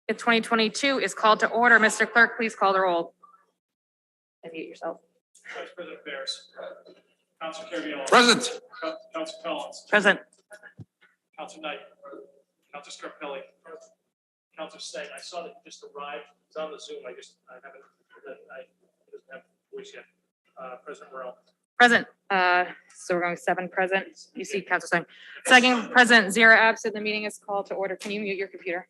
If 2022 is called to order. Mr. Clerk, please call the roll. Unmute yourself. Vice President Bears. Council Carviallo. Present. Council Collins. Present. Council Knight. Council Scarpelli. Council Singh. I saw that you just arrived. It's on the Zoom. I doesn't have voice yet. President Morrell. Present. So we're going 7 present. You see Council Singh. Second present, 0 absent. The meeting is called to order. Can you mute your computer?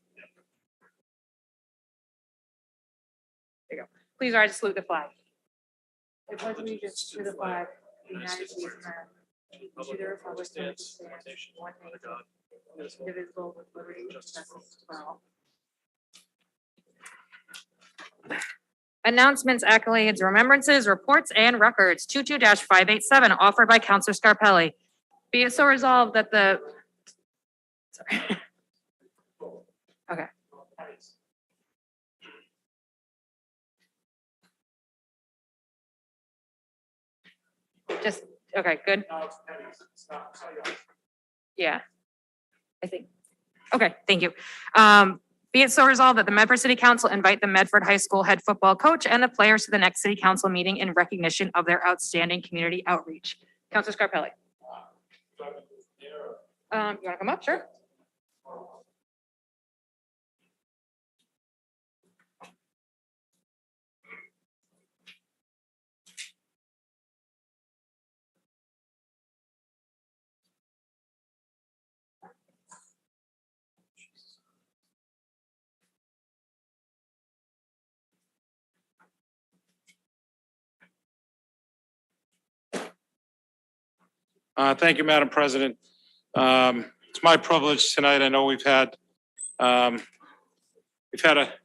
There you go. Please rise to salute the flag. I pledge allegiance to the flag of the United States of America, to the republic which stands one nation, indivisible, with liberty and justice for all. Announcements, accolades, remembrances, reports, and records. 22-587, offered by Councilor Scarpelli. Be it so resolved that the, sorry. Okay. Just, okay, good. Yeah. I think, okay, thank you. Be it so resolved that the Medford City Council invite the Medford High School head football coach and the players to the next city council meeting in recognition of their outstanding community outreach. Councilor Scarpelli. You want to come up? Sure. Thank you, Madam President. It's my privilege tonight. I know we've had a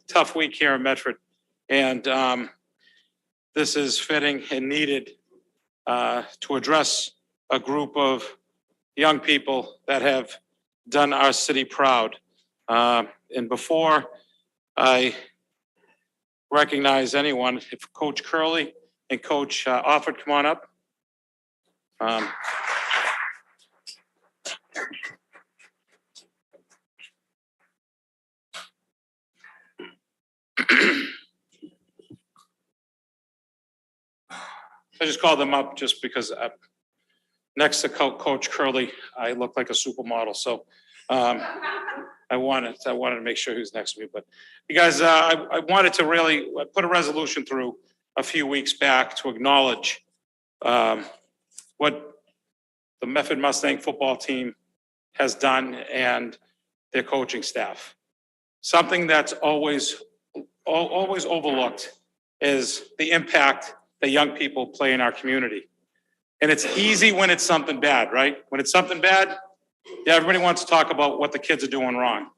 tough week here in Medford, and this is fitting and needed to address a group of young people that have done our city proud. And before I recognize anyone, if Coach Curley and Coach Offord come on up. I just called them up just because next to Coach Curley, I look like a supermodel. So I wanted to make sure he was next to me. But you guys, I wanted to really put a resolution through a few weeks back to acknowledge what the Medford Mustang football team has done and their coaching staff. Something that's always overlooked is the impact that young people play in our community. And it's easy when it's something bad, right? When it's something bad, yeah, everybody wants to talk about what the kids are doing wrong.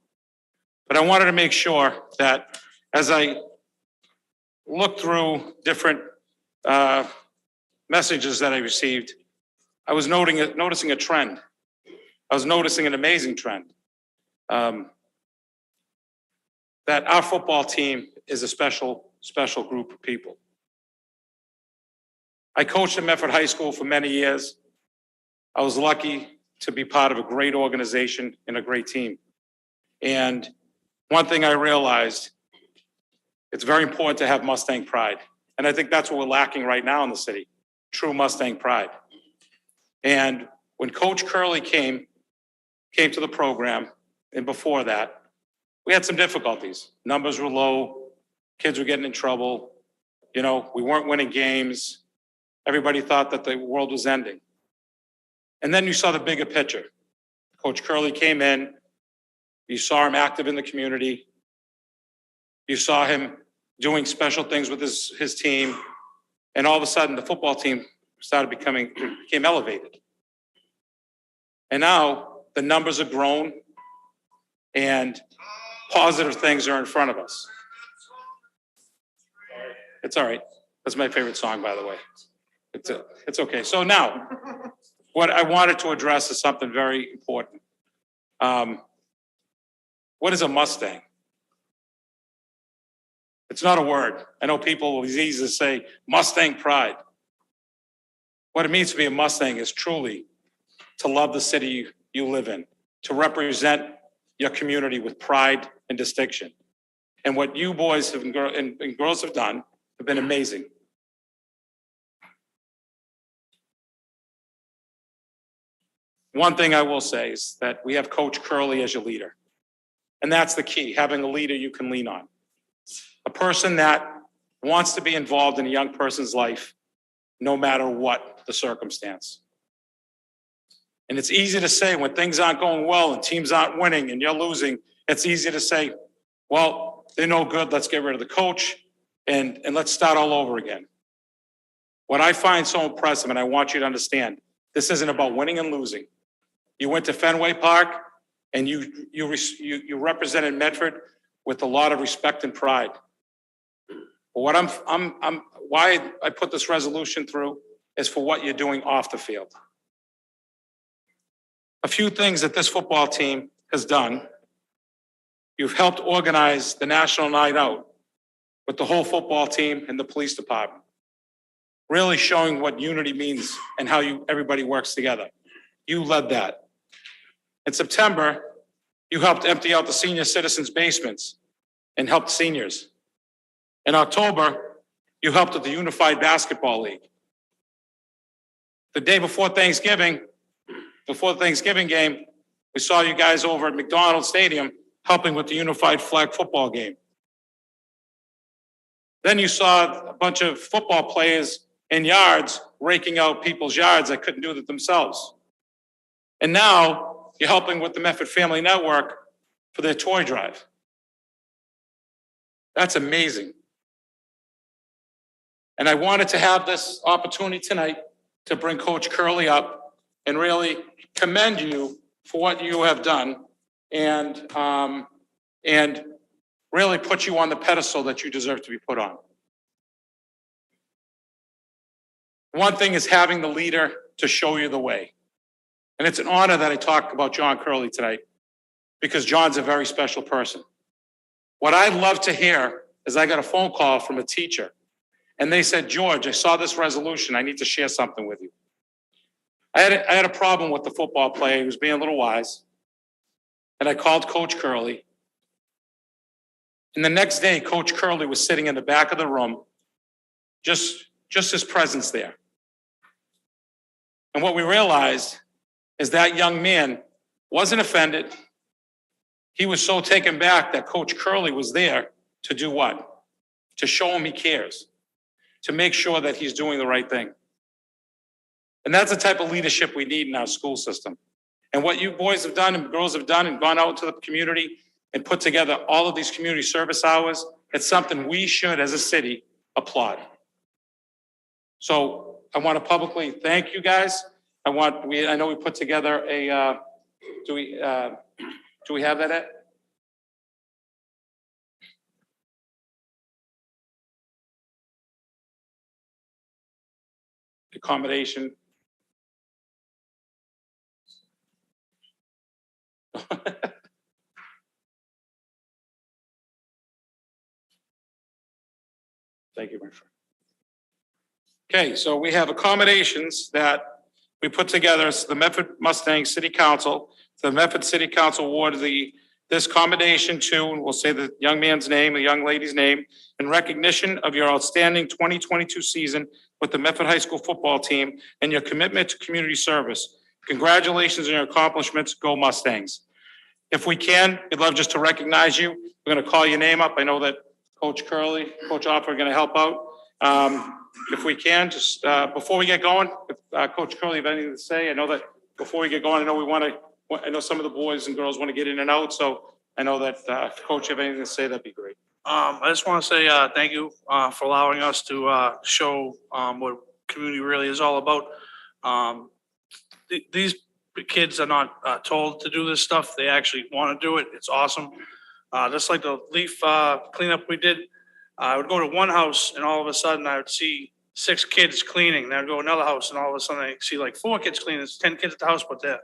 But I wanted to make sure that as I looked through different messages that I received, I was noticing a trend. I was noticing an amazing trend. That our football team is a special group of people. I coached at Medford High School for many years. I was lucky to be part of a great organization and a great team. And one thing I realized, it's very important to have Mustang pride. And I think that's what we're lacking right now in the city, true Mustang pride. And when Coach Curley came to the program, and before that, we had some difficulties. Numbers were low, kids were getting in trouble, you know, we weren't winning games. Everybody thought that the world was ending. And then you saw the bigger picture. Coach Curley came in, you saw him active in the community, you saw him doing special things with his team, and all of a sudden the football team became elevated. And now the numbers are grown and positive things are in front of us. It's all right. That's my favorite song, by the way. It's okay. So now, what I wanted to address is something very important. What is a Mustang? It's not a word. I know people, it's easy to say Mustang pride. What it means to be a Mustang is truly to love the city you live in, to represent your community with pride and distinction. And what you boys have and girls have done have been amazing. One thing I will say is that we have Coach Curley as your leader. And that's the key, having a leader you can lean on. A person that wants to be involved in a young person's life, no matter what the circumstance. And it's easy to say when things aren't going well and teams aren't winning and you're losing, it's easy to say, well, they're no good, let's get rid of the coach and let's start all over again. What I find so impressive, and I want you to understand, this isn't about winning and losing. You went to Fenway Park and you represented Medford with a lot of respect and pride. But what why I put this resolution through is for what you're doing off the field. A few things that this football team has done. You've helped organize the National Night Out with the whole football team and the police department. Really showing what unity means and how everybody works together. You led that. In September, you helped empty out the senior citizens' basements and helped seniors. In October, you helped with the Unified Basketball League. The day before Thanksgiving, before the Thanksgiving game, we saw you guys over at McDonald's Stadium helping with the Unified Flag football game. Then you saw a bunch of football players in yards raking out people's yards that couldn't do it themselves. And now you're helping with the Medford Family Network for their toy drive. That's amazing. And I wanted to have this opportunity tonight to bring Coach Curley up and really commend you for what you have done and really put you on the pedestal that you deserve to be put on. One thing is having the leader to show you the way. And it's an honor that I talk about John Curley tonight because John's a very special person. What I'd love to hear is I got a phone call from a teacher and they said, George, I saw this resolution. I need to share something with you. I had a problem with the football player. He was being a little wise. And I called Coach Curley. And the next day, Coach Curley was sitting in the back of the room, just his presence there. And what we realized is that young man wasn't offended. He was so taken back that Coach Curley was there to do what? To show him he cares, to make sure that he's doing the right thing. And that's the type of leadership we need in our school system. And what you boys have done and girls have done and gone out to the community and put together all of these community service hours, it's something we should, as a city, applaud. So I want to publicly thank you guys. I know we put together a, do we have that at? Accommodation. Thank you, my friend. Okay, so we have accommodations that we put together. It's the Medford Mustang City Council. The Medford City Council awarded this commendation to, and we'll say the young man's name, the young lady's name, in recognition of your outstanding 2022 season with the Medford High School football team and your commitment to community service. Congratulations on your accomplishments. Go Mustangs. If we can, we'd love just to recognize you. We're going to call your name up. I know that Coach Curley, Coach Offer are going to help out. If we can, just before we get going, if Coach Curley have anything to say, I know that before we get going, I know some of the boys and girls want to get in and out. So I know that if Coach have anything to say, that'd be great. I just want to say thank you for allowing us to show what community really is all about. These kids are not told to do this stuff. They actually want to do it. It's awesome. Just like the leaf cleanup we did, I would go to one house and all of a sudden I would see 6 kids cleaning. Then I'd go to another house and all of a sudden I see like 4 kids cleaning. There's 10 kids at the house, but the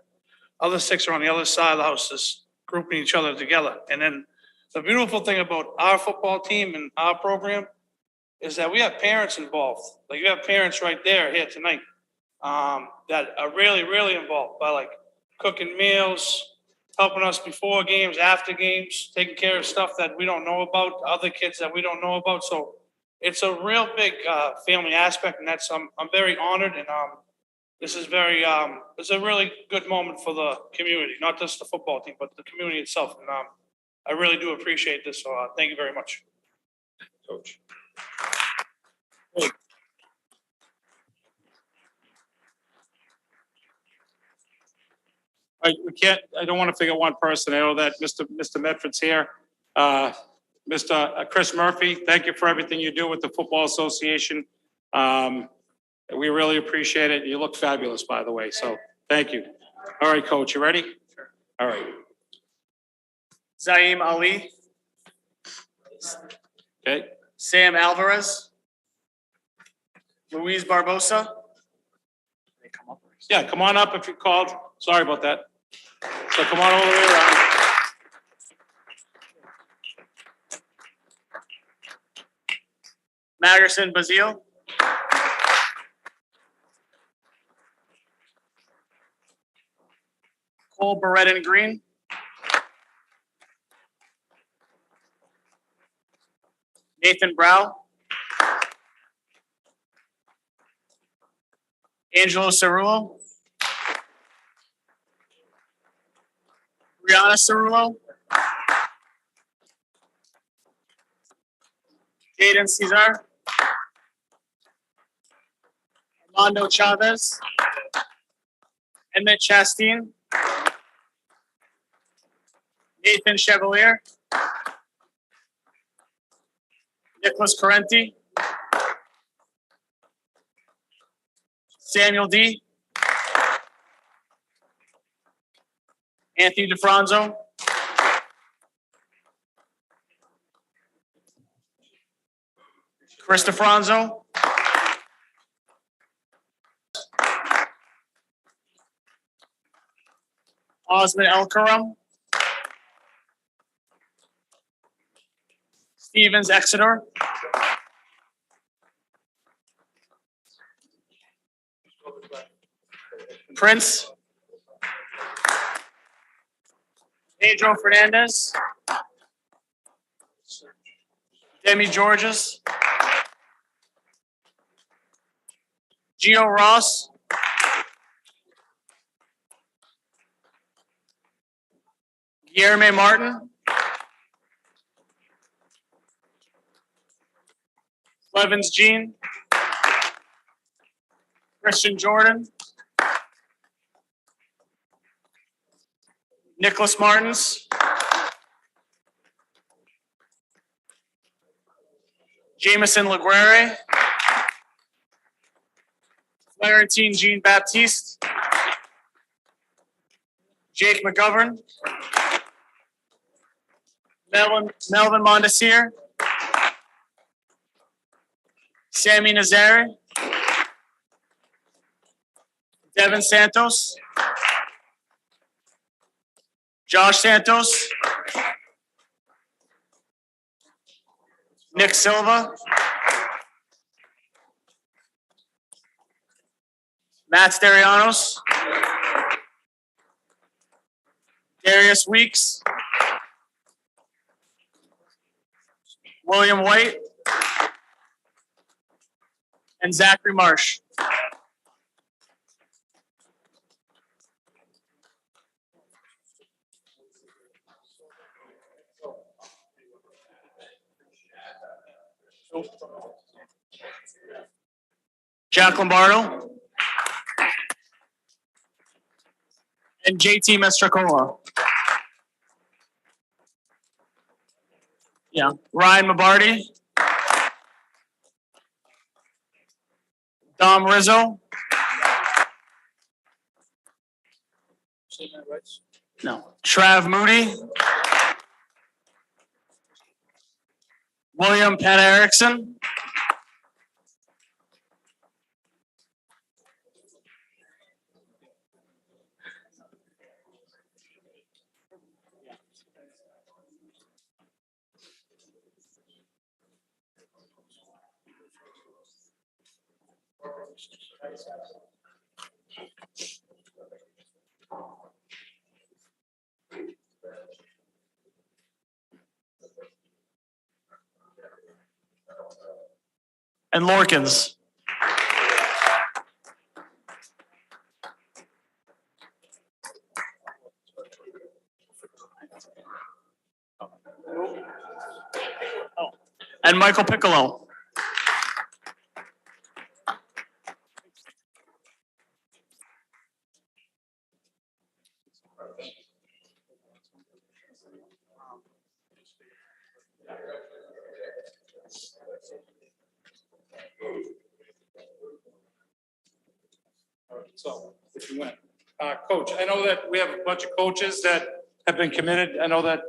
other 6 are on the other side of the house, just grouping each other together. And then the beautiful thing about our football team and our program is that we have parents involved. Like you have parents right there here tonight that are really, really involved by like cooking meals, helping us before games, after games, taking care of stuff that we don't know about, other kids that we don't know about. So it's a real big family aspect, and I'm very honored, and this is it's a really good moment for the community, not just the football team, but the community itself. And I really do appreciate this. So thank you very much, Coach. I don't want to forget one person. I know that Mr. Medford's here. Mr. Chris Murphy, thank you for everything you do with the Football Association. We really appreciate it. You look fabulous, by the way, so thank you. All right, Coach, you ready? Sure. All right. Zaim Ali, Okay. Sam Alvarez, Luis Barbosa. They come up. Yeah, come on up if you called. Sorry about that. So come on all the way around. Magerson Bazile. Cole Beretta Green. Nathan Brow. Angelo Cerullo. Brianna Cerullo. Jaden Cesar. Armando Chavez. Emmett Chastain. Nathan Chevalier. Nicholas Correnti. Samuel D. Anthony DeFranzo. Chris DeFranzo. Osman Elkaram. Stevens Exeter. Prince. Pedro Fernandez. Demi Georges. Gio Ross. Guillermo Martin. Levens Jean. Christian Jordan. Nicholas Martins. Jameson Laguerre. Florentine Jean Baptiste. Jake McGovern. Melvin Mondesir. Sammy Nazare. Devin Santos. Josh Santos. Nick Silva. Matt Sterianos. Darius Weeks. William White. And Zachary Marsh. Jack Lombardo. And JT Mastracola. Yeah. Ryan Mabardi. Dom Rizzo. No. Trav Moody. William Penn Erickson. and Lorkins. And Michael Piccolo. All right, so if you went, Coach, I know that we have a bunch of coaches that have been committed. I know that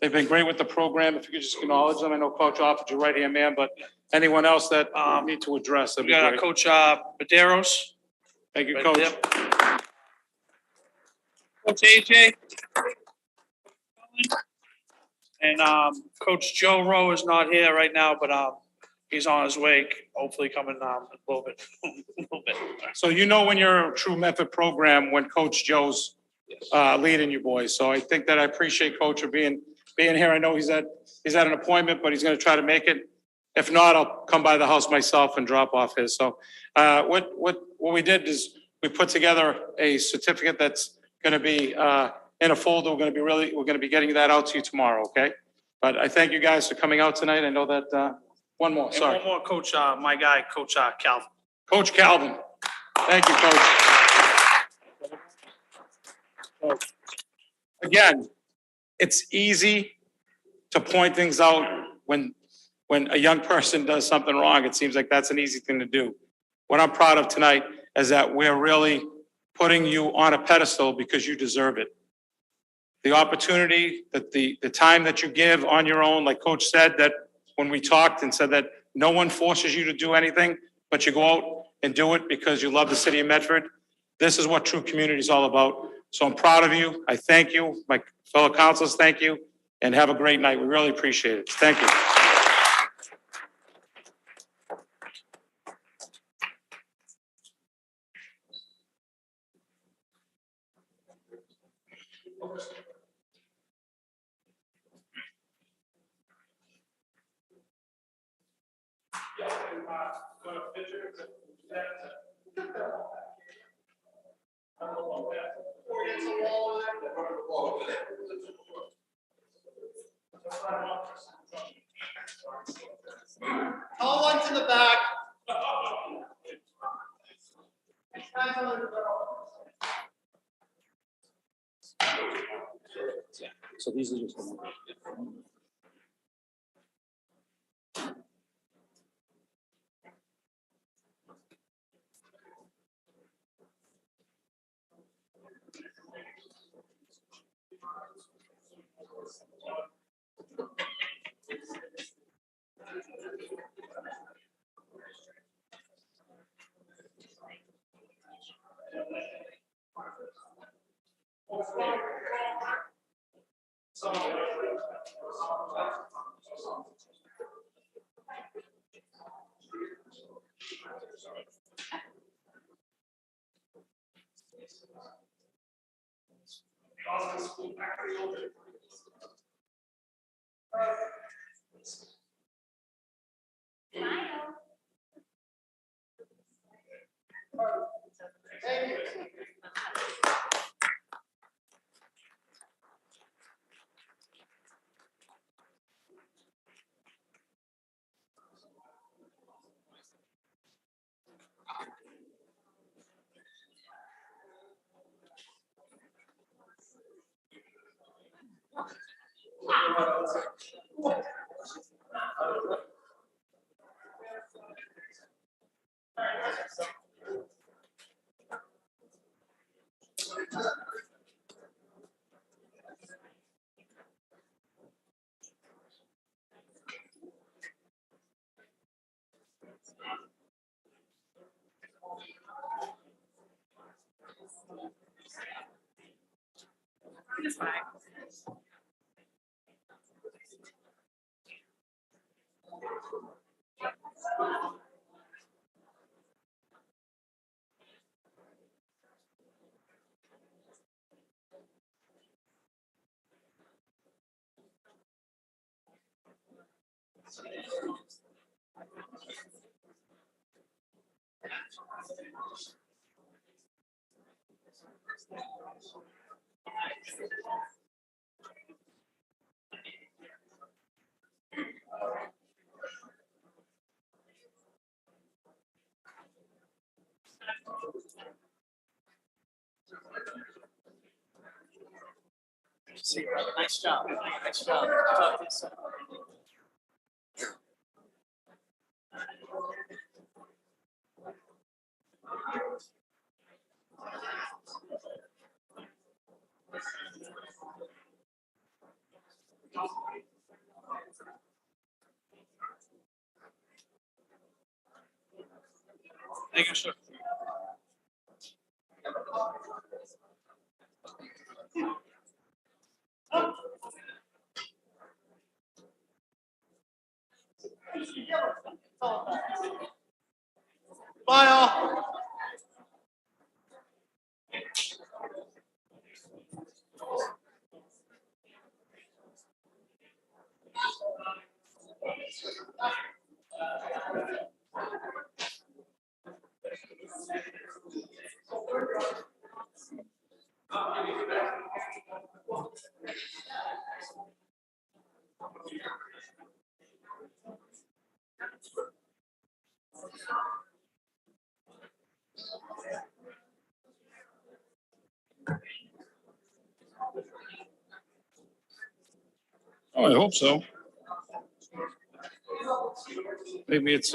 they've been great with the program. If you could just acknowledge them. I know Coach offered your right hand man, but anyone else that need to address, that'd We be got great. Coach Medeiros. Thank you, Right Coach. there. Coach AJ. And Coach Joe Rowe is not here right now, but he's on his way, hopefully coming a little bit. A little bit. So you know when you're a true Medford program, when Coach Joe's leading you boys. So I think that I appreciate Coach for being here. I know he's at an appointment, but he's going to try to make it. If not, I'll come by the house myself and drop off his. So what we did is we put together a certificate that's going to be in a folder. We're going to be getting that out to you tomorrow. Okay. But I thank you guys for coming out tonight. I know that one more. And Sorry. one more, Coach, my guy, Coach Calvin. Coach Calvin. Thank you, Coach. Again, it's easy to point things out when a young person does something wrong. It seems like that's an easy thing to do. What I'm proud of tonight is that we're really putting you on a pedestal because you deserve it. The opportunity, that the time that you give on your own, like Coach said, that when we talked and said that no one forces you to do anything, but you go out and do it because you love the city of Medford. This is what true community is all about. So I'm proud of you. I thank you. My fellow councilors, thank you. And have a great night. We really appreciate it. Thank you. Tall ones in the back. So these are just. It's fine. See, brother. Nice job. Nice job. Talk to you soon. Thank you, sir. Bye all. Oh, I hope so. Maybe it's,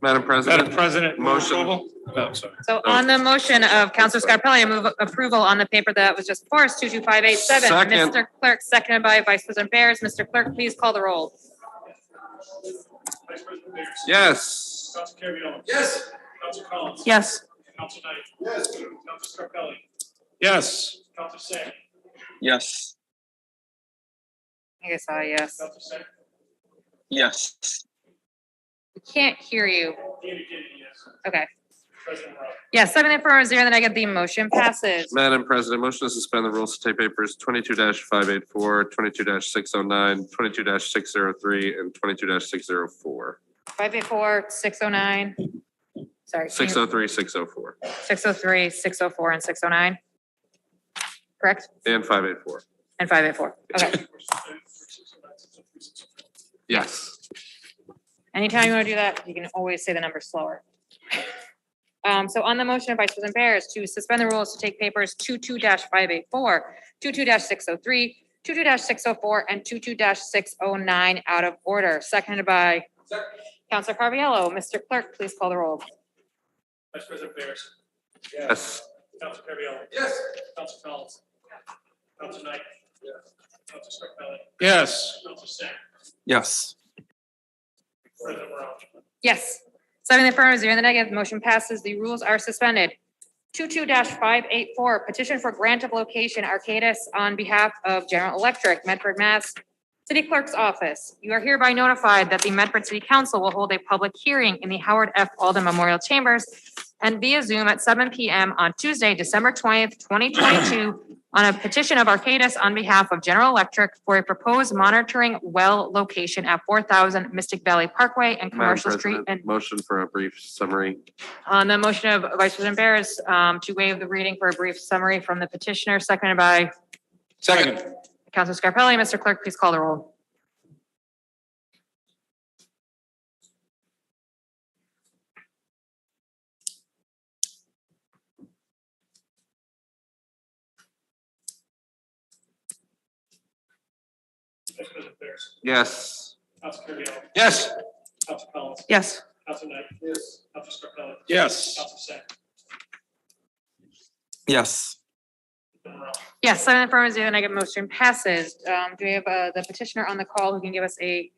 Madam President. Madam President, Motion. approval? Oh, sorry. So on the motion of Counselor Scarpelli, I move approval on the paper that was just before us, 22587. Second. Mr. Clerk, seconded by Vice President Bears. Mr. Clerk, please call the roll. Vice President Bears. Yes. Council Carviallo. Yes. Council Collins. Yes. Council Knight. Yes. Council Scarpelli. Yes. Council Sang. Yes. I guess yes. Council Sang. Yes. We can't hear you. Indicated yes. Okay. President Morrell. Yes, 7 affirmative, 0 in the negative, the motion passes. Madam President, motion to suspend the rules to take papers 22-584, 22-609, 22-603, and 22-604. 584, 609. Sorry. 603, 604, 603, 604, and 609. Correct? and 584. And 584. Okay. Yes. Anytime you want to do that, you can always say the number slower. So on the motion of Vice President Bears to suspend the rules to take papers 22-584, 22-603, 22-604, and 22-609 out of order, seconded by Councilor Carviallo. Mr. Clerk, please call the roll. Vice President Bears. Yes. Council Carviallo. Yes. Council Collins. Council Knight. Yes. Council Scarpelli. Yes. Council Sang. Yes. President Morrell. Yes. 7 in the affirmative, 0 in the negative, motion passes. The rules are suspended. 22-584, petition for grant of location Arcadis on behalf of General Electric, Medford, Mass. City Clerk's Office. You are hereby notified that the Medford City Council will hold a public hearing in the Howard F. Alden Memorial Chambers and via Zoom at 7 p.m. on Tuesday, December 20th, 2022, on a petition of Arcadis on behalf of General Electric for a proposed monitoring well location at 4,000 Mystic Valley Parkway and Madam Commercial Street. President, motion for a brief summary. On the motion of Vice President Bears, to waive the reading for a brief summary from the petitioner, seconded by Second. Councilor Scarpelli. Mr. Clerk, please call the roll. Vice President Bears. Yes. Council Carviallo. Yes. Council Collins. Yes. Council Knight. Yes. Council Scarpelli. Yes. Council Sang. Yes. President Morrell. Yes, 7 affirmative, 0 negative, motion passes. Do we have the petitioner on the call who can give us a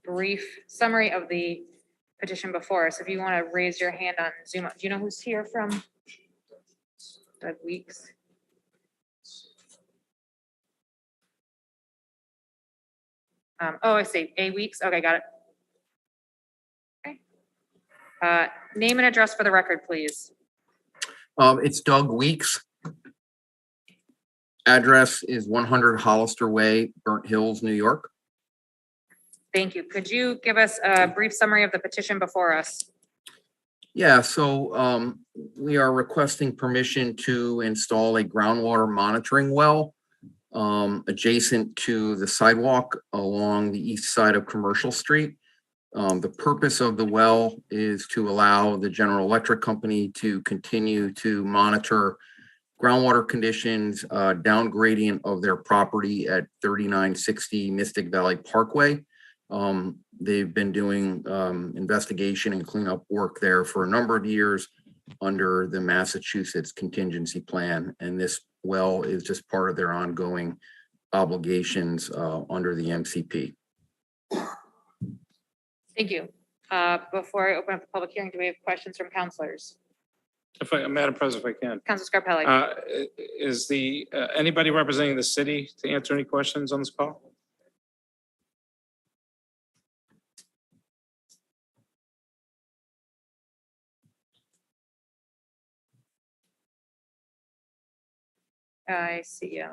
brief summary of the petition before us? If you want to raise your hand on Zoom, do you know who's here from? Doug Weeks. Oh, I see, 8 weeks, okay, got it. Okay. Name and address for the record, please. It's Doug Weeks. Address is 100 Hollister Way, Burnt Hills, New York. Thank you. Could you give us a brief summary of the petition before us? Yeah, so we are requesting permission to install a groundwater monitoring well adjacent to the sidewalk along the east side of Commercial Street. The purpose of the well is to allow the General Electric Company to continue to monitor groundwater conditions down gradient of their property at 3960 Mystic Valley Parkway. They've been doing investigation and cleanup work there for a number of years under the Massachusetts contingency plan. And this well is just part of their ongoing obligations under the MCP. Thank you. Before I open up the public hearing, do we have questions from counselors? Madam President, if I can. Councilor Scarpelli? Is anybody representing the city to answer any questions on this call? I see, yeah.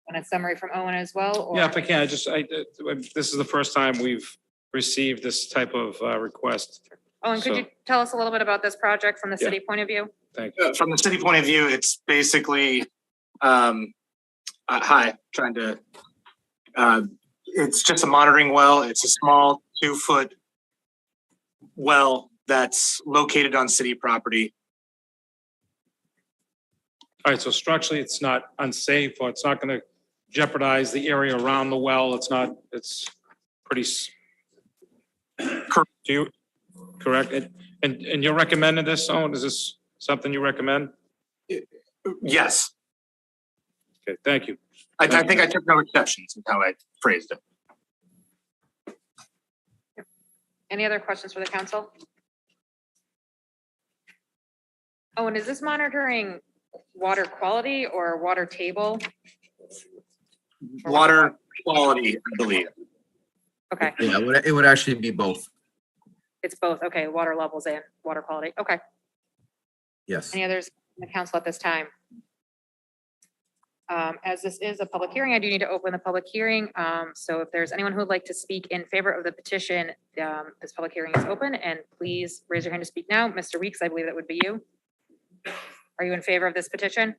Want a summary from Owen as well? Or? Yeah, if I can, this is the first time we've received this type of request. Owen, could you tell us a little bit about this project from the city point of view? Thank you. From the city point of view, it's basically, it's just a monitoring well. It's a small 2-foot well that's located on city property. All right, so structurally, it's not unsafe, or it's not going to jeopardize the area around the well. It's pretty. Correct. Do you, correct? And you're recommending this, Owen? Is this something you recommend? Yes, Okay, thank you. I think I took no exceptions in how I phrased it. Any other questions for the council? Owen, is this monitoring water quality or water table? Water quality, I believe. Okay, Yeah, it would actually be both. it's both. Okay, water levels and water quality. Okay. Yes. Any others in the council at this time? As this is a public hearing, I do need to open the public hearing. So if there's anyone who would like to speak in favor of the petition, this public hearing is open, and please raise your hand to speak now. Mr. Weeks, I believe that would be you. Are you in favor of this petition?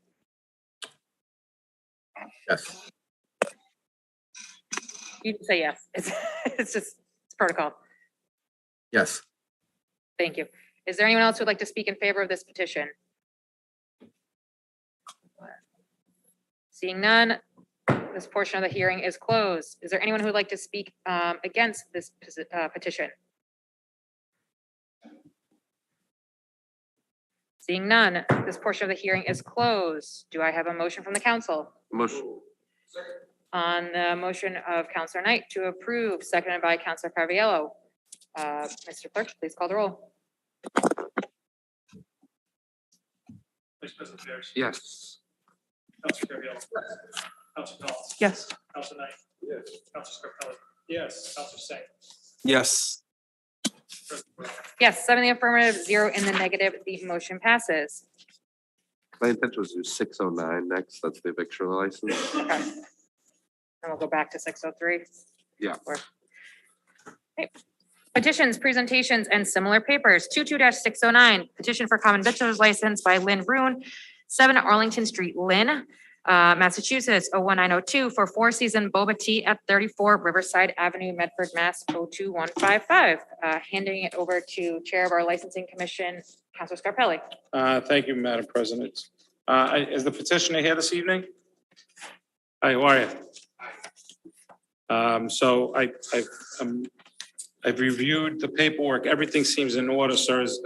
Yes. You can say yes. It's protocol. Yes. Thank you. Is there anyone else who would like to speak in favor of this petition? Seeing none, this portion of the hearing is closed. Is there anyone who would like to speak against this petition? Seeing none, this portion of the hearing is closed. Do I have a motion from the council? Motion. On the motion of Councilor Knight to approve, seconded by Councilor Carviallo. Mr. Clerk, please call the roll. Vice President Bears. Yes. Councilor Carviallo. Councilor Collins. Yes. Councilor Knight. Yes. Councilor Scarpelli. Yes. Councilor Singh. Yes. President Brown. Yes, 7 in the affirmative, 0 in the negative. The motion passes. My intention was to do 609 next. That's the victual license. Okay. And we'll go back to 603. Yeah. Okay. Petitions, presentations, and similar papers. 22-609, petition for common victuals license by Lynn Rune, 7 Arlington Street, Lynn, Massachusetts, 01902 for Four Season Boba Tea at 34 Riverside Avenue, Medford, Mass. 02155. Handing it over to Chair of our Licensing Commission, Councilor Scarpelli. Thank you, Madam President. Is the petitioner here this evening? Hi, how are you? So I've reviewed the paperwork. Everything seems in order, sirs.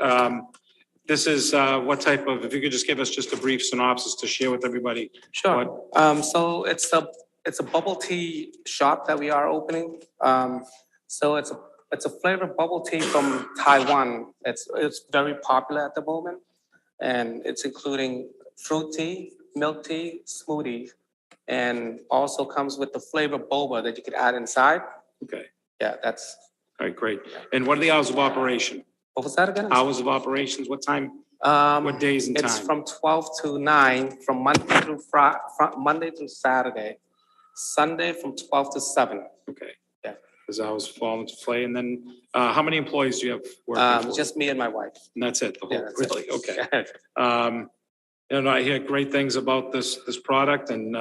This is what type of, if you could just give us just a brief synopsis to share with everybody. Sure. So it's a bubble tea shop that we are opening. So it's a flavored bubble tea from Taiwan. It's very popular at the moment, and it's including fruit tea, milk tea smoothie, and also comes with the flavor boba that you could add inside. Okay, Yeah, that's, all right, great. And what are the hours of operation? what was that again? Hours of operations, what time, what days and It's time? from 12 to 9, from Monday through Saturday. Sunday from 12 to 7. Okay. Yeah. Those hours fall into play. And then, how many employees do you have working for? Just me and my wife. And that's it, the Yeah, whole, that's it. really? Okay. And I hear great things about this product, and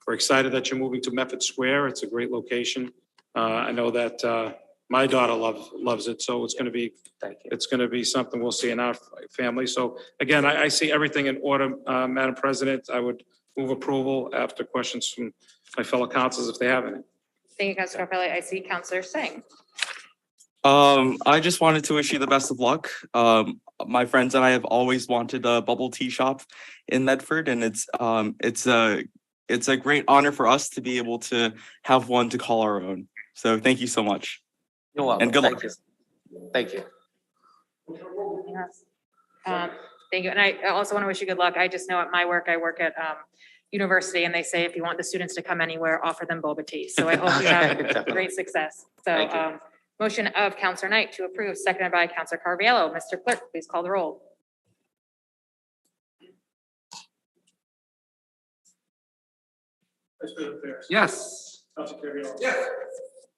we're excited that you're moving to Medford Square. It's a great location. I know that my daughter loves it, so it's going to be, Thank you. it's going to be something we'll see in our family. So again, I see everything in order, Madam President. I would move approval after questions from my fellow councils if they have any. Thank you, Councilor Scarpelli. I see Councilor Singh. I just wanted to wish you the best of luck. My friends and I have always wanted a bubble tea shop in Medford, and it's a great honor for us to be able to have one to call our own. So thank you so much. You're welcome. And good luck. Thank you. Thank you. And I also want to wish you good luck. I just know at my work, I work at university, and they say if you want the students to come anywhere, offer them boba tea. So I hope you have great success. So Thank you. motion of Councilor Knight to approve, seconded by Councilor Carviallo. Mr. Clerk, please call the roll. Vice President Ferris. Yes. Council Carviallo. Yes.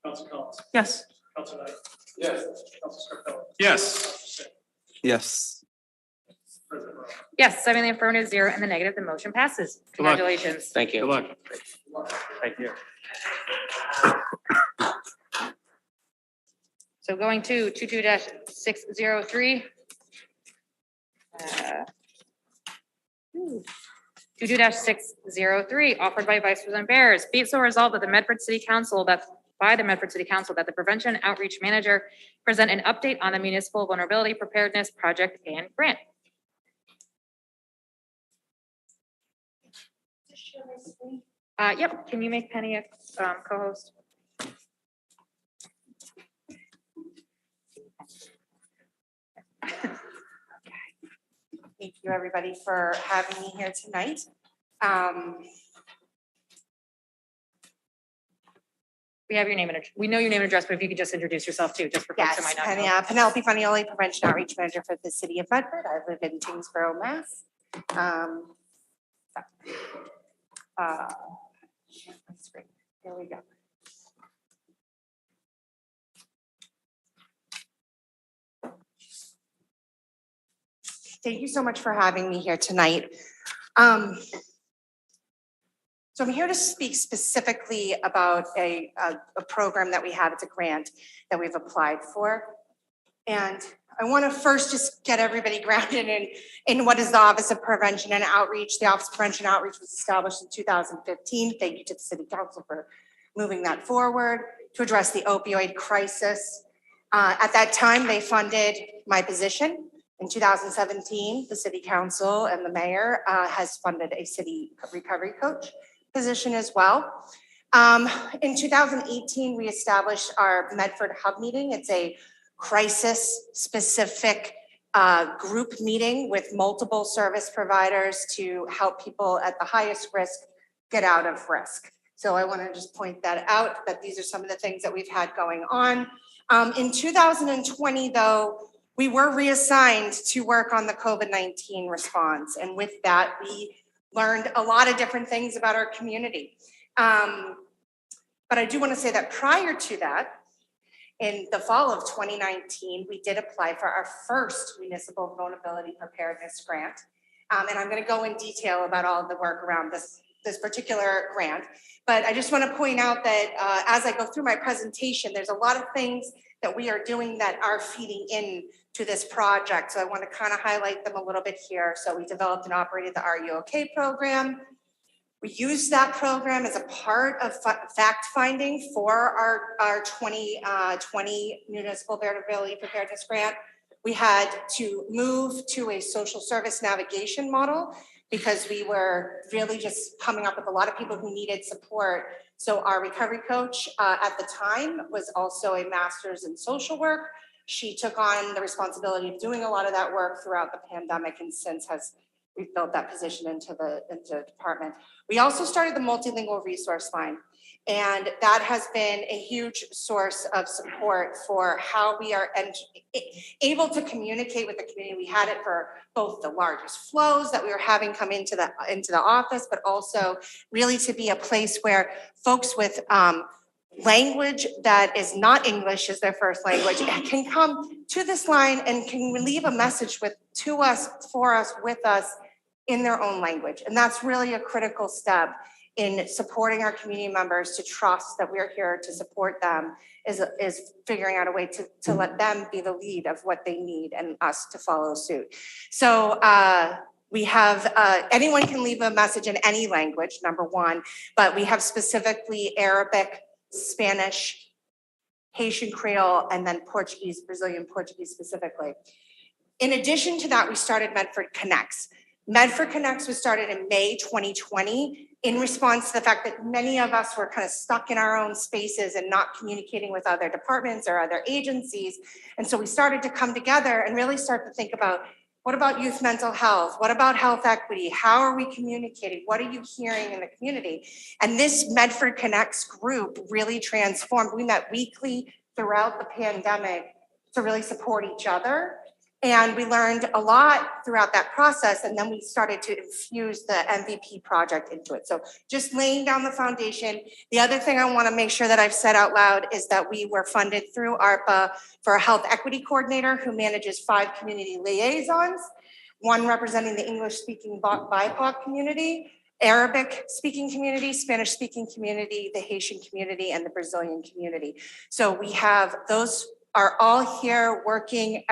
Council Collins. Yes. Council Knight. Yes. Council Scarpelli. Yes. Council Singh. Yes. President Morrell. Yes, 7 in the affirmative, 0 in the negative. The motion passes. Good luck. Congratulations. Thank you. Good luck. Thank you. So going to 22-603. 22-603, offered by Vice President Bears. Be it so resolved that the Medford City Council, that the Prevention Outreach Manager present an update on the Municipal Vulnerability Preparedness Project and Grant. Yep, can you make Penny a co-host? Thank you, everybody, for having me here tonight. We have your name and we know your name and address, but if you could just introduce yourself too, just for folks who Yes, might not know. Penelope Fanioli, Prevention Outreach Manager for the City of Medford. I live in Tingsboro, Mass. Here we go. Thank you so much for having me here tonight. So I'm here to speak specifically about a program that we have. It's a grant that we've applied for. And I want to first just get everybody grounded in what is the Office of Prevention and Outreach. The Office of Prevention and Outreach was established in 2015. Thank you to the City Council for moving that forward to address the opioid crisis. At that time, they funded my position. In 2017, the City Council and the Mayor has funded a city recovery coach position as well. In 2018, we established our Medford Hub meeting. It's a crisis-specific group meeting with multiple service providers to help people at the highest risk get out of risk. So I want to just point that out, that these are some of the things that we've had going on. In 2020, though, we were reassigned to work on the COVID-19 response. And with that, we learned a lot of different things about our community. But I do want to say that prior to that, in the fall of 2019, we did apply for our first Municipal Vulnerability Preparedness Grant. And I'm going to go in detail about all of the work around this particular grant. But I just want to point out that as I go through my presentation, there's a lot of things that we are doing that are feeding in to this project. So I want to kind of highlight them a little bit here. So we developed and operated the Are You OK program. We used that program as a part of fact finding for our 2020 Municipal Vulnerability Preparedness Grant. We had to move to a social service navigation model because we were really just coming up with a lot of people who needed support. So our recovery coach at the time was also a master's in social work. She took on the responsibility of doing a lot of that work throughout the pandemic and since has we filled that position into the department. We also started the multilingual resource line. And that has been a huge source of support for how we are able to communicate with the community. We had it for both the largest flows that we were having come into the office, but also really to be a place where folks with language that is not English as their first language can come to this line and can leave a message to us, for us, with us in their own language. And that's really a critical step in supporting our community members to trust that we're here to support them, is figuring out a way to let them be the lead of what they need and us to follow suit. So we have, anyone can leave a message in any language, number one, but we have specifically Arabic, Spanish, Haitian Creole, and then Portuguese, Brazilian Portuguese specifically. In addition to that, we started Medford Connects. Medford Connects was started in May 2020 in response to the fact that many of us were kind of stuck in our own spaces and not communicating with other departments or other agencies. And so we started to come together and really start to think about, what about youth mental health? What about health equity? How are we communicating? What are you hearing in the community? And this Medford Connects group really transformed. We met weekly throughout the pandemic to really support each other. And we learned a lot throughout that process, and then we started to infuse the MVP project into it. So just laying down the foundation. The other thing I want to make sure that I've said out loud is that we were funded through ARPA for a health equity coordinator who manages 5 community liaisons, one representing the English-speaking BIPOC community, Arabic-speaking community, Spanish-speaking community, the Haitian community, and the Brazilian community. So we have those are all here working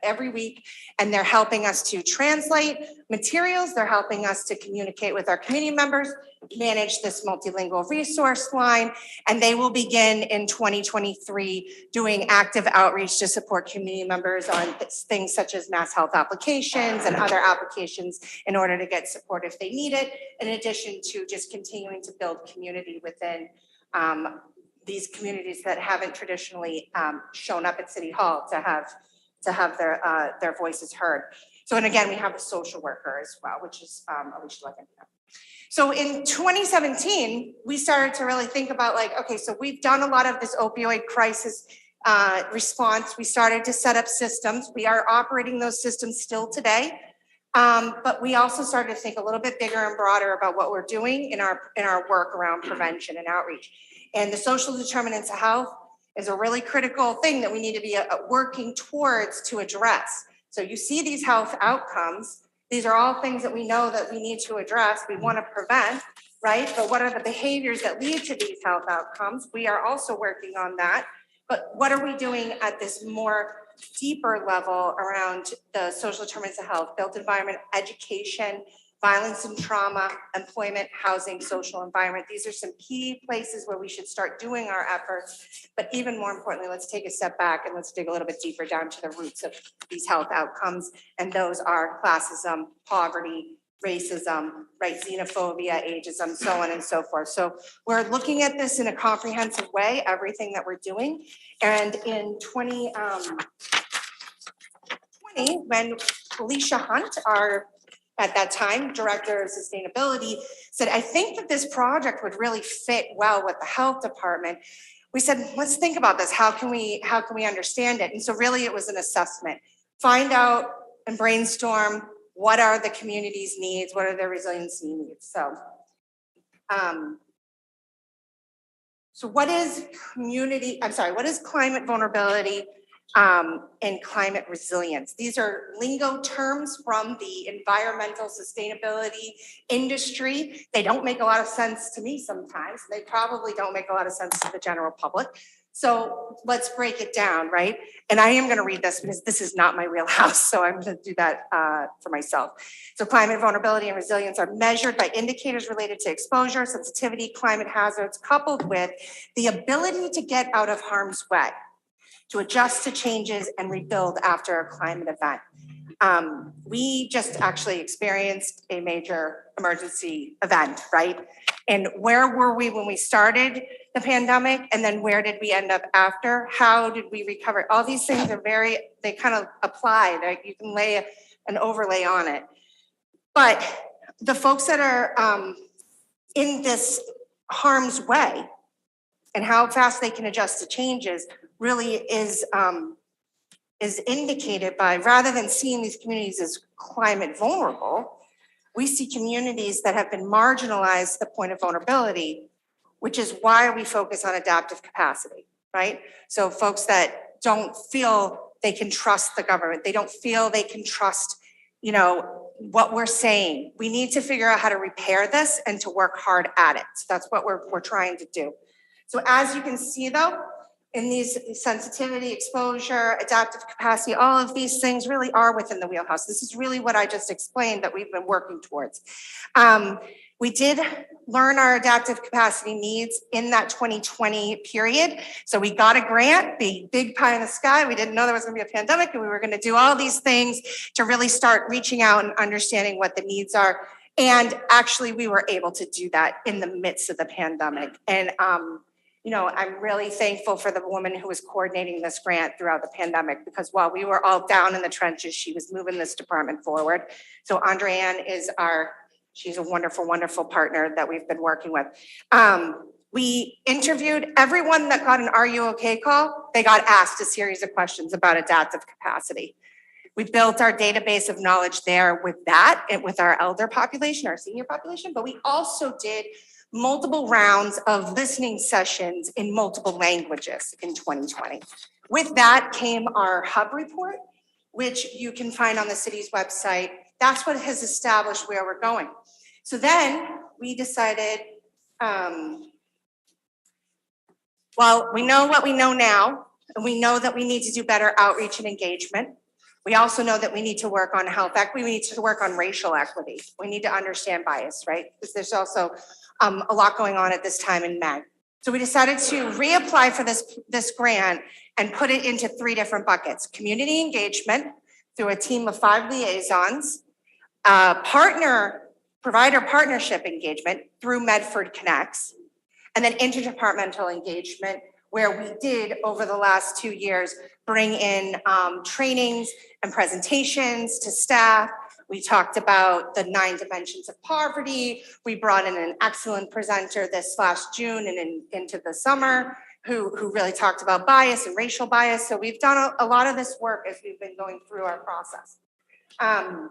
every week, and they're helping us to translate materials. They're helping us to communicate with our community members, manage this multilingual resource line, and they will begin in 2023 doing active outreach to support community members on things such as mass health applications and other applications in order to get support if they need it, in addition to just continuing to build community within these communities that haven't traditionally shown up at City Hall to have their voices heard. So, and again, we have a social worker as well, which is Alicia Legan. So in 2017, we started to really think about like, okay, so we've done a lot of this opioid crisis response. We started to set up systems. We are operating those systems still today. But we also started to think a little bit bigger and broader about what we're doing in our work around prevention and outreach. And the social determinants of health is a really critical thing that we need to be working towards to address. So you see these health outcomes. These are all things that we know that we need to address. We want to prevent, right? But what are the behaviors that lead to these health outcomes? We are also working on that. But what are we doing at this more deeper level around the social determinants of health, built environment, education, violence and trauma, employment, housing, social environment? These are some key places where we should start doing our efforts. But even more importantly, let's take a step back and let's dig a little bit deeper down to the roots of these health outcomes. And those are classism, poverty, racism, right, xenophobia, ageism, so on and so forth. So we're looking at this in a comprehensive way, everything that we're doing. And in 2020, when Felicia Hunt, our at that time, Director of Sustainability, said, I think that this project would really fit well with the health department. We said, let's think about this. How can we understand it? And so really it was an assessment. Find out and brainstorm what are the community's needs, what are their resiliency needs. So, what is climate vulnerability and climate resilience? These are lingo terms from the environmental sustainability industry. They don't make a lot of sense to me sometimes. They probably don't make a lot of sense to the general public. So let's break it down, right? And I am going to read this because this is not my real house, so I'm going to do that for myself. So climate vulnerability and resilience are measured by indicators related to exposure, sensitivity, climate hazards, coupled with the ability to get out of harm's way, to adjust to changes and rebuild after a climate event. We just actually experienced a major emergency event, right? And where were we when we started the pandemic? And then where did we end up after? How did we recover? All these things are they kind of apply, right? You can lay an overlay on it. But the folks that are in this harm's way and how fast they can adjust to changes really is indicated by, rather than seeing these communities as climate vulnerable, we see communities that have been marginalized to the point of vulnerability, which is why we focus on adaptive capacity, right? So folks that don't feel they can trust the government, they don't feel they can trust, you know, what we're saying. We need to figure out how to repair this and to work hard at it. So that's what we're trying to do. So as you can see though, in these sensitivity, exposure, adaptive capacity, all of these things really are within the wheelhouse. This is really what I just explained that we've been working towards. We did learn our adaptive capacity needs in that 2020 period. So we got a grant, the big pie in the sky. We didn't know there was gonna be a pandemic and we were gonna do all these things to really start reaching out and understanding what the needs are. And actually we were able to do that in the midst of the pandemic. And you know, I'm really thankful for the woman who was coordinating this grant throughout the pandemic, because while we were all down in the trenches, she was moving this department forward. So Andreanne is she's a wonderful, wonderful partner that we've been working with. We interviewed everyone that got an "Are you okay" call. They got asked a series of questions about adaptive capacity. We built our database of knowledge there with that, and with our elder population, our senior population, but we also did multiple rounds of listening sessions in multiple languages in 2020. With that came our hub report, which you can find on the city's website. That's what has established where we're going. So then we decided, well, we know what we know now, and we know that we need to do better outreach and engagement. We also know that we need to work on health equity. We need to work on racial equity. We need to understand bias, right? Because there's also a lot going on at this time in May. So we decided to reapply for this grant and put it into 3 different buckets: community engagement through a team of 5 liaisons, provider partnership engagement through Medford Connects, and then interdepartmental engagement, where we did over the last 2 years bring in trainings and presentations to staff. We talked about the 9 dimensions of poverty. We brought in an excellent presenter this last June and into the summer who really talked about bias and racial bias. So we've done a lot of this work as we've been going through our process. And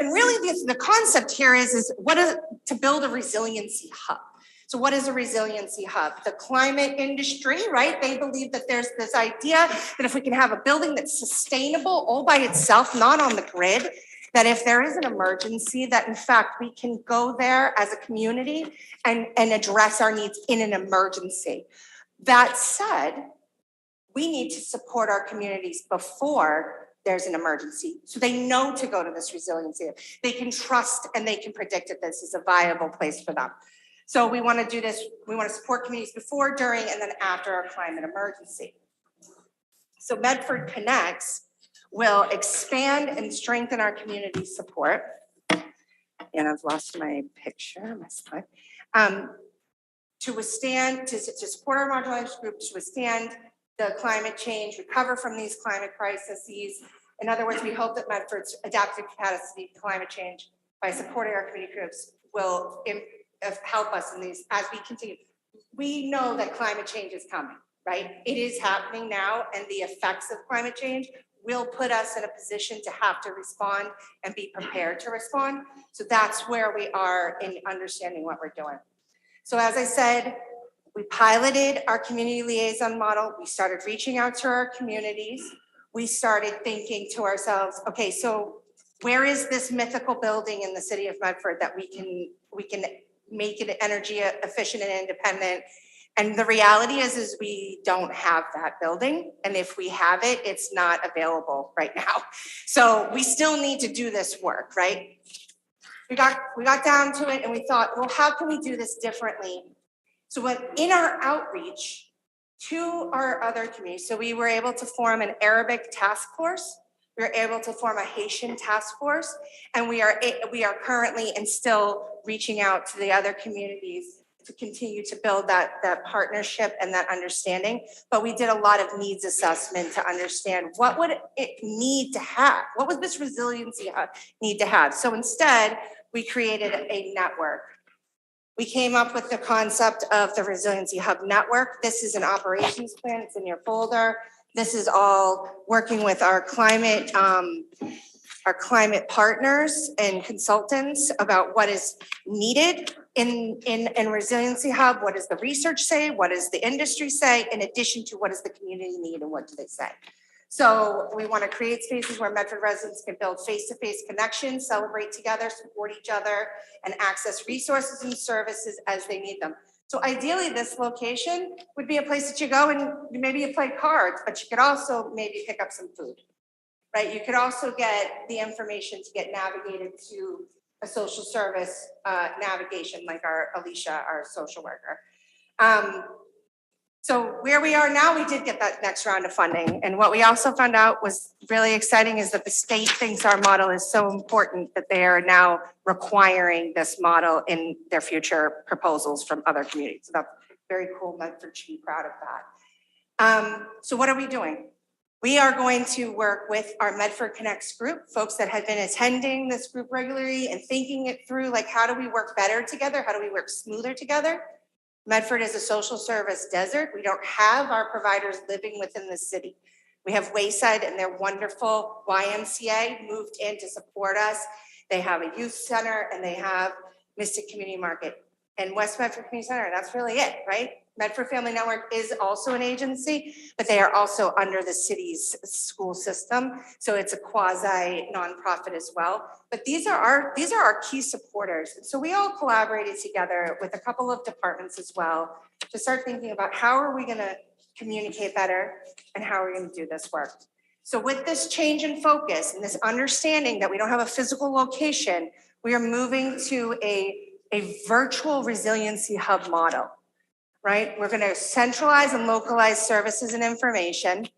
really the concept here is to build a resiliency hub. So what is a resiliency hub? The climate industry, right? They believe that there's this idea that if we can have a building that's sustainable all by itself, not on the grid, that if there is an emergency, that in fact we can go there as a community and address our needs in an emergency. That said, we need to support our communities before there's an emergency, so they know to go to this resiliency. They can trust and they can predict that this is a viable place for them. So we want to do this, we want to support communities before, during, and then after our climate emergency. So Medford Connects will expand and strengthen our community support. And I've lost my picture, my slide. To support our marginalized group, to withstand the climate change, recover from these climate crises. In other words, we hope that Medford's adaptive capacity to climate change by supporting our community groups will help us in these as we continue. We know that climate change is coming, right? It is happening now, and the effects of climate change will put us in a position to have to respond and be prepared to respond. So that's where we are in understanding what we're doing. So as I said, we piloted our community liaison model. We started reaching out to our communities. We started thinking to ourselves, okay, so where is this mythical building in the city of Medford that we can make it energy efficient and independent? And the reality is we don't have that building. And if we have it, it's not available right now. So we still need to do this work, right? We got down to it and we thought, well, how can we do this differently? So in our outreach to our other communities, so we were able to form an Arabic task force. We were able to form a Haitian task force, and we are currently and still reaching out to the other communities to continue to build that partnership and that understanding. But we did a lot of needs assessment to understand what would it need to have? What was this resiliency hub need to have? So instead, we created a network. We came up with the concept of the Resiliency Hub Network. This is an operations plan. It's in your folder. This is all working with our climate partners and consultants about what is needed in Resiliency Hub. What does the research say? What does the industry say? In addition to what does the community need and what do they say? So we want to create spaces where Medford residents can build face-to-face connections, celebrate together, support each other, and access resources and services as they need them. So ideally, this location would be a place that you go and maybe you play cards, but you could also maybe pick up some food, right? You could also get the information to get navigated to a social service navigation, like our Alicia, our social worker. So where we are now, we did get that next round of funding. And what we also found out was really exciting is that the state thinks our model is so important that they are now requiring this model in their future proposals from other communities. So that's very cool. Medford should be proud of that. So what are we doing? We are going to work with our Medford Connects group, folks that have been attending this group regularly and thinking it through, like, how do we work better together? How do we work smoother together? Medford is a social service desert. We don't have our providers living within the city. We have Wayside and their wonderful YMCA moved in to support us. They have a youth center and they have Mystic Community Market and West Medford Community Center. That's really it, right? Medford Family Network is also an agency, but they are also under the city's school system. So it's a quasi nonprofit as well. But these are our key supporters. And so we all collaborated together with a couple of departments as well to start thinking about how are we going to communicate better and how are we going to do this work. So with this change in focus and this understanding that we don't have a physical location, we are moving to a virtual resiliency hub model. Right? We're going to centralize and localize services and information.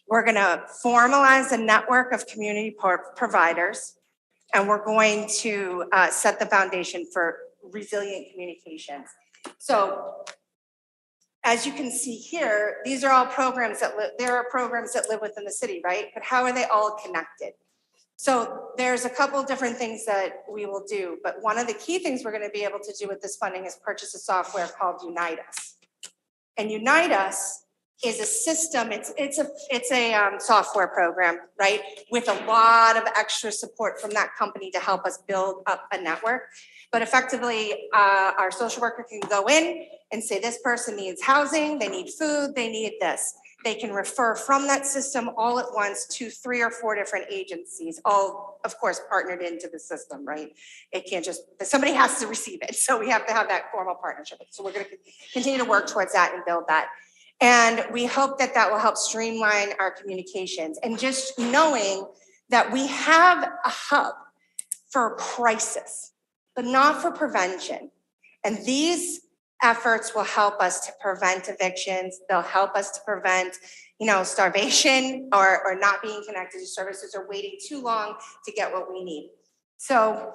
We're going to formalize a network of community providers, and we're going to set the foundation for resilient communications. So as you can see here, these are all programs that there are programs that live within the city, right? But how are they all connected? So there's a couple of different things that we will do, but one of the key things we're going to be able to do with this funding is purchase a software called Unite Us. And Unite Us is a system, it's a software program, right? With a lot of extra support from that company to help us build up a network. But effectively, our social worker can go in and say, this person needs housing, they need food, they need this. They can refer from that system all at once to 3 or 4 different agencies, all, of course, partnered into the system, right? It can't just, somebody has to receive it. So we have to have that formal partnership. So we're going to continue to work towards that and build that. And we hope that that will help streamline our communications. And just knowing that we have a hub for crisis, but not for prevention. And these efforts will help us to prevent evictions. They'll help us to prevent, starvation or not being connected to services or waiting too long to get what we need. So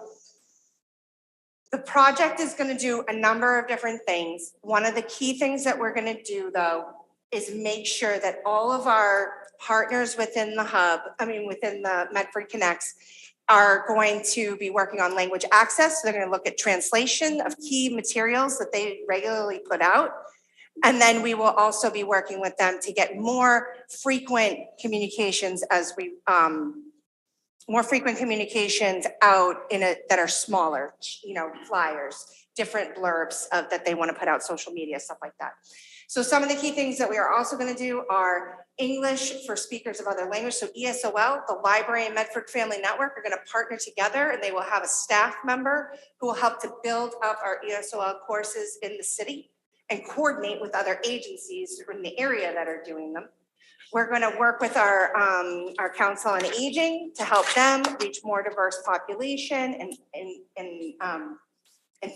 the project is going to do a number of different things. One of the key things that we're going to do, though, is make sure that all of our partners within the hub, within the Medford Connects, are going to be working on language access. So they're going to look at translation of key materials that they regularly put out. And then we will also be working with them to get more frequent communications out that are smaller, flyers, different blurbs that they want to put out, social media, stuff like that. So some of the key things that we are also going to do are English for speakers of other languages. So ESOL, the Library and Medford Family Network are going to partner together, and they will have a staff member who will help to build up our ESOL courses in the city and coordinate with other agencies in the area that are doing them. We're going to work with our Council on Aging to help them reach more diverse population and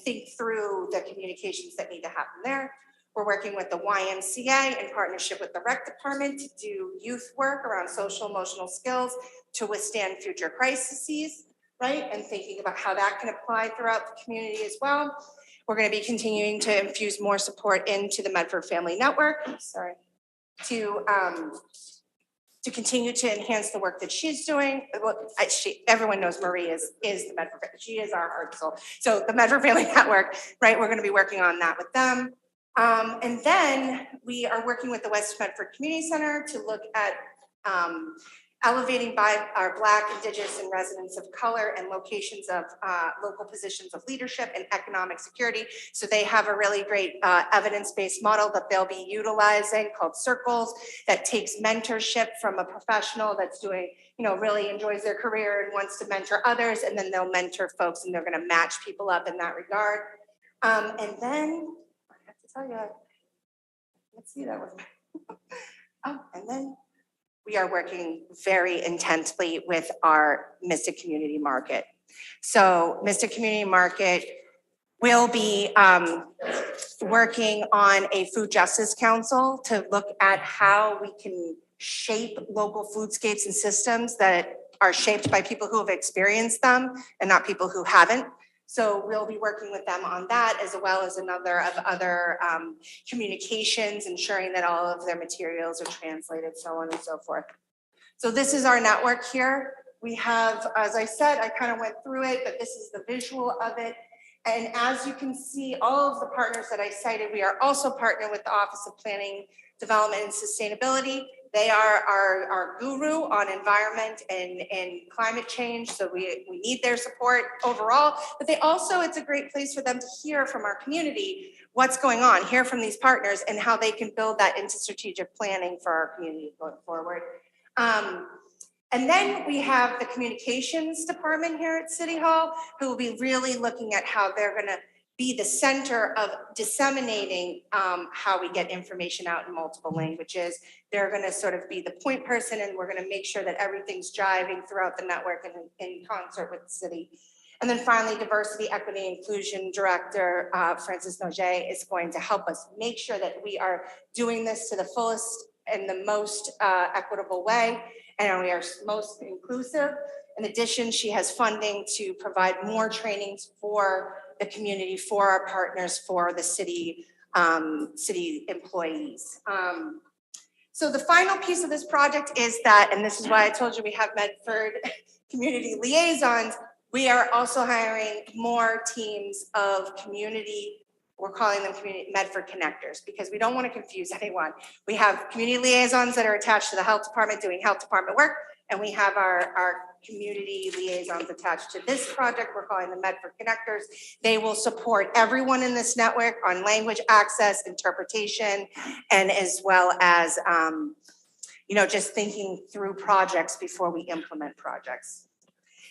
think through the communications that need to happen there. We're working with the YMCA in partnership with the rec department to do youth work around social emotional skills to withstand future crises, right? And thinking about how that can apply throughout the community as well. We're going to be continuing to infuse more support into the Medford Family Network, to continue to enhance the work that she's doing. Well, everyone knows Marie is the Medford, she is our heart and soul. So the Medford Family Network, right, we're going to be working on that with them. And then we are working with the West Medford Community Center to look at elevating by our Black, Indigenous, and residents of color and locations of local positions of leadership and economic security. So they have a really great evidence-based model that they'll be utilizing called Circles that takes mentorship from a professional that's doing, really enjoys their career and wants to mentor others, and then they'll mentor folks and they're gonna match people up in that regard. And then, I have to tell you, let's see that one. Oh, and then we are working very intensely with our Mystic Community Market. So Mystic Community Market will be working on a food justice council to look at how we can shape local foodscapes and systems that are shaped by people who have experienced them and not people who haven't. So we'll be working with them on that, as well as another of other communications, ensuring that all of their materials are translated, so on and so forth. So this is our network here. We have, as I said, I kind of went through it, but this is the visual of it. And as you can see, all of the partners that I cited, we are also partnered with the Office of Planning, Development, and Sustainability. They are our guru on environment and climate change. So we need their support overall, but they also, it's a great place for them to hear from our community what's going on, hear from these partners and how they can build that into strategic planning for our community going forward. And then we have the communications department here at City Hall, who will be really looking at how they're gonna be the center of disseminating how we get information out in multiple languages. They're gonna sort of be the point person, and we're gonna make sure that everything's jiving throughout the network and in concert with the city. And then finally, Diversity, Equity, Inclusion Director, Francis Noget, is going to help us make sure that we are doing this to the fullest and the most equitable way, and we are most inclusive. In addition, she has funding to provide more trainings for the community, for our partners, for the city, city employees. So the final piece of this project is that, and this is why I told you we have Medford community liaisons, we are also hiring more teams of community, we're calling them community Medford connectors, because we don't want to confuse anyone. We have community liaisons that are attached to the health department doing health department work, and we have our community liaisons attached to this project. We're calling them Medford connectors. They will support everyone in this network on language access, interpretation, and as well as, just thinking through projects before we implement projects.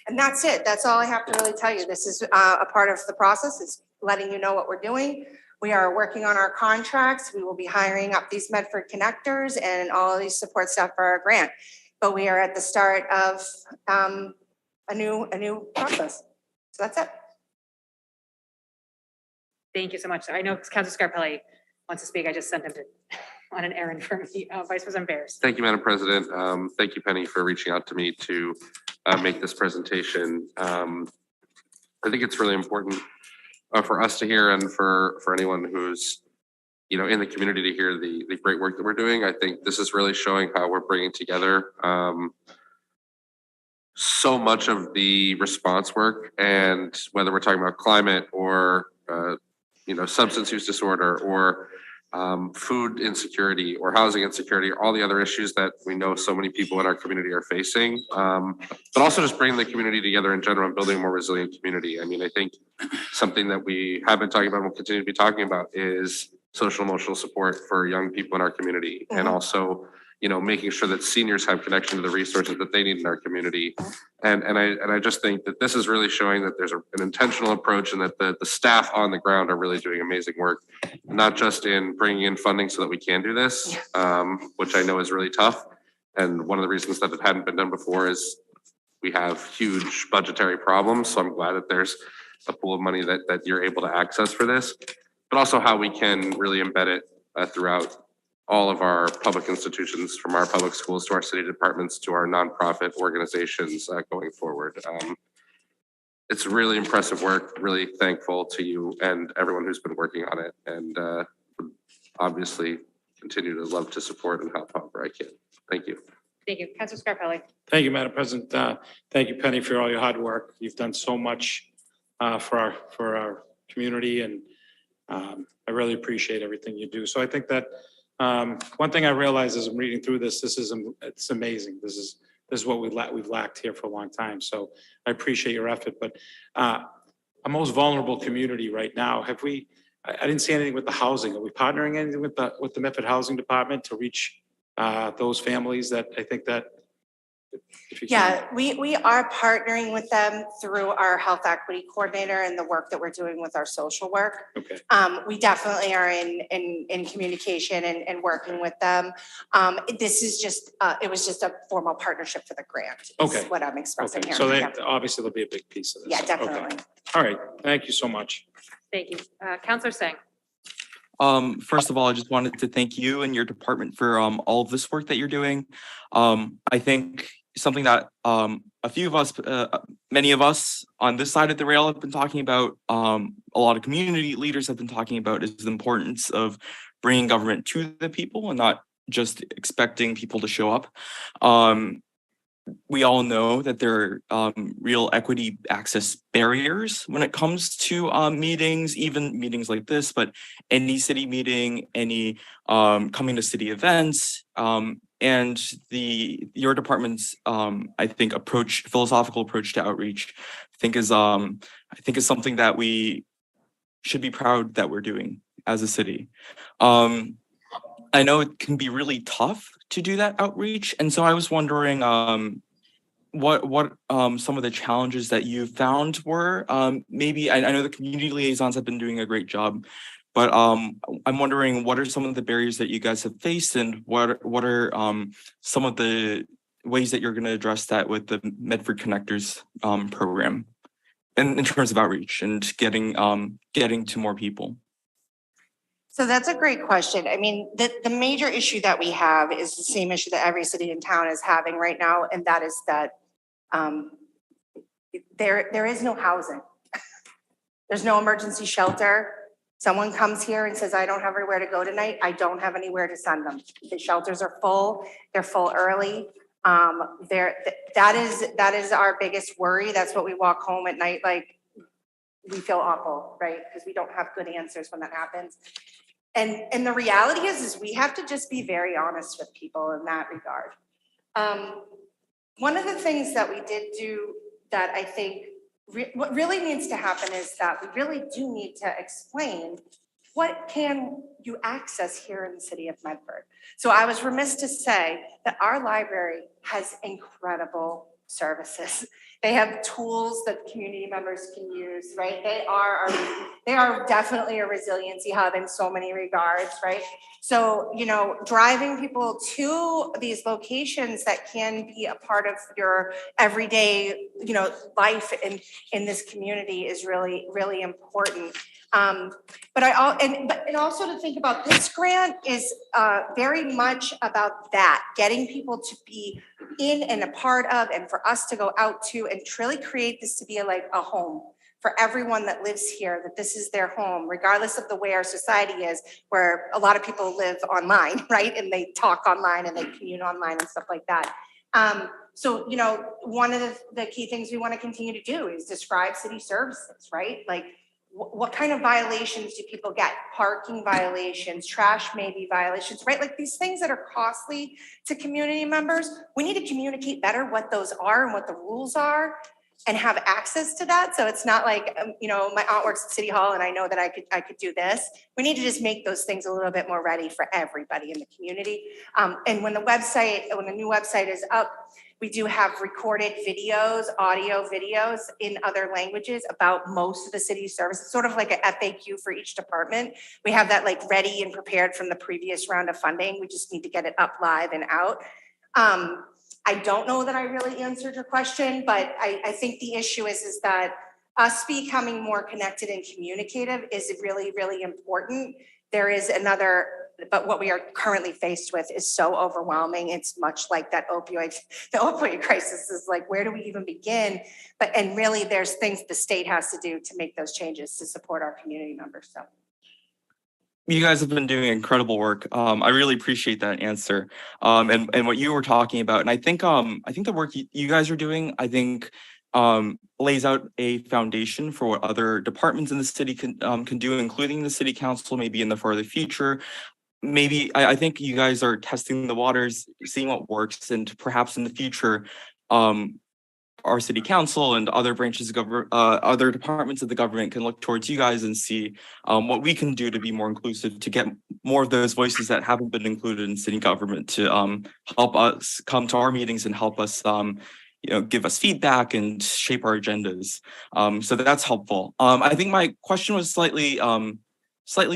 And that's it. That's all I have to really tell you. This is a part of the process, is letting you know what we're doing. We are working on our contracts. We will be hiring up these Medford connectors and all of these support staff for our grant. But we are at the start of a new process. So that's it. Thank you so much. I know Councilor Scarpelli wants to speak. I just sent him on an errand for me. Vice President Bears. Thank you, Madam President. Thank you, Penny, for reaching out to me to make this presentation. I think it's really important for us to hear, and for anyone who's in the community to hear the great work that we're doing. I think this is really showing how we're bringing together so much of the response work, and whether we're talking about climate or substance use disorder or food insecurity or housing insecurity, or all the other issues that we know so many people in our community are facing, but also just bringing the community together in general and building a more resilient community. I mean, I think something that we have been talking about and will continue to be talking about is social emotional support for young people in our community, and also making sure that seniors have connection to the resources that they need in our community. And I just think that this is really showing that there's an intentional approach, and that the staff on the ground are really doing amazing work, not just in bringing in funding so that we can do this, which I know is really tough. And one of the reasons that it hadn't been done before is we have huge budgetary problems. So I'm glad that there's a pool of money that you're able to access for this, but also how we can really embed it throughout all of our public institutions, from our public schools to our city departments to our nonprofit organizations going forward. it's really impressive work. Really thankful to you and everyone who's been working on it, and obviously continue to love to support and help however I can. Thank you. Thank you. Councilor Scarpelli. Thank you, Madam President. Thank you, Penny, for all your hard work. You've done so much for our community, and I really appreciate everything you do. So I think that one thing I realize as I'm reading through this, it's amazing. This is what we've lacked here for a long time. So I appreciate your effort. But our most vulnerable community right now, I didn't see anything with the housing. Are we partnering anything with the Medford Housing Department to reach those families that I think that if you can? Yeah, we are partnering with them through our health equity coordinator and the work that we're doing with our social work. Okay. We definitely are in communication and working with them. This is just, it was just a formal partnership for the grant. Is Okay. what I'm expressing Okay. here. So Yeah. obviously there'll be a big piece of this. Yeah, Okay. definitely. All right. Thank you so much. Thank you. Councilor Singh. First of all, I just wanted to thank you and your department for all of this work that you're doing. I think something that a few of us, many of us on this side of the rail have been talking about, a lot of community leaders have been talking about, is the importance of bringing government to the people and not just expecting people to show up. We all know that there are real equity access barriers when it comes to meetings, even meetings like this, but any city meeting, any coming to city events, and your department's I think philosophical approach to outreach, I think is something that we should be proud that we're doing as a city. I know it can be really tough to do that outreach, and so I was wondering what some of the challenges that you found were. Maybe I know the community liaisons have been doing a great job, but I'm wondering what are some of the barriers that you guys have faced, and what are some of the ways that you're going to address that with the Medford Connectors program, in terms of outreach and getting to more people. So that's a great question. I mean, the major issue that we have is the same issue that every city in town is having right now, and that is that there is no housing. There's no emergency shelter. Someone comes here and says, I don't have anywhere to go tonight. I don't have anywhere to send them. The shelters are full. They're full early. That is our biggest worry. That's what we walk home at night like. We feel awful, right? Because we don't have good answers when that happens. And the reality is we have to just be very honest with people in that regard. One of the things that we did do that I think what really needs to happen is that we really do need to explain what can you access here in the city of Medford. So I was remiss to say that our library has incredible services. They have tools that community members can use, right? They are definitely a resiliency hub in so many regards, right? So, driving people to these locations that can be a part of your everyday, life in this community is really, really important. But also to think about this grant is very much about that, getting people to be in and a part of, and for us to go out to and truly create this to be like a home for everyone that lives here, that this is their home, regardless of the way our society is, where a lot of people live online, right? And they talk online and they commute online and stuff like that. So, one of the key things we want to continue to do is describe city services, right? Like, what kind of violations do people get? Parking violations, trash maybe violations, right? Like these things that are costly to community members. We need to communicate better what those are and what the rules are and have access to that. So it's not like, my aunt works at City Hall and I know that I could do this. We need to just make those things a little bit more ready for everybody in the community. And when the new website is up, we do have recorded videos, audio videos in other languages about most of the city's services, sort of like an FAQ for each department. We have that like ready and prepared from the previous round of funding. We just need to get it up live and out. I don't know that I really answered your question, but I think the issue is that us becoming more connected and communicative is really, really important. There is another but what we are currently faced with is so overwhelming. It's much like the opioid crisis is like, where do we even begin? And really there's things the state has to do to make those changes to support our community members, so. You guys have been doing incredible work. I really appreciate that answer. And what you were talking about, and I think the work you guys are doing, I think lays out a foundation for what other departments in the city can do, including the city council, maybe in the further future. Maybe I think you guys are testing the waters, seeing what works, and perhaps in the future, our city council and other branches of government, other departments of the government can look towards you guys and see what we can do to be more inclusive, to get more of those voices that haven't been included in city government to help us come to our meetings and help us, give us feedback and shape our agendas. So that's helpful. I think my question was slightly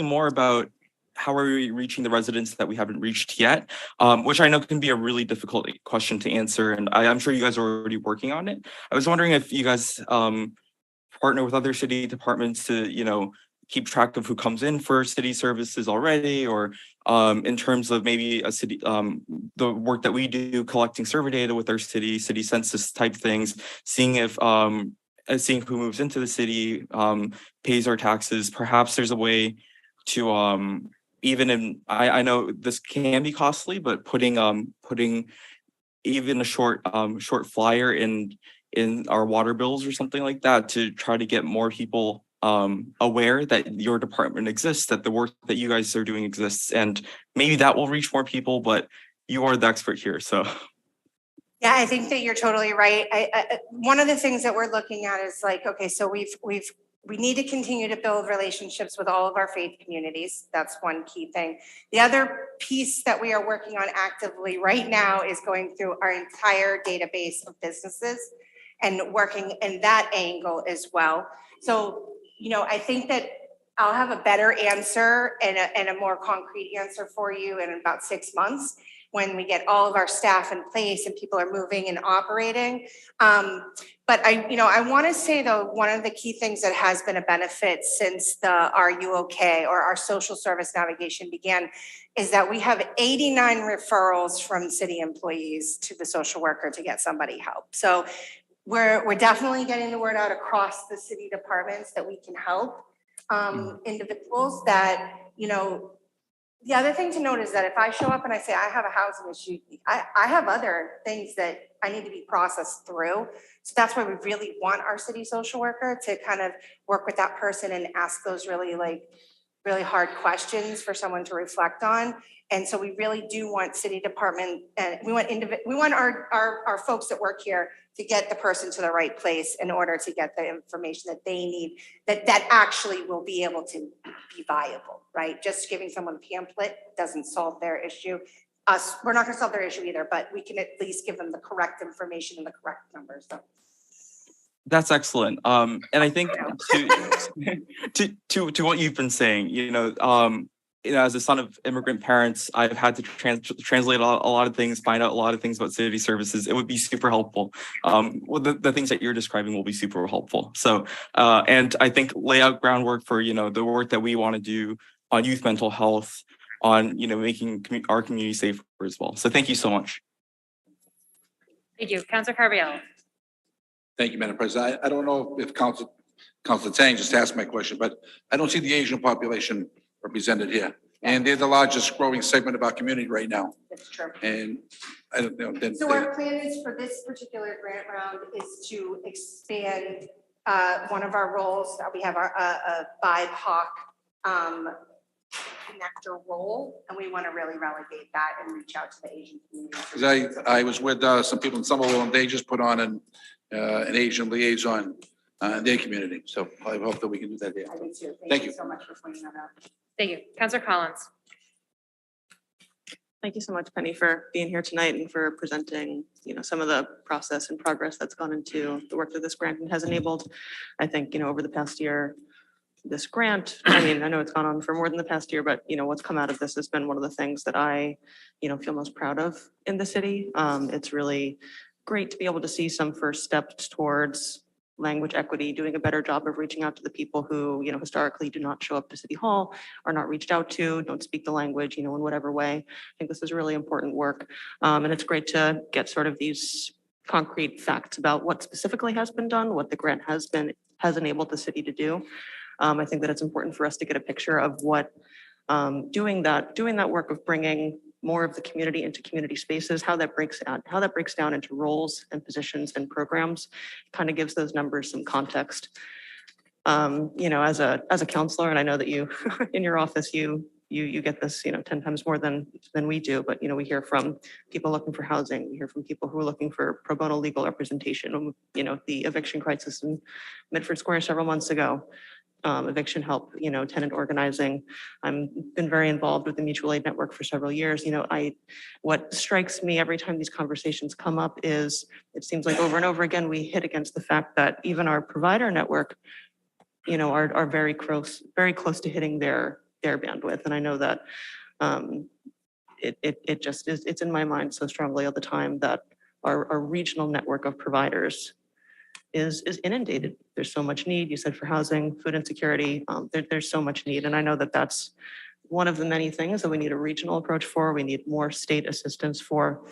more about how are we reaching the residents that we haven't reached yet, which I know can be a really difficult question to answer. And I'm sure you guys are already working on it. I was wondering if you guys partner with other city departments to, keep track of who comes in for city services already, or in terms of maybe a city, the work that we do, collecting survey data with our city census type things, seeing if seeing who moves into the city, pays our taxes. Perhaps there's a way to I know this can be costly, but putting even a short flyer in our water bills or something like that to try to get more people aware that your department exists, that the work that you guys are doing exists, and maybe that will reach more people, but you are the expert here, so. Yeah, I think that you're totally right. One of the things that we're looking at is like, okay, so we need to continue to build relationships with all of our faith communities. That's one key thing. The other piece that we are working on actively right now is going through our entire database of businesses and working in that angle as well. So, I think that I'll have a better answer and a more concrete answer for you in about 6 months when we get all of our staff in place and people are moving and operating. But I want to say though, one of the key things that has been a benefit since our UOK or our social service navigation began is that we have 89 referrals from city employees to the social worker to get somebody help. So we're definitely getting the word out across the city departments that we can help individuals that, the other thing to note is that if I show up and I say I have a housing issue, I have other things that I need to be processed through. So that's why we really want our city social worker to kind of work with that person and ask those really hard questions for someone to reflect on. And so we really do want city department and we want our folks that work here to get the person to the right place in order to get the information that they need that actually will be able to be viable, right? Just giving someone a pamphlet doesn't solve their issue. We're not gonna solve their issue either, but we can at least give them the correct information and the correct numbers. So. That's excellent. And I think to what you've been saying, as a son of immigrant parents, I've had to translate a lot of things, find out a lot of things about city services. It would be super helpful. Well, the things that you're describing will be super helpful. So, and I think lay out groundwork for, the work that we want to do on youth mental health, on, making our community safer as well. So thank you so much. Thank you. Councilor Carviallo. Thank you, Madam President. I don't know if Councilor Tang just asked my question, but I don't see the Asian population represented here. And they're the largest growing segment of our community right now. That's true. And I don't know. So our plan is for this particular grant round is to expand one of our roles. We have a BIPOC connector role, and we want to really relegate that and reach out to the Asian community. Because I was with some people in Somerville, and they just put on an Asian liaison in their community. So I hope that we can do that here. I do too. Thank you So much for pointing that out. Thank you. Councilor Collins. Thank you so much, Penny, for being here tonight and for presenting, some of the process and progress that's gone into the work that this grant has enabled. I think, over the past year, this grant, I know it's gone on for more than the past year, but, what's come out of this has been one of the things that I, feel most proud of in the city. It's really great to be able to see some first steps towards language equity, doing a better job of reaching out to the people who, historically do not show up to City Hall, are not reached out to, don't speak the language, in whatever way. I think this is really important work. And it's great to get sort of these concrete facts about what specifically has been done, what the grant has enabled the city to do. I think that it's important for us to get a picture of what doing that work of bringing more of the community into community spaces, how that breaks down into roles and positions and programs, kind of gives those numbers some context. As a counselor, and I know that you in your office you get this 10 times more than we do, but we hear from people looking for housing, we hear from people who are looking for pro bono legal representation. The eviction crisis in Medford Square several months ago. Eviction help, tenant organizing. I've been very involved with the mutual aid network for several years. What strikes me every time these conversations come up is it seems like over and over again, we hit against the fact that even our provider network, are very close to hitting their bandwidth. And I know that it just is, it's in my mind so strongly all the time that our regional network of providers is inundated. There's so much need. You said for housing, food insecurity, there's so much need. And I know that that's one of the many things that we need a regional approach for. We need more state assistance for.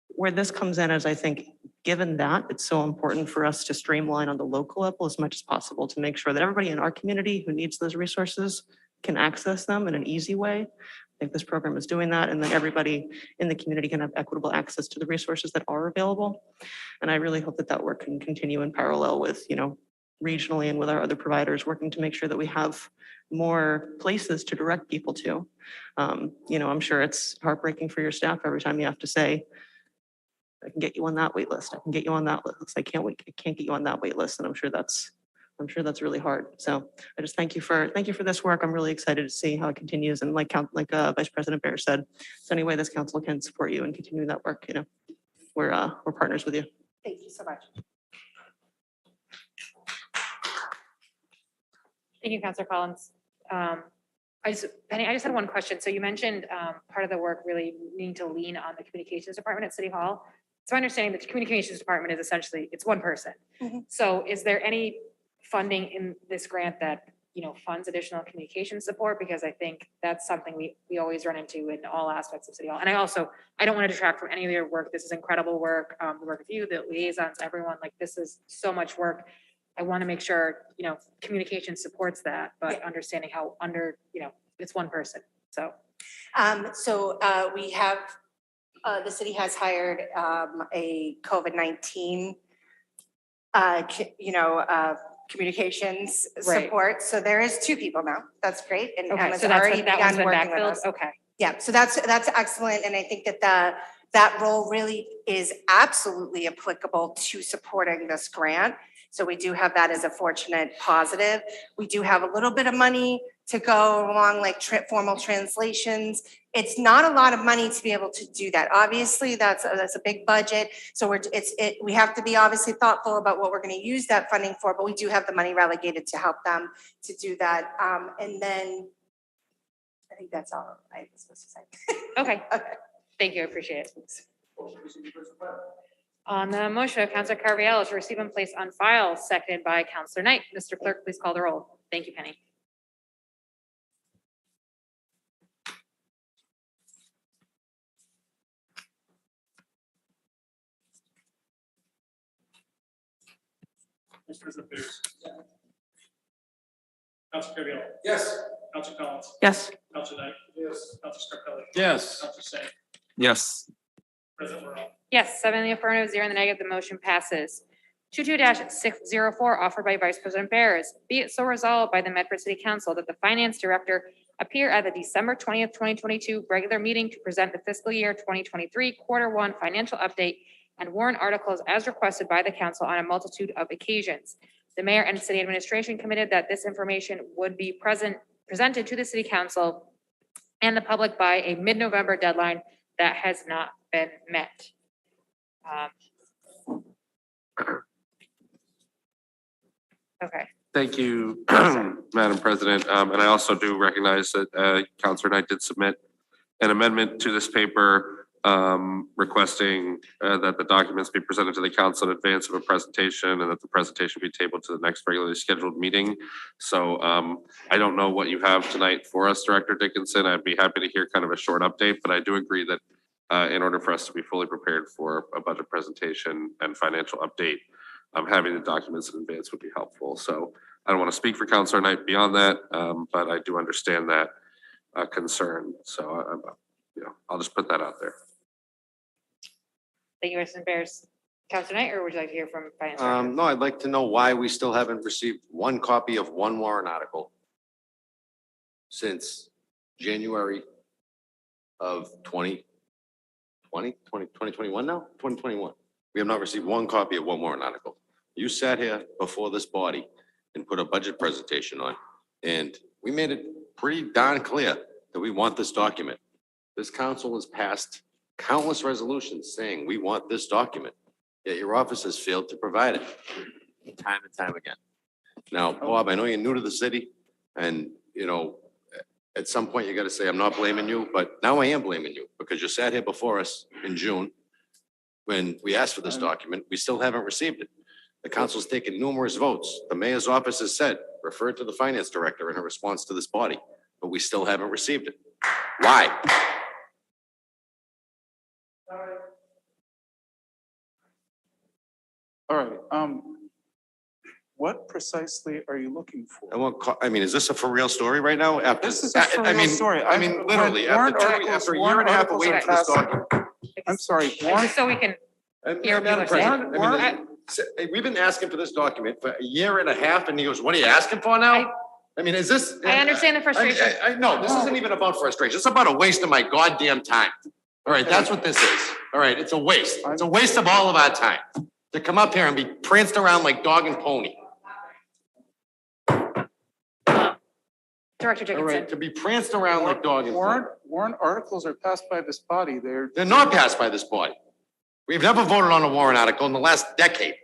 Where this comes in is, I think, given that, it's so important for us to streamline on the local level as much as possible to make sure that everybody in our community who needs those resources can access them in an easy way. I think this program is doing that, and then everybody in the community can have equitable access to the resources that are available. And I really hope that that work can continue in parallel with, regionally and with our other providers, working to make sure that we have more places to direct people to. I'm sure it's heartbreaking for your staff every time you have to say, I can get you on that wait list. I can get you on that list. I can't get you on that wait list. And I'm sure that's really hard. So I just thank you for this work. I'm really excited to see how it continues. And like Vice President Bear said, so any way this council can support you and continue that work, we're partners with you. Thank you so much. Thank you, Councilor Collins. Penny, I just had one question. So you mentioned part of the work really needing to lean on the communications department at City Hall. So understanding that the communications department is essentially, it's one person. Mm-hmm. So is there any funding in this grant that, funds additional communication support? Because I think that's something we always run into in all aspects of City Hall. And I don't want to detract from any of your work. This is incredible work. The work of you, the liaisons, everyone, this is so much work. I want to make sure, communication supports that, but understanding how it's one person. So. We have, the city has hired a COVID-19, communications Right. support. So there is 2 people now. That's great. And Okay, Emma's so that's already that one's begun been working with backfilled. us. Okay. Yeah, so that's excellent. And I think that role really is absolutely applicable to supporting this grant. So we do have that as a fortunate positive. We do have a little bit of money to go along, like formal translations. It's not a lot of money to be able to do that. Obviously, that's a big budget. So we have to be obviously thoughtful about what we're going to use that funding for, but we do have the money relegated to help them to do that. And then I think that's all I was supposed to say. Okay. Okay. Thank you. I appreciate it. On the motion of Councilor Carviallo to receive and place on file, seconded by Councilor Knight. Mr. Clerk, please call the roll. Thank you, Penny. Vice President Bears. Councilor Carviallo. Yes. Councilor Collins. Yes. Councilor Knight. Yes. Councilor Scarpelli. Yes. Councilor Singh. Yes. President Morrell. Yes, 7 in the affirmative, 0 in the negative, the motion passes. 22-604, offered by Vice President Bears. Be it so resolved by the Medford City Council that the Finance Director appear at the December 20th, 2022 regular meeting to present the fiscal year 2023 Q1 financial update and warrant articles as requested by the council on a multitude of occasions. The mayor and city administration committed that this information would be presented to the city council and the public by a mid-November deadline that has not been met. Okay. Thank you, Madam President. And I also do recognize that Councilor Knight did submit an amendment to this paper requesting that the documents be presented to the council in advance of a presentation and that the presentation be tabled to the next regularly scheduled meeting. So I don't know what you have tonight for us, Director Dickinson. I'd be happy to hear kind of a short update, but I do agree that in order for us to be fully prepared for a budget presentation and financial update, having the documents in advance would be helpful. So I don't want to speak for Councilor Knight beyond that, but I do understand that concern. So I'll just put that out there. Thank you, Mr. Bears. Councilor Knight, or would you like to hear from Finance Director? No, I'd like to know why we still haven't received one copy of one warrant article since January of 2021 now? 2021. We have not received one copy of one warrant article. You sat here before this body and put a budget presentation on, and we made it pretty darn clear that we want this document. This council has passed countless resolutions saying we want this document, yet your office has failed to provide it time and time again. Now, Bob, I know you're new to the city, and at some point you got to say, I'm not blaming you, but now I am blaming you because you sat here before us in June when we asked for this document. We still haven't received it. The council's taken numerous votes. The mayor's office has said, refer to the finance director in her response to this body, but we still haven't received it. Why? All right, what precisely are you looking for? I mean, is this a for real story right now? After, This is a for real story. I mean, literally, after a year and a half of waiting for this document. I'm sorry, Just so we can hear what people are saying. We've been asking for this document for a year and a half, and he goes, what are you asking for now? I mean, is this? I understand the frustration. I know, this isn't even about frustration. It's about a waste of my goddamn time. All right, that's what this is. All right, it's a waste. It's a waste of all of our time to come up here and be pranced around like dog and pony. Director All Dickinson. right, to be pranced around like dog and pony. Warrant articles are passed by this body. They're not passed by this body. We've never voted on a warrant article in the last decade.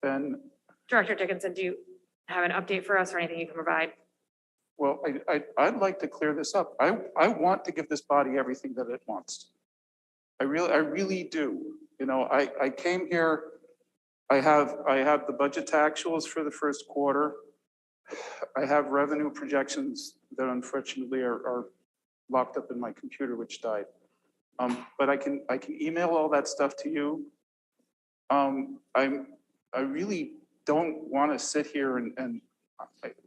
Then, Director Dickinson, do you have an update for us or anything you can provide? well, I'd like to clear this up. I want to give this body everything that it wants. I really do. I came here, I have the budget to actuals for the first quarter. I have revenue projections that unfortunately are locked up in my computer, which died. But I can email all that stuff to you. I really don't want to sit here and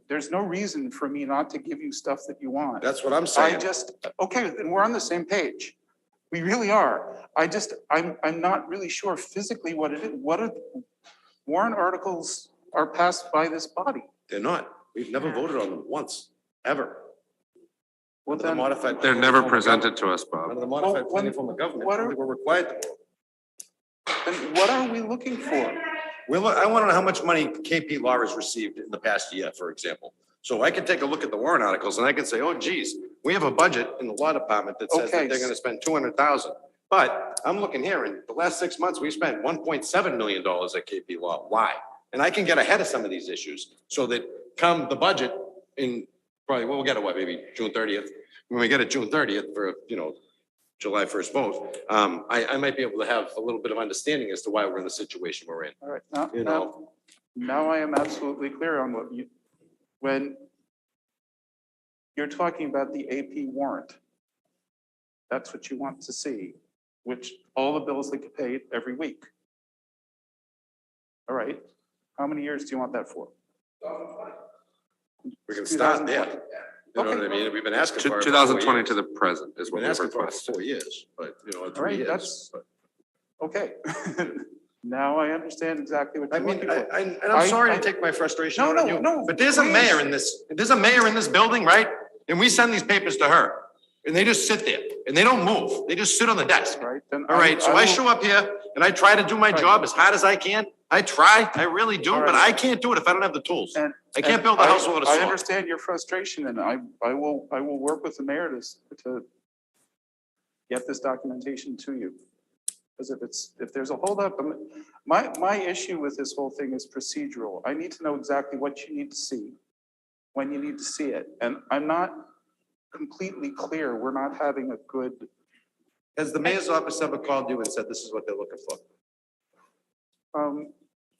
there's no reason for me not to give you stuff that you want. That's what I'm saying. Okay, then we're on the same page. We really are. I'm not really sure physically what it is. What are warrant articles are passed by this body? We're not. We've never voted on them once, ever. Well, Under the then, modified They're planning never form of presented government. to us, Bob. Under the modified Well, planning form of government, what are- we were required to vote. then what are we looking for? I want to know how much money KP Law has received in the past year, for example. So I can take a look at the warrant articles and I can say, oh geez, we have a budget in the law department that says Okay. that they're going to spend 200,000. But I'm looking here, in the last 6 months, we spent $1.7 million at KP Law. Why? And I can get ahead of some of these issues so that come the budget in probably, we'll get it, what, maybe June 30th? When we get it June 30th for, July 1st vote, I might be able to have a little bit of understanding as to why we're in the situation we're in. All right, You know. now I am absolutely clear on when you're talking about the AP warrant, that's what you want to see, which all the bills that get paid every week. All right, how many years do you want that for? We can start there. You know what I mean? We've been asking for it. for 2020 4 to years. the present is We've what been we've asking for it requested. for 4 years, but, All 3 right, years. that's, but- okay. Now I understand exactly what I you're mean, looking for. and I'm sorry to take my frustration No, out on no, you, no, but there's a mayor in this building, right? And we send these papers to her, and they just sit there, and they don't move. They just sit on the desk. Right, then All right, so I will- show up here and I try to do my Right. job as hard as I can. I try, I really do, All but right. I can't do it if I don't have the tools. And- I can't and build a house without a I saw. understand your frustration, and I will work with the mayor to get this documentation to you. Because if there's a holdup, my issue with this whole thing is procedural. I need to know exactly what you need to see, when you need to see it. And I'm not completely clear, we're not having a good, Has the mayor's office ever called you and said this is what they're looking for?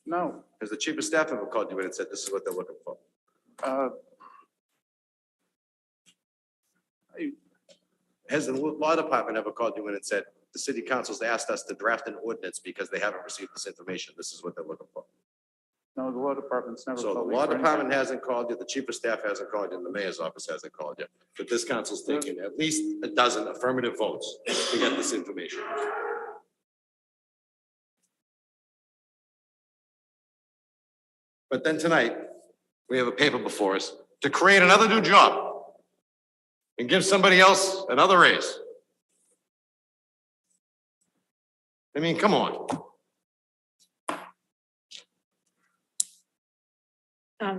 no. Has the chief of staff ever called you in and said this is what they're looking for? Has the law department ever called you in and said, the city council's asked us to draft an ordinance because they haven't received this information, this is what they're looking for? No, the law department's never. So the called me law for anything. department hasn't called you, the chief of staff hasn't called you, and the mayor's office hasn't called you. But this council's taking at least a dozen affirmative votes to get this information. But then tonight, we have a paper before us to create another new job and give somebody else another raise. I mean, come on.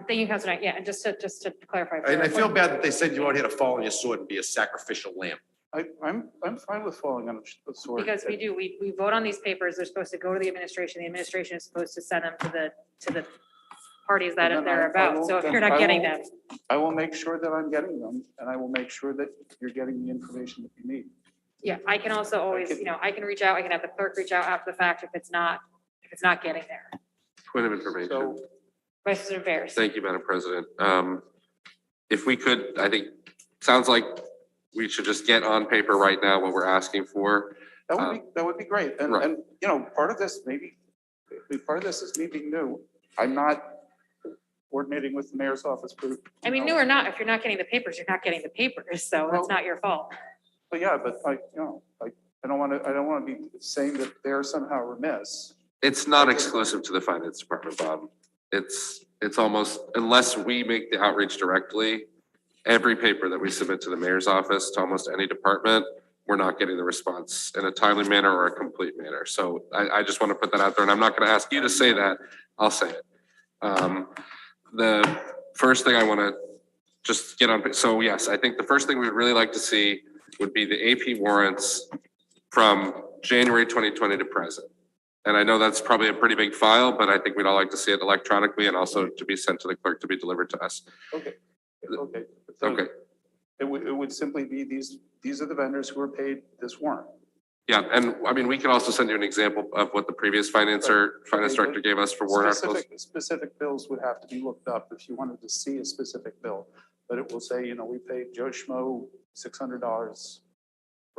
Thank you, Councilor Knight. Yeah, and just to clarify. And I feel bad that they send you out here to fall on your sword and be a sacrificial lamb. I'm fine with falling on the sword. Because we vote on these papers, they're supposed to go to the administration is supposed to send them to the parties that Then they're I about, will- so if then you're not I getting will- them. I will make sure that I'm getting them, and I will make sure that you're getting the information that you need. Yeah, I can also always, I can reach out, I can have the clerk reach out after the fact if it's not getting there. Point of information. So, Vice President Bears. Thank you, Madam President. If we could, I think, sounds like we should just get on paper right now what we're asking for. that would be great. And, Right. and, part of this, part of this is me being new. I'm not coordinating with the mayor's office. I mean, new or not, if you're not getting the papers, you're not getting the papers, so that's not your fault. But yeah, but I don't want to be saying that they're somehow remiss. It's not exclusive to the finance department, Bob. It's almost, unless we make the outreach directly, every paper that we submit to the mayor's office, to almost any department, we're not getting the response in a timely manner or a complete manner. So I just want to put that out there, and I'm not going to ask you to say that, I'll say it. The first thing I want to just get on, so yes, I think the first thing we'd really like to see would be the AP warrants from January 2020 to present. And I know that's probably a pretty big file, but I think we'd all like to see it electronically and also to be sent to the clerk to be delivered to us. Okay. Okay. It would simply be these are the vendors who are paid this warrant. Yeah, and I mean, we can also send you an example of what the previous finance director gave us for warrant articles. Specific bills would have to be looked up if you wanted to see a specific bill. But it will say, we paid Joe Schmo $600.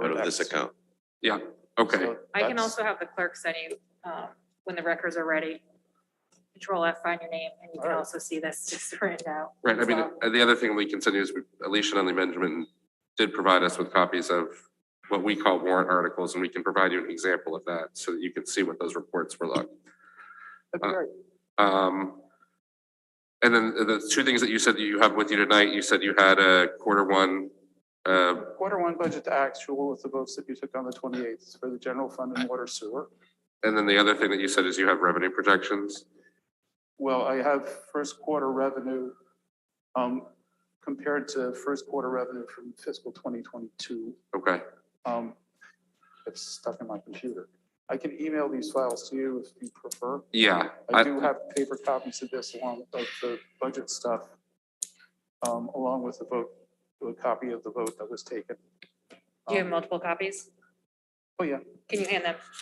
Out of this account. Yeah, okay. So I can that's- also have the clerk send you, when the records are ready, Control F, find your name, and you can Alright. also see this just written out. Right, I as mean, well. the other thing we can send you is Alicia Nunley Benjamin did provide us with copies of what we call warrant articles, and we can provide you an example of that so that you can see what those reports were like. That'd be great. And then the two things that you said that you have with you tonight, you said you had a Q1. Q1 budget to actual with the votes that you took on the 28th for the general fund and water sewer. And then the other thing that you said is you have revenue projections. Well, I have first quarter revenue compared to first quarter revenue from fiscal 2022. Okay. It's stuck in my computer. I can email these files to you if you prefer. Yeah. I do have paper copies of this along with the budget stuff, along with the vote, a copy of the vote that was taken. Do you have multiple copies? Oh, yeah. Can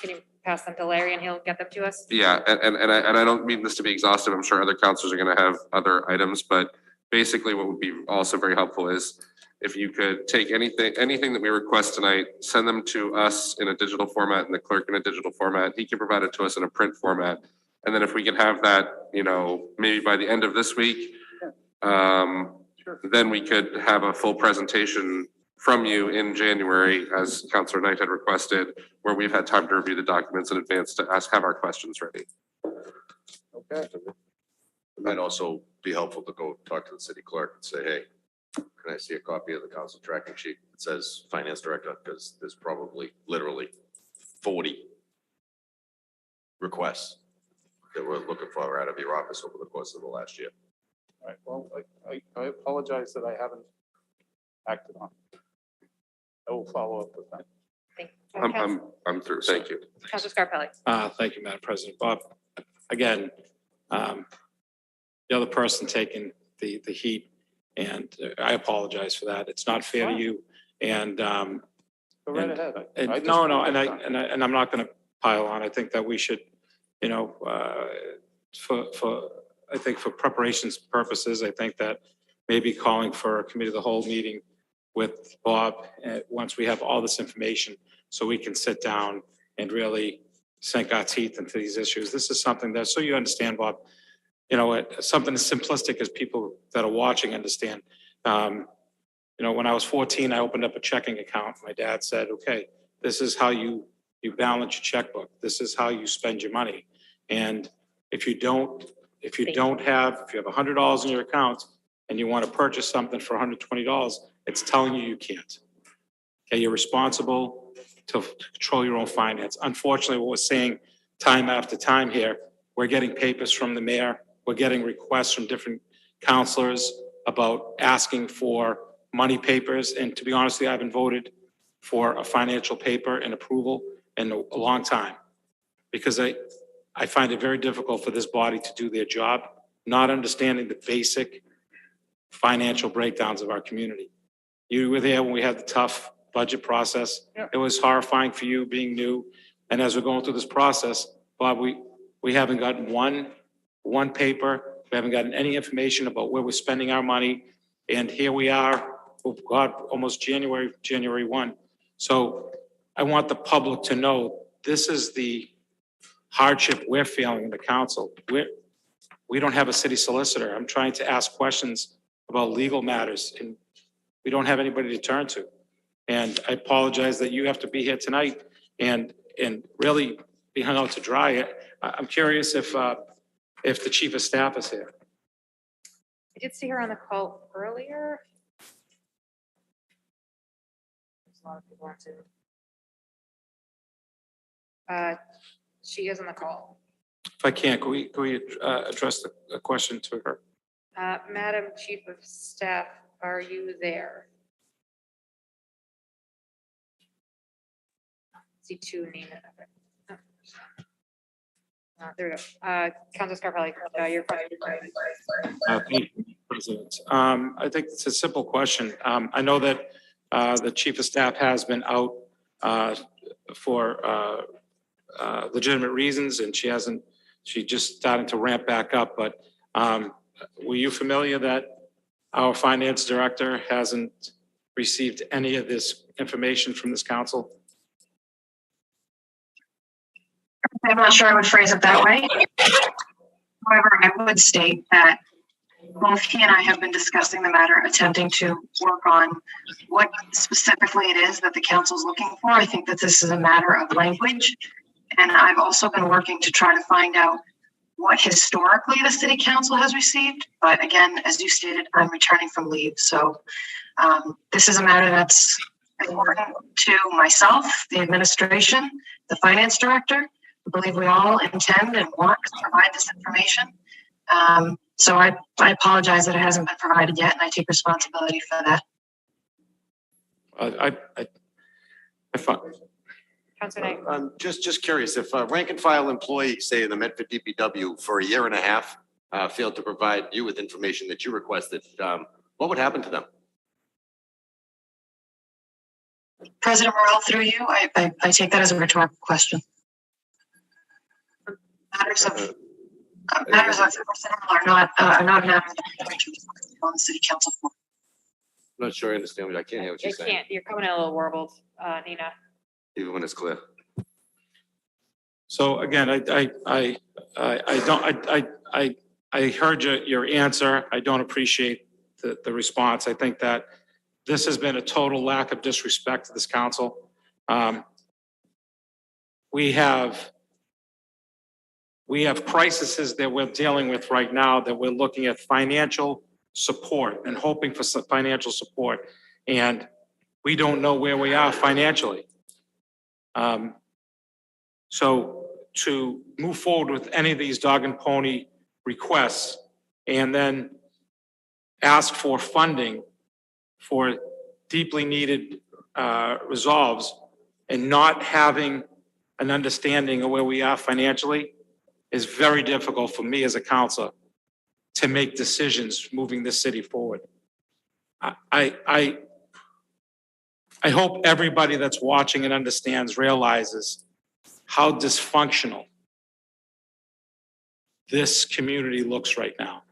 you pass them to Larry and he'll get them to us? Yeah, and I don't mean this to be exhaustive. I'm sure other counselors are going to have other items, but basically what would be also very helpful is if you could take anything that we request tonight, send them to us in a digital format and the clerk in a digital format. He can provide it to us in a print format. And then if we can have that, maybe by the end of this week, then we could have a full presentation from you in January, as Councilor Knight had requested, where we've had time to review the documents in advance to have our questions ready. Okay. It might also be helpful to go talk to the city clerk and say, hey, can I see a copy of the council tracking sheet? It says finance director, because there's probably literally 40 requests that we're looking for out of your office over the course of the last year. All right, well, I apologize that I haven't acted on it. I will follow up with them. Thank you. I'm through. Thank you. Councilor Scarpelli. Thank you, Madam President. Bob, again, the other person taking the heat And I apologize for that. It's not fair to you. And, Go right and- ahead. and I just no, want it done. and I'm not gonna pile on. I think that we should, you know, I think for preparations purposes, I think that maybe calling for a committee of the whole meeting with Bob, once we have all this information, so we can sit down and really sink our teeth into these issues. This is something that, so you understand, Bob, you know, something as simplistic as people that are watching understand. You know, when I was 14, I opened up a checking account. My dad said, okay, this is how you balance your checkbook. This is how you spend your money. And if you have $100 in your account and you want to purchase something for $120, it's telling you can't. Okay, you're responsible to control your own finance. Unfortunately, what we're seeing time after time here, we're getting papers from the mayor. We're getting requests from different counselors about asking for money papers. And to be honest with you, I haven't voted for a financial paper and approval in a long time, because I find it very difficult for this body to do their job, not understanding the basic financial breakdowns of our community. You were there when we had the tough budget process. Yeah. It was horrifying for you being new. And as we're going through this process, Bob, we haven't gotten one paper. We haven't gotten any information about where we're spending our money. And here we are, oh God, almost January 1. So I want the public to know this is the hardship we're feeling in the council. We don't have a city solicitor. I'm trying to ask questions about legal matters, and we don't have anybody to turn to. And I apologize that you have to be here tonight and really be hung out to dry. I'm curious if the chief of staff is here. I did see her on the call earlier. There's a lot of people on Zoom. She is on the call. If I can we address the question to her? Madam Chief of Staff, are you there? See two name it. There we go. Councilor Scarpelli, your question. Thank you, President. I think it's a simple question. I know that the chief of staff has been out for legitimate reasons, and she just starting to ramp back up. But were you familiar that our finance director hasn't received any of this information from this council? I'm not sure I would phrase it that way. However, I would state that both he and I have been discussing the matter, attempting to work on what specifically it is that the council is looking for. I think that this is a matter of language. And I've also been working to try to find out what historically the city council has received. But again, as you stated, I'm returning from leave. So this is a matter that's important to myself, the administration, the finance director. I believe we all intend and want to provide this information. So I apologize that it hasn't been provided yet, and I take responsibility for that. Councilor Knight. I'm just curious, if a rank and file employee, say in the Medford DPW for a year and a half, failed to provide you with information that you requested, what would happen to them? President Morrell, through you, I take that as a rhetorical question. Matters of personnel are not matters on the city council floor. I'm not sure I understand what I can't hear what you're You saying, can't, you're coming in a little warbled, Nina. even when it's clear. So again, I heard your answer. I don't appreciate the response. I think that this has been a total lack of disrespect to this council. We have crises that we're dealing with right now, that we're looking at financial support and hoping for some financial support. And we don't know where we are financially. So to move forward with any of these dog and pony requests and then ask for funding for deeply needed resolves and not having an understanding of where we are financially is very difficult for me as a counselor to make decisions moving this city forward. I hope everybody that's watching and understands realizes how dysfunctional this community looks right now.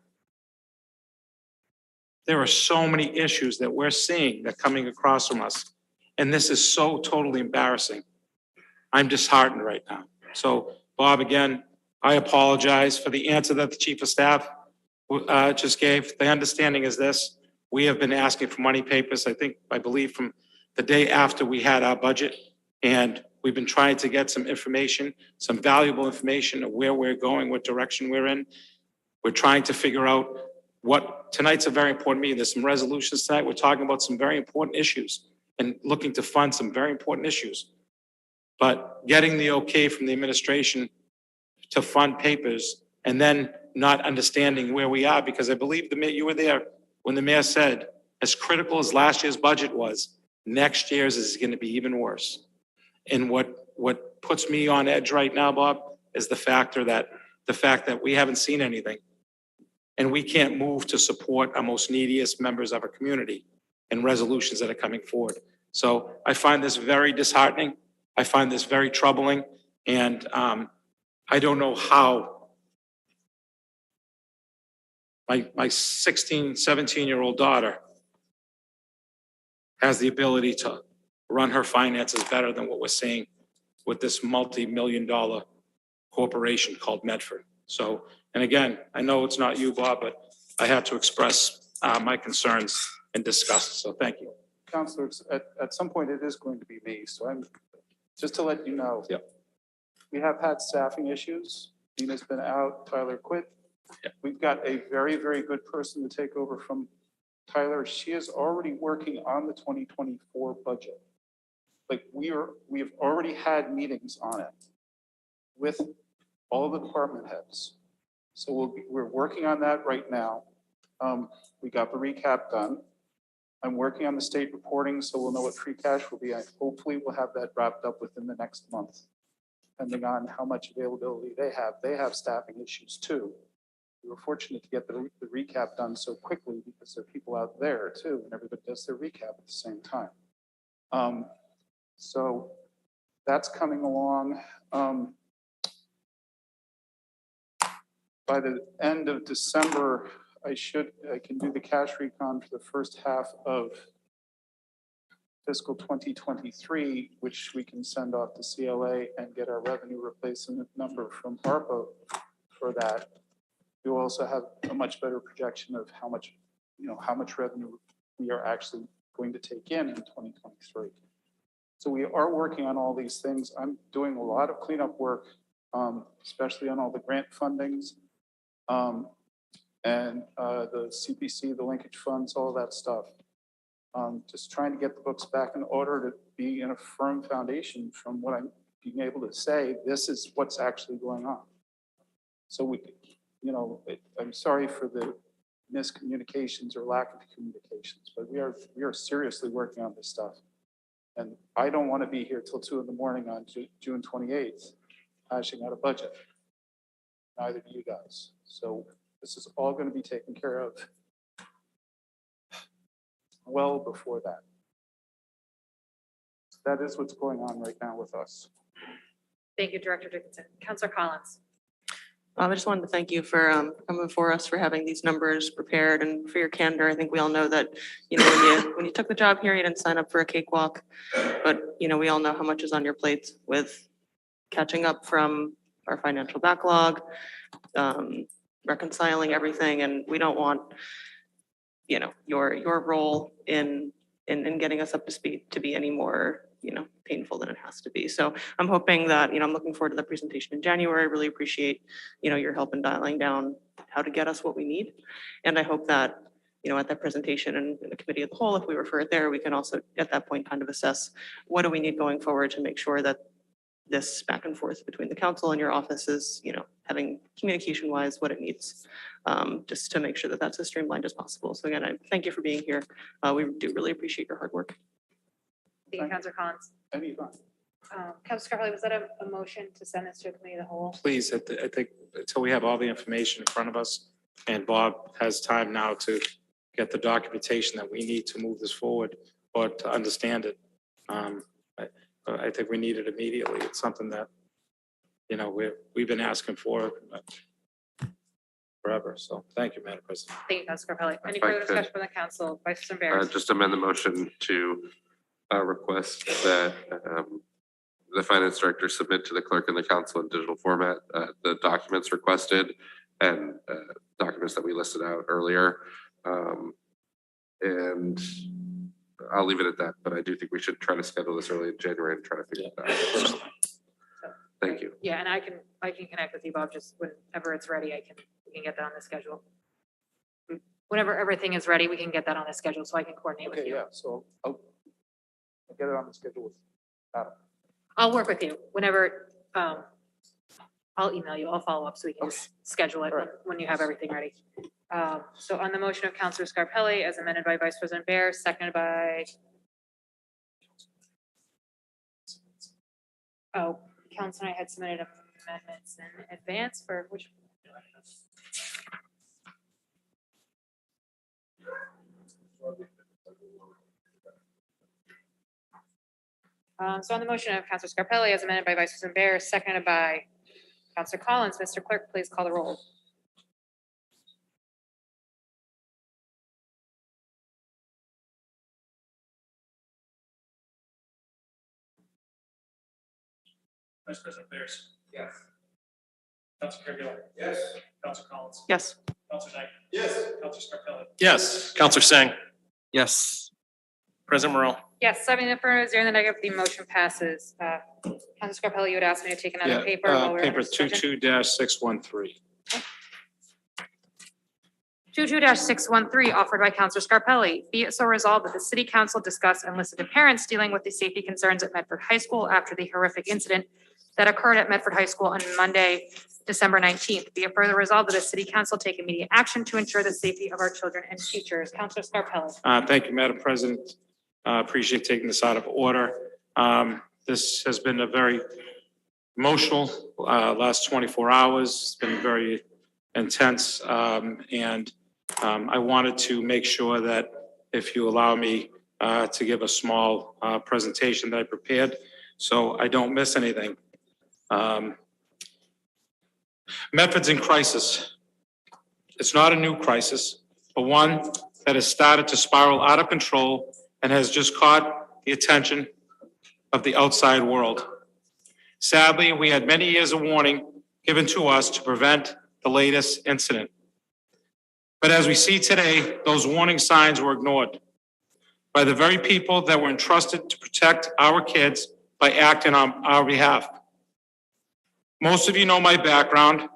There are so many issues that we're seeing that are coming across from us, and this is so totally embarrassing. I'm disheartened right now. So, Bob, again, I apologize for the answer that the chief of staff just gave. The understanding is this: we have been asking for money papers, I believe from the day after we had our budget, and we've been trying to get some information, some valuable information of where we're going, what direction we're in. We're trying to figure out tonight's a very important meeting. There's some resolutions tonight. We're talking about some very important issues and looking to fund some very important issues. But getting the okay from the administration to fund papers and then not understanding where we are, because I believe you were there when the mayor said, as critical as last year's budget was, next year's is going to be even worse. And what puts me on edge right now, Bob, is the fact that we haven't seen anything. And we can't move to support our most neediest members of our community and resolutions that are coming forward. So I find this very disheartening. I find this very troubling. And I don't know how my 16, 17-year-old daughter has the ability to run her finances better than what we're seeing with this multi-million-dollar corporation called Medford. So, and again, I know it's not you, Bob, but I had to express my concerns and disgust. So thank you. Councilors, at some point it is going to be me. So I'm just to let you know. Yep. We have had staffing issues. Nina's been out, Tyler quit. Yep. We've got a very, very good person to take over from Tyler. She is already working on the 2024 budget. Like we have already had meetings on it with all the department heads. So we're working on that right now. We got the recap done. I'm working on the state reporting, so we'll know what free cash will be. Hopefully we'll have that wrapped up within the next month, depending on how much availability they have. They have staffing issues too. We were fortunate to get the recap done so quickly because there are people out there too, and everybody does their recap at the same time. So that's coming along. By the end of December, I can do the cash recon for the first half of fiscal 2023, which we can send off to CLA and get our revenue replacement number from ARPA for that. We'll also have a much better projection of how much revenue we are actually going to take in 2023. So we are working on all these things. I'm doing a lot of cleanup work, especially on all the grant fundings. And the CPC, the linkage funds, all that stuff. Just trying to get the books back in order to be in a firm foundation from what I'm being able to say, this is what's actually going on. So I'm sorry for the miscommunications or lack of communications, but we are seriously working on this stuff. And I don't want to be here till 2 a.m. on June 28th, hashing out a budget. Neither do you guys. So this is all going to be taken care of well before that. That is what's going on right now with us. Thank you, Director Dickinson. Councilor Collins. I just wanted to thank you for coming before us, for having these numbers prepared and for your candor. I think we all know that, when you took the job here, you didn't sign up for a cakewalk, but, we all know how much is on your plate with catching up from our financial backlog, reconciling everything. And we don't want, your role in getting us up to speed to be any more, painful than it has to be. So I'm hoping that, I'm looking forward to the presentation in January. I really appreciate, your help in dialing down how to get us what we need. And I hope that, at that presentation and the committee of the whole, if we refer it there, we can also at that point kind of assess what do we need going forward to make sure that this back and forth between the council and your office is, having communication wise what it needs, just to make sure that that's as streamlined as possible. So again, I thank you for being here. We do really appreciate your hard work. Thank you, Councilor Collins. Anytime. Councilor Scarlett, was that a motion to send this to a committee of the whole? Please, I think until we have all the information in front of us and Bob has time now to get the documentation that we need to move this forward or to understand it. I think we need it immediately. It's something that, you know, we've been asking for forever. So thank you, Madam President. Thank you, Councilor Scarpelli. Any If I further could, discussion from the council? Vice President Barron. Just amend the motion to request that the finance director submit to the clerk and the council in digital format the documents requested and documents that we listed out earlier. And I'll leave it at that, but I do think we should try to schedule this early in January and try to figure it out. Thank you. Yeah, and I can connect with you, Bob, just whenever it's ready, we can get that on the schedule. Whenever everything is ready, we can get that on the schedule so I can coordinate with Okay, you. yeah, so I'll get it on the schedule with Adam. I'll work with you whenever, I'll email you, I'll follow up so we can just schedule it when you have everything ready. So on the motion of Councilor Scarpelli as amended by Vice President Bear, seconded by. Oh, Council and I had submitted amendments in advance for which. So on the motion of Councilor Scarpelli as amended by Vice President Bear, seconded by Councilor Collins, Mr. Clerk, please call the roll. Vice President Bears. Yes. Councilor Carviallo. Yes. Councilor Collins. Yes. Councilor Knight. Yes. Councilor Scarpelli. Yes. Councilor Singh. Yes. President Morrell. Yes, 7 in the affirmative, 0 in the negative, the motion passes. Councilor Scarpelli, you would ask me to take another paper while we're in Paper discussion? 22-613. 22-613 offered by Councilor Scarpelli. Be it so resolved that the city council discuss and listen to parents dealing with the safety concerns at Medford High School after the horrific incident that occurred at Medford High School on Monday, December 19th. Be it further resolved that the city council take immediate action to ensure the safety of our children and teachers. Councilor Scarpelli. Thank you, Madam President. Appreciate taking this out of order. This has been a very emotional last 24 hours. It's been very intense. And I wanted to make sure that if you allow me to give a small presentation that I prepared so I don't miss anything. Medford's in crisis. It's not a new crisis, but one that has started to spiral out of control and has just caught the attention of the outside world. Sadly, we had many years of warning given to us to prevent the latest incident. But as we see today, those warning signs were ignored by the very people that were entrusted to protect our kids by acting on our behalf. Most of you know my background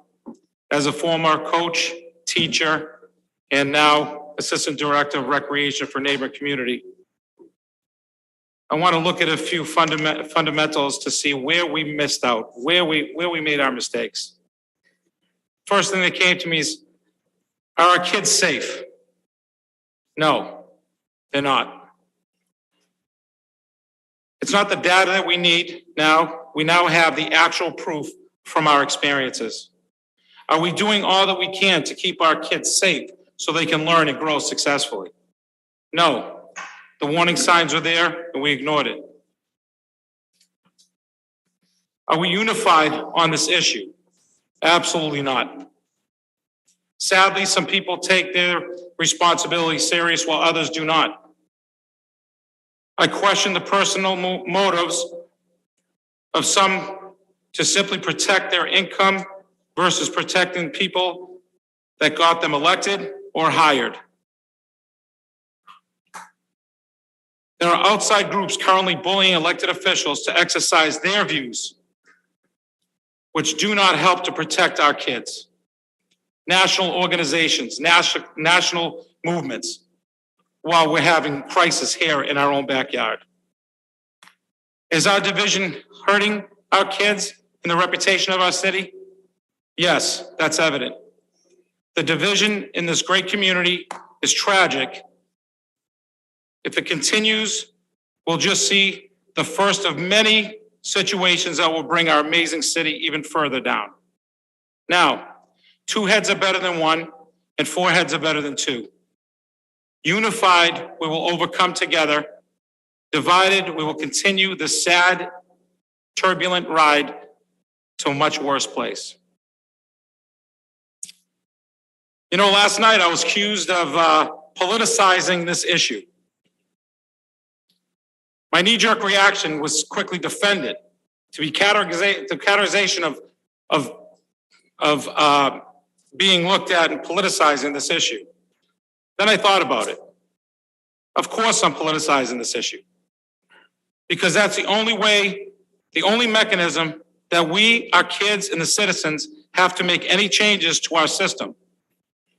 as a former coach, teacher, and now Assistant Director of Recreation for Neighbor Community. I want to look at a few fundamentals to see where we missed out, where we made our mistakes. First thing that came to me is, are our kids safe? No, they're not. It's not the data that we need now. We now have the actual proof from our experiences. Are we doing all that we can to keep our kids safe so they can learn and grow successfully? No. The warning signs were there and we ignored it. Are we unified on this issue? Absolutely not. Sadly, some people take their responsibility serious while others do not. I question the personal motives of some to simply protect their income versus protecting people that got them elected or hired. There are outside groups currently bullying elected officials to exercise their views, which do not help to protect our kids. National organizations, national movements, while we're having crisis here in our own backyard. Is our division hurting our kids and the reputation of our city? Yes, that's evident. The division in this great community is tragic. If it continues, we'll just see the first of many situations that will bring our amazing city even further down. Now, 2 heads are better than 1, and 4 heads are better than 2. Unified, we will overcome together. Divided, we will continue the sad, turbulent ride to a much worse place. You know, last night I was accused of politicizing this issue. My knee-jerk reaction was quickly defended to be categorization of being looked at and politicizing this issue. Then I thought about it. Of course I'm politicizing this issue, because that's the only way, the only mechanism that we, our kids and the citizens, have to make any changes to our system.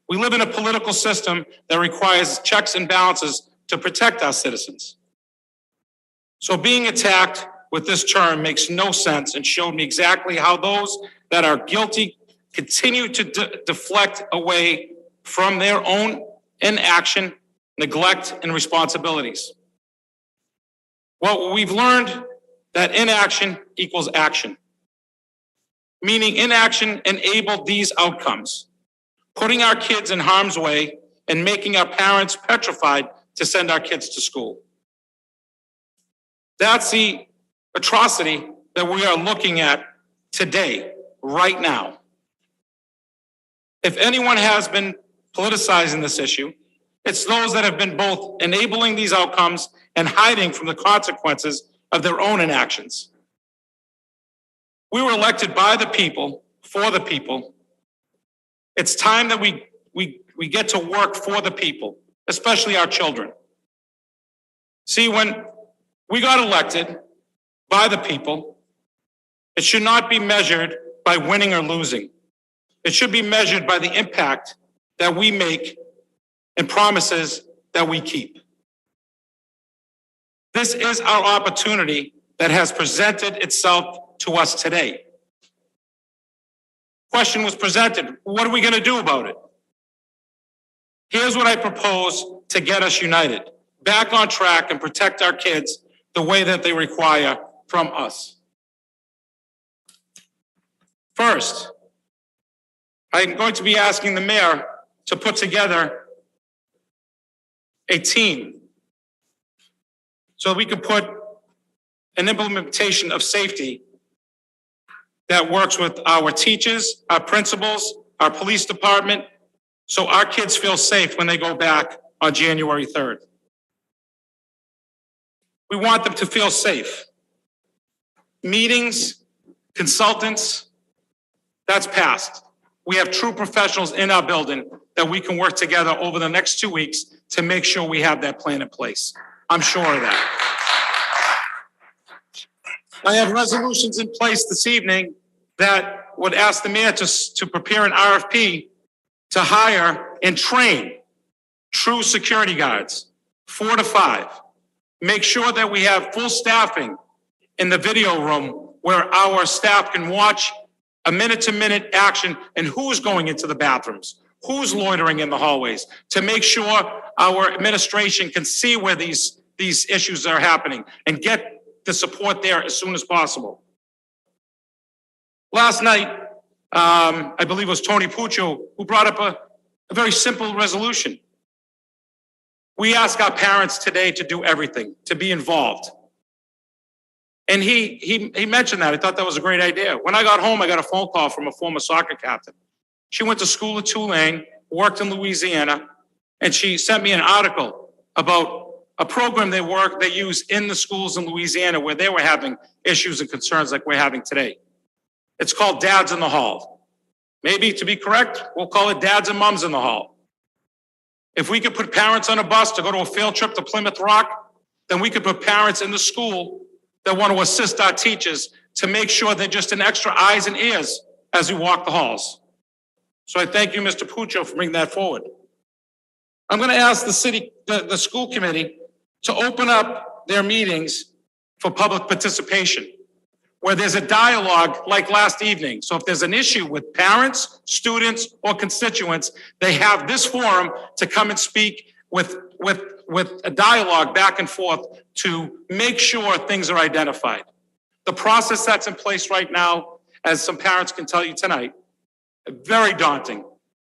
We live in a political system that requires checks and balances to protect our citizens. So being attacked with this term makes no sense and showed me exactly how those that are guilty continue to deflect away from their own inaction, neglect, and responsibilities. Well, we've learned that inaction equals action, meaning inaction enabled these outcomes, putting our kids in harm's way and making our parents petrified to send our kids to school. That's the atrocity that we are looking at today, right now. If anyone has been politicizing this issue, it's those that have been both enabling these outcomes and hiding from the consequences of their own inactions. We were elected by the people, for the people. It's time that we get to work for the people, especially our children. See, when we got elected by the people, it should not be measured by winning or losing. It should be measured by the impact that we make and promises that we keep. This is our opportunity that has presented itself to us today. Question was presented, what are we going to do about it? Here's what I propose to get us united, back on track and protect our kids the way that they require from us. First, I'm going to be asking the mayor to put together a team so we can put an implementation of safety that works with our teachers, our principals, our police department, so our kids feel safe when they go back on January 3rd. We want them to feel safe. Meetings, consultants, that's past. We have true professionals in our building that we can work together over the next 2 weeks to make sure we have that plan in place. I'm sure of that. I have resolutions in place this evening that would ask the mayor to prepare an RFP to hire and train true security guards, 4 to 5. Make sure that we have full staffing in the video room where our staff can watch a minute-to-minute action and who's going into the bathrooms, who's loitering in the hallways, to make sure our administration can see where these issues are happening and get the support there as soon as possible. Last night, I believe it was Tony Puccio who brought up a very simple resolution. We ask our parents today to do everything, to be involved. And he mentioned that. I thought that was a great idea. When I got home, I got a phone call from a former soccer captain. She went to school at Tulane, worked in Louisiana, and she sent me an article about a program they use in the schools in Louisiana where they were having issues and concerns like we're having today. It's called Dads in the Hall. Maybe to be correct, we'll call it Dads and Moms in the Hall. If we could put parents on a bus to go to a field trip to Plymouth Rock, then we could put parents in the school that want to assist our teachers to make sure they're just an extra eyes and ears as we walk the halls. So I thank you, Mr. Puccio, for bringing that forward. I'm going to ask the school committee to open up their meetings for public participation, where there's a dialogue like last evening. So if there's an issue with parents, students, or constituents, they have this forum to come and speak with a dialogue back and forth to make sure things are identified. The process that's in place right now, as some parents can tell you tonight, very daunting.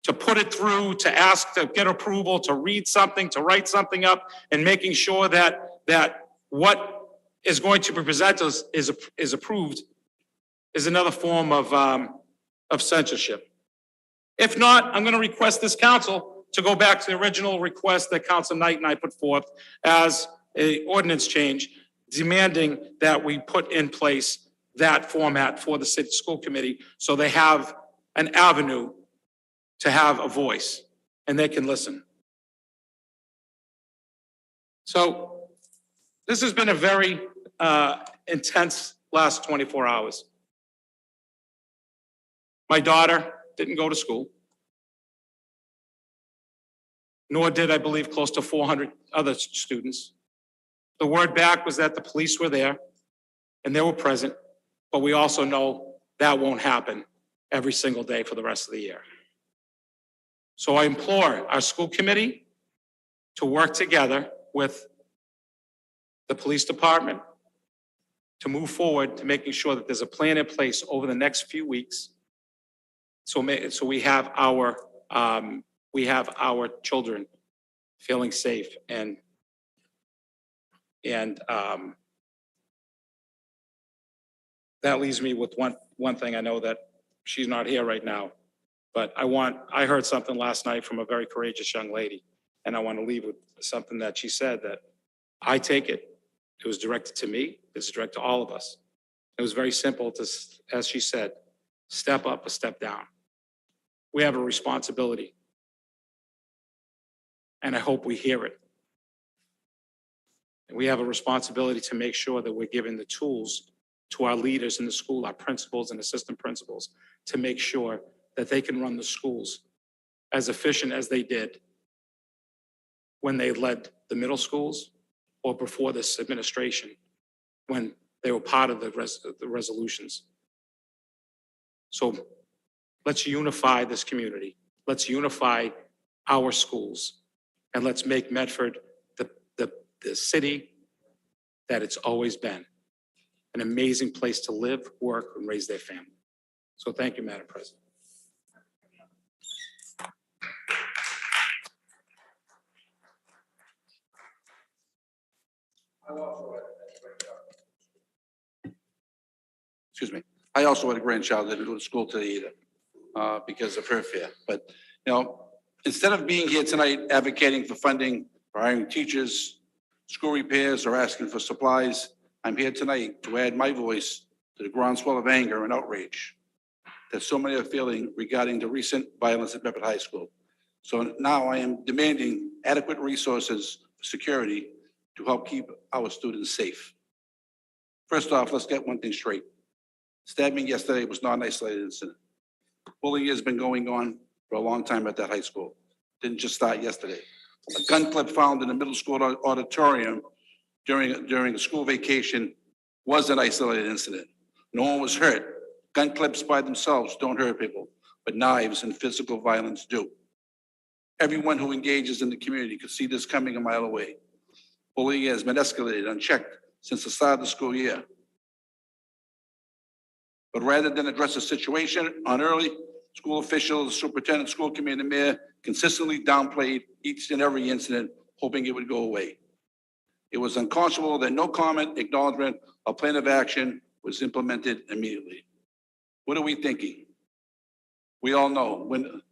to put it through, to ask to get approval, to read something, to write something up, and making sure that what is going to be presented is approved is another form of censorship. If not, I'm going to request this council to go back to the original request that Council Knight and I put forth as an ordinance change, demanding that we put in place that format for the city school committee so they have an avenue to have a voice and they can listen. So this has been a very intense last 24 hours. My daughter didn't go to school, nor did, I believe, close to 400 other students. The word back was that the police were there and they were present, but we also know that won't happen every single day for the rest of the year. So I implore our school committee to work together with the police department to move forward to making sure that there's a plan in place over the next few weeks. So we have our children feeling safe and that leaves me with one thing. I know that she's not here right now, but I heard something last night from a very courageous young lady, and I want to leave with something that she said that I take it. It was directed to me. It's directed to all of us. It was very simple, as she said, step up or step down. We have a responsibility, and I hope we hear it. And we have a responsibility to make sure that we're giving the tools to our leaders in the school, our principals and assistant principals, to make sure that they can run the schools as efficient as they did when they led the middle schools or before this administration, when they were part of the resolutions. So let's unify this community. Let's unify our schools, and let's make Medford the city that it's always been. An amazing place to live, work, and raise their family. So thank you, Madam President. Excuse me. I also had a grandchild that didn't go to school today either because of her fear. But, instead of being here tonight advocating for funding, for hiring teachers, school repairs, or asking for supplies, I'm here tonight to add my voice to the groundswell of anger and outrage that so many are feeling regarding the recent violence at Medford High School. So now I am demanding adequate resources for security to help keep our students safe. First off, let's get one thing straight. Stabbing yesterday was not an isolated incident. Bullying has been going on for a long time at that high school. Didn't just start yesterday. A gun clip found in the middle school auditorium during a school vacation was an isolated incident. No one was hurt. Gun clips by themselves don't hurt people, but knives and physical violence do. Everyone who engages in the community could see this coming a mile away. Bullying has been escalated unchecked since the start of the school year. But rather than address the situation on early, school officials, superintendent, school committee, and the mayor consistently downplayed each and every incident, hoping it would go away. It was unconscionable that no comment, acknowledgement, or plan of action was implemented immediately. What are we thinking? We all know when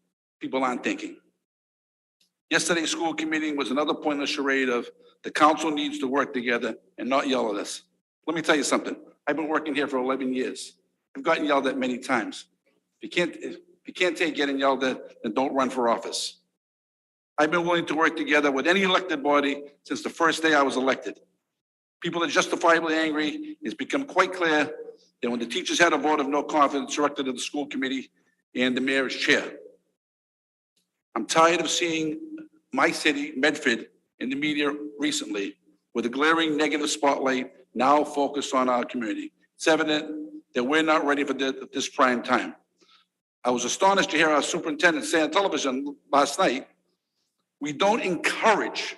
people aren't thinking. Yesterday's school committee was another pointless charade of the council needs to work together and not yell at us. Let me tell you something. I've been working here for 11 years. I've gotten yelled at many times. If you can't take getting yelled at, then don't run for office. I've been willing to work together with any elected body since the first day I was elected. People are justifiably angry. It's become quite clear that when the teachers had a vote of no confidence directed to the school committee and the mayor as chair. I'm tired of seeing my city, Medford, in the media recently with a glaring negative spotlight now focused on our community. It's evident that we're not ready for this prime time. I was astonished to hear our superintendent say on television last night, we don't encourage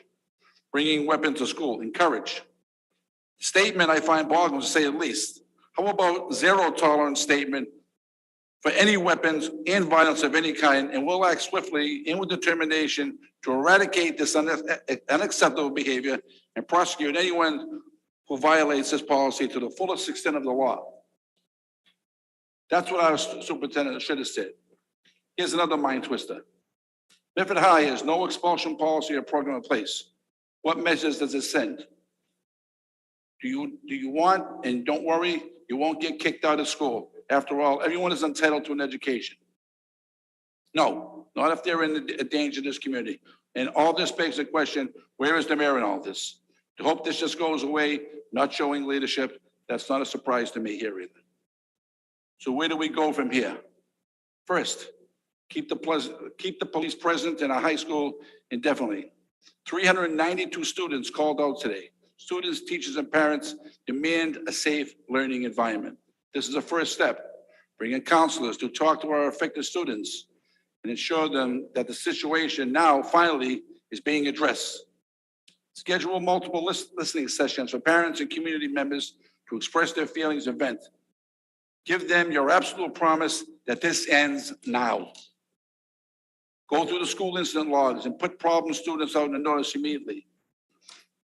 bringing weapons to school, encourage. Statement I find boggling to say at least. How about zero tolerance statement for any weapons and violence of any kind, and will act swiftly and with determination to eradicate this unacceptable behavior and prosecute anyone who violates this policy to the fullest extent of the law. That's what our superintendent should have said. Here's another mind twister. Medford High has no expulsion policy or program in place. What message does it send? Do you want, and don't worry, you won't get kicked out of school. After all, everyone is entitled to an education. No, not if they're in a danger in this community. And all this begs the question, where is the mayor in all this? To hope this just goes away, not showing leadership, that's not a surprise to me here either. So where do we go from here? First, keep the police present in our high school indefinitely. 392 students called out today. Students, teachers, and parents demand a safe learning environment. This is a first step. Bring in counselors to talk to our affected students and ensure them that the situation now finally is being addressed. Schedule multiple listening sessions for parents and community members to express their feelings and vent. Give them your absolute promise that this ends now. Go through the school incident logs and put problem students out in the notice immediately.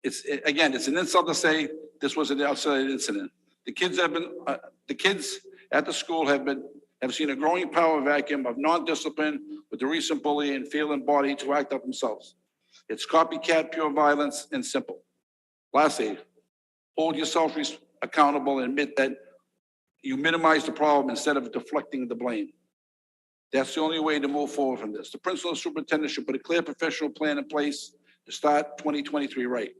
It's an insult to say this was an isolated incident. The kids at the school have seen a growing power vacuum of non-discipline with the recent bullying and feeling body to act up themselves. It's copycat pure violence and simple. Lastly, hold yourself accountable and admit that you minimize the problem instead of deflecting the blame. That's the only way to move forward from this. The principal and superintendent should put a clear professional plan in place to start 2023 right.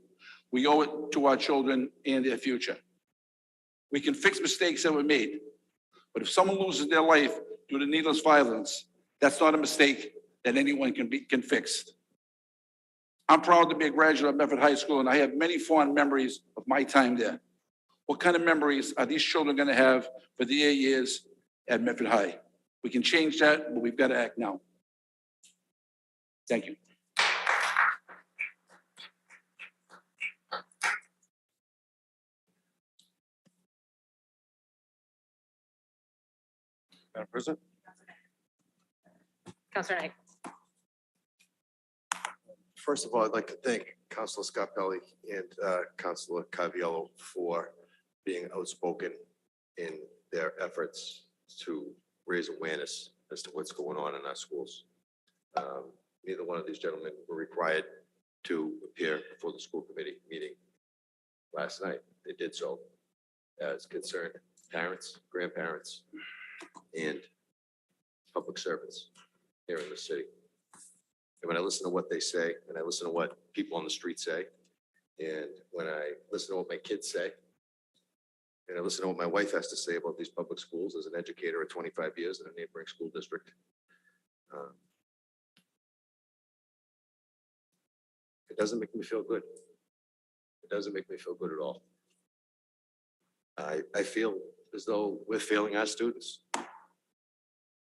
We owe it to our children and their future. We can fix mistakes that were made, but if someone loses their life due to needless violence, that's not a mistake that anyone can fix. I'm proud to be a graduate of Medford High School, and I have many fond memories of my time there. What kind of memories are these children going to have for their years at Medford High? We can change that, but we've got to act now. Thank you. Madam President? Councilor Knight. First of all, I'd like to thank Councilor Scarpelli and Councilor Caviello for being outspoken in their efforts to raise awareness as to what's going on in our schools. Neither one of these gentlemen were required to appear before the school committee meeting last night. They did so as concerned parents, grandparents, and public servants here in the city. And when I listen to what they say, and I listen to what people on the street say, and when I listen to what my kids say, and I listen to what my wife has to say about these public schools as an educator of 25 years in a neighboring school district, it doesn't make me feel good. It doesn't make me feel good at all. I feel as though we're failing our students.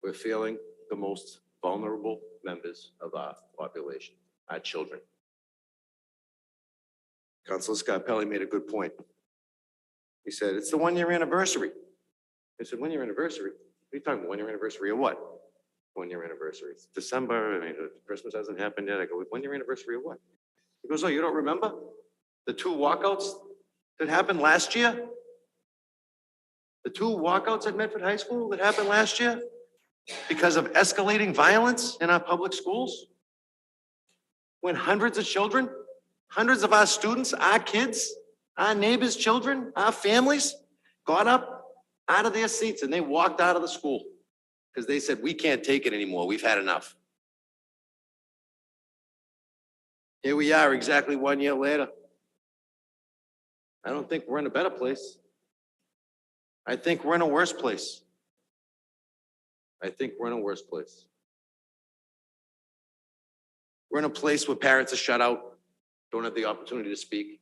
We're failing the most vulnerable members of our population, our children. Councilor Scarpelli made a good point. He said, it's the 1-year anniversary. I said, 1-year anniversary? What are you talking about, 1-year anniversary of what? 1-year anniversary. It's December, I mean, Christmas hasn't happened yet. I go, 1-year anniversary of what? He goes, oh, you don't remember? The 2 walkouts that happened last year? The 2 walkouts at Medford High School that happened last year? Because of escalating violence in our public schools? When hundreds of children, hundreds of our students, our kids, our neighbors' children, our families got up out of their seats and they walked out of the school because they said, we can't take it anymore. We've had enough. Here we are exactly 1 year later. I don't think we're in a better place. I think we're in a worse place. I think we're in a worse place. We're in a place where parents are shut out, don't have the opportunity to speak.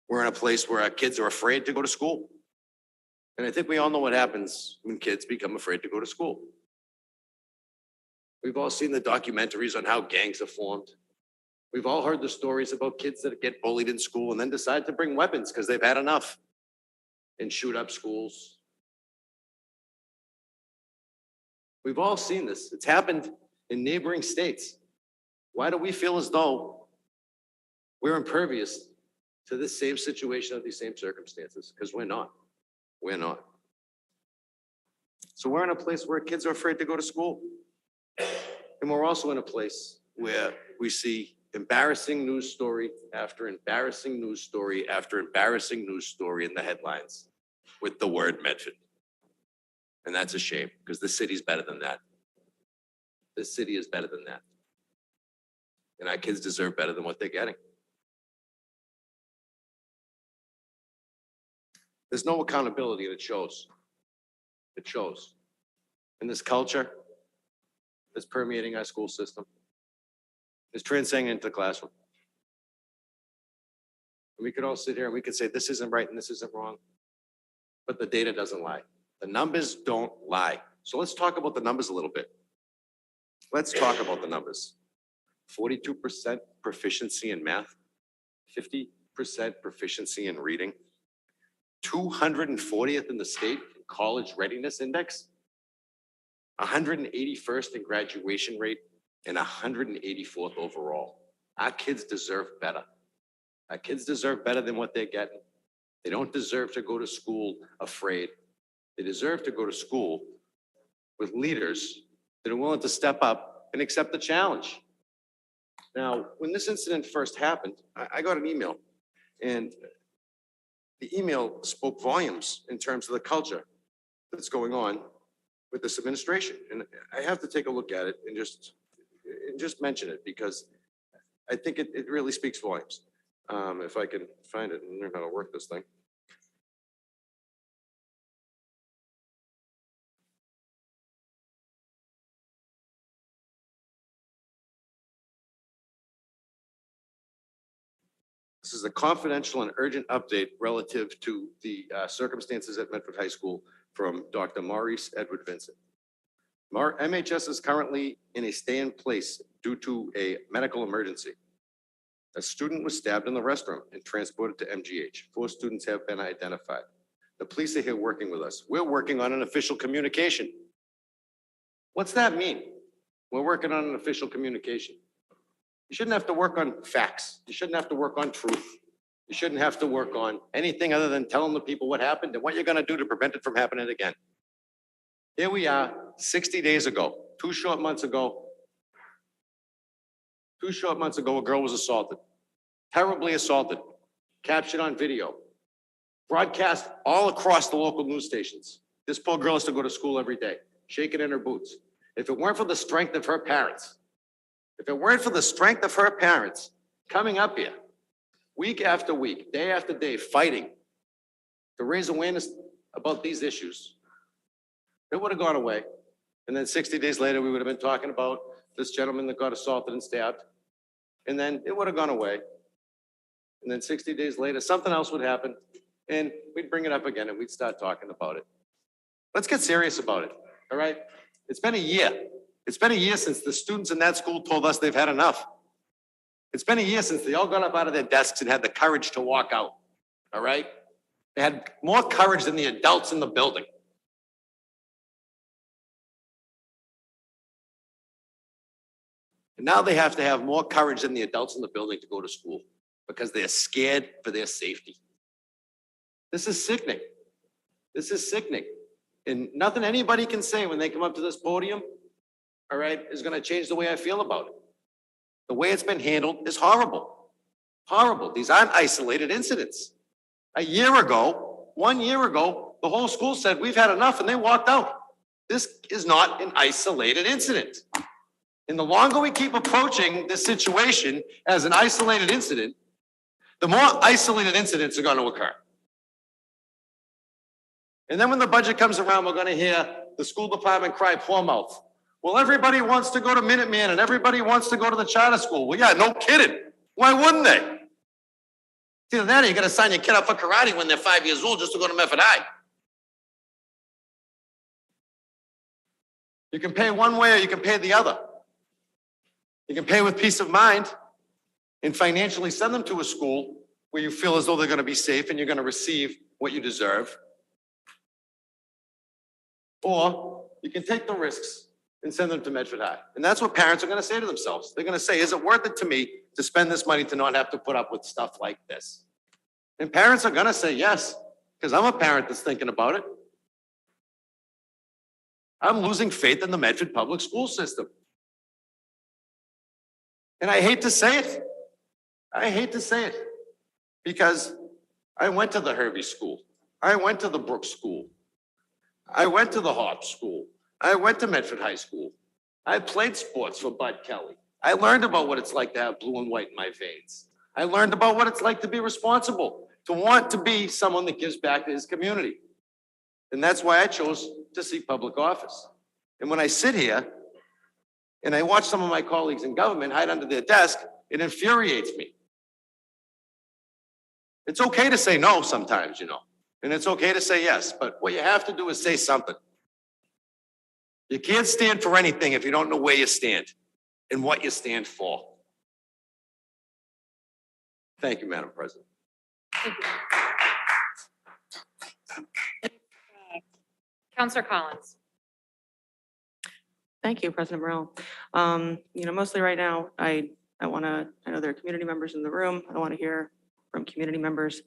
We're in a place where our kids are afraid to go to school. And I think we all know what happens when kids become afraid to go to school. We've all seen the documentaries on how gangs are formed. We've all heard the stories about kids that get bullied in school and then decide to bring weapons because they've had enough and shoot up schools. We've all seen this. It's happened in neighboring states. Why do we feel as though we're impervious to this same situation of these same circumstances? Because we're not. We're not. So we're in a place where kids are afraid to go to school. And we're also in a place where we see embarrassing news story after embarrassing news story after embarrassing news story in the headlines with the word Medford. And that's a shame, because this city's better than that. This city is better than that. And our kids deserve better than what they're getting. There's no accountability, and it shows. It shows. And this culture that's permeating our school system is transcending into the classroom. And we could all sit here and we could say, this isn't right and this isn't wrong. But the data doesn't lie. The numbers don't lie. So let's talk about the numbers a little bit. Let's talk about the numbers. 42% proficiency in math, 50% proficiency in reading, 240th in the state in college readiness index, 181st in graduation rate, and 184th overall. Our kids deserve better. Our kids deserve better than what they're getting. They don't deserve to go to school afraid. They deserve to go to school with leaders that are willing to step up and accept the challenge. Now, when this incident first happened, I got an email, and the email spoke volumes in terms of the culture that's going on with this administration. And I have to take a look at it and just mention it, because I think it really speaks volumes. If I can find it and learn how to work this thing. This is a confidential and urgent update relative to the circumstances at Medford High School from Dr. Maurice Edward Vincent. MHS is currently in a stay-in-place due to a medical emergency. A student was stabbed in the restroom and transported to MGH. 4 students have been identified. The police are here working with us. We're working on an official communication. What's that mean? We're working on an official communication. You shouldn't have to work on facts. You shouldn't have to work on truth. You shouldn't have to work on anything other than telling the people what happened and what you're going to do to prevent it from happening again. Here we are, 60 days ago, 2 short months ago. 2 short months ago, a girl was assaulted, terribly assaulted, captured on video, broadcast all across the local news stations. This poor girl has to go to school every day, shaking in her boots. If it weren't for the strength of her parents, coming up here, week after week, day after day, fighting to raise awareness about these issues, it would have gone away. And then 60 days later, we would have been talking about this gentleman that got assaulted and stabbed. And then it would have gone away. And then 60 days later, something else would happen. And we'd bring it up again and we'd start talking about it. Let's get serious about it, all right? It's been a year. It's been a year since the students in that school told us they've had enough. It's been a year since they all got up out of their desks and had the courage to walk out, all right? They had more courage than the adults in the building. And now they have to have more courage than the adults in the building to go to school because they're scared for their safety. This is sickening. This is sickening. And nothing anybody can say when they come up to this podium, all right, is going to change the way I feel about it. The way it's been handled is horrible. Horrible. These aren't isolated incidents. 1 year ago, the whole school said, we've had enough, and they walked out. This is not an isolated incident. And the longer we keep approaching this situation as an isolated incident, the more isolated incidents are going to occur. And then when the budget comes around, we're going to hear the school department cry poor mouth. Well, everybody wants to go to Minuteman and everybody wants to go to the charter school. Well, yeah, no kidding. Why wouldn't they? It's either that or you got to sign your kid up for karate when they're 5 years old just to go to Medford High. You can pay one way or you can pay the other. You can pay with peace of mind and financially send them to a school where you feel as though they're going to be safe and you're going to receive what you deserve. Or you can take the risks and send them to Medford High. And that's what parents are gonna say to themselves. They're gonna say, is it worth it to me to spend this money to not have to put up with stuff like this? And parents are gonna say yes, because I'm a parent that's thinking about it. I'm losing faith in the Medford public school system. And I hate to say it. I hate to say it. Because I went to the Hervey School. I went to the Brooks School. I went to the Hobbs School. I went to Medford High School. I played sports for Bud Kelly. I learned about what it's like to have blue and white in my veins. I learned about what it's like to be responsible, to want to be someone that gives back to his community. And that's why I chose to seek public office. And when I sit here and I watch some of my colleagues in government hide under their desk, it infuriates me. It's okay to say no sometimes, and it's okay to say yes, but what you have to do is say something. You can't stand for anything if you don't know where you stand and what you stand for. Thank you, Madam President. Counselor Collins. Thank you, President Morrell. Mostly right now, I know there are community members in the room. I want to hear from community members.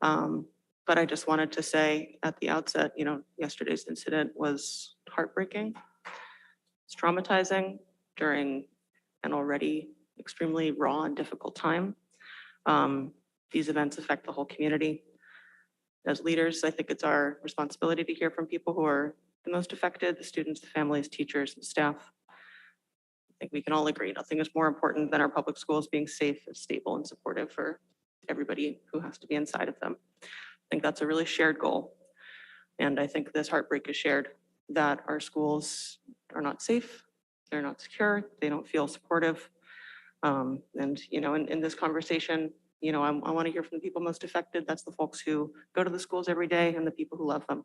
But I just wanted to say at the outset, yesterday's incident was heartbreaking. It's traumatizing during an already extremely raw and difficult time. These events affect the whole community. As leaders, I think it's our responsibility to hear from people who are the most affected, the students, the families, teachers, and staff. I think we can all agree nothing is more important than our public schools being safe and stable and supportive for everybody who has to be inside of them. I think that's a really shared goal. And I think this heartbreak is shared that our schools are not safe, they're not secure, they don't feel supportive. In this conversation, I want to hear from the people most affected. That's the folks who go to the schools every day and the people who love them.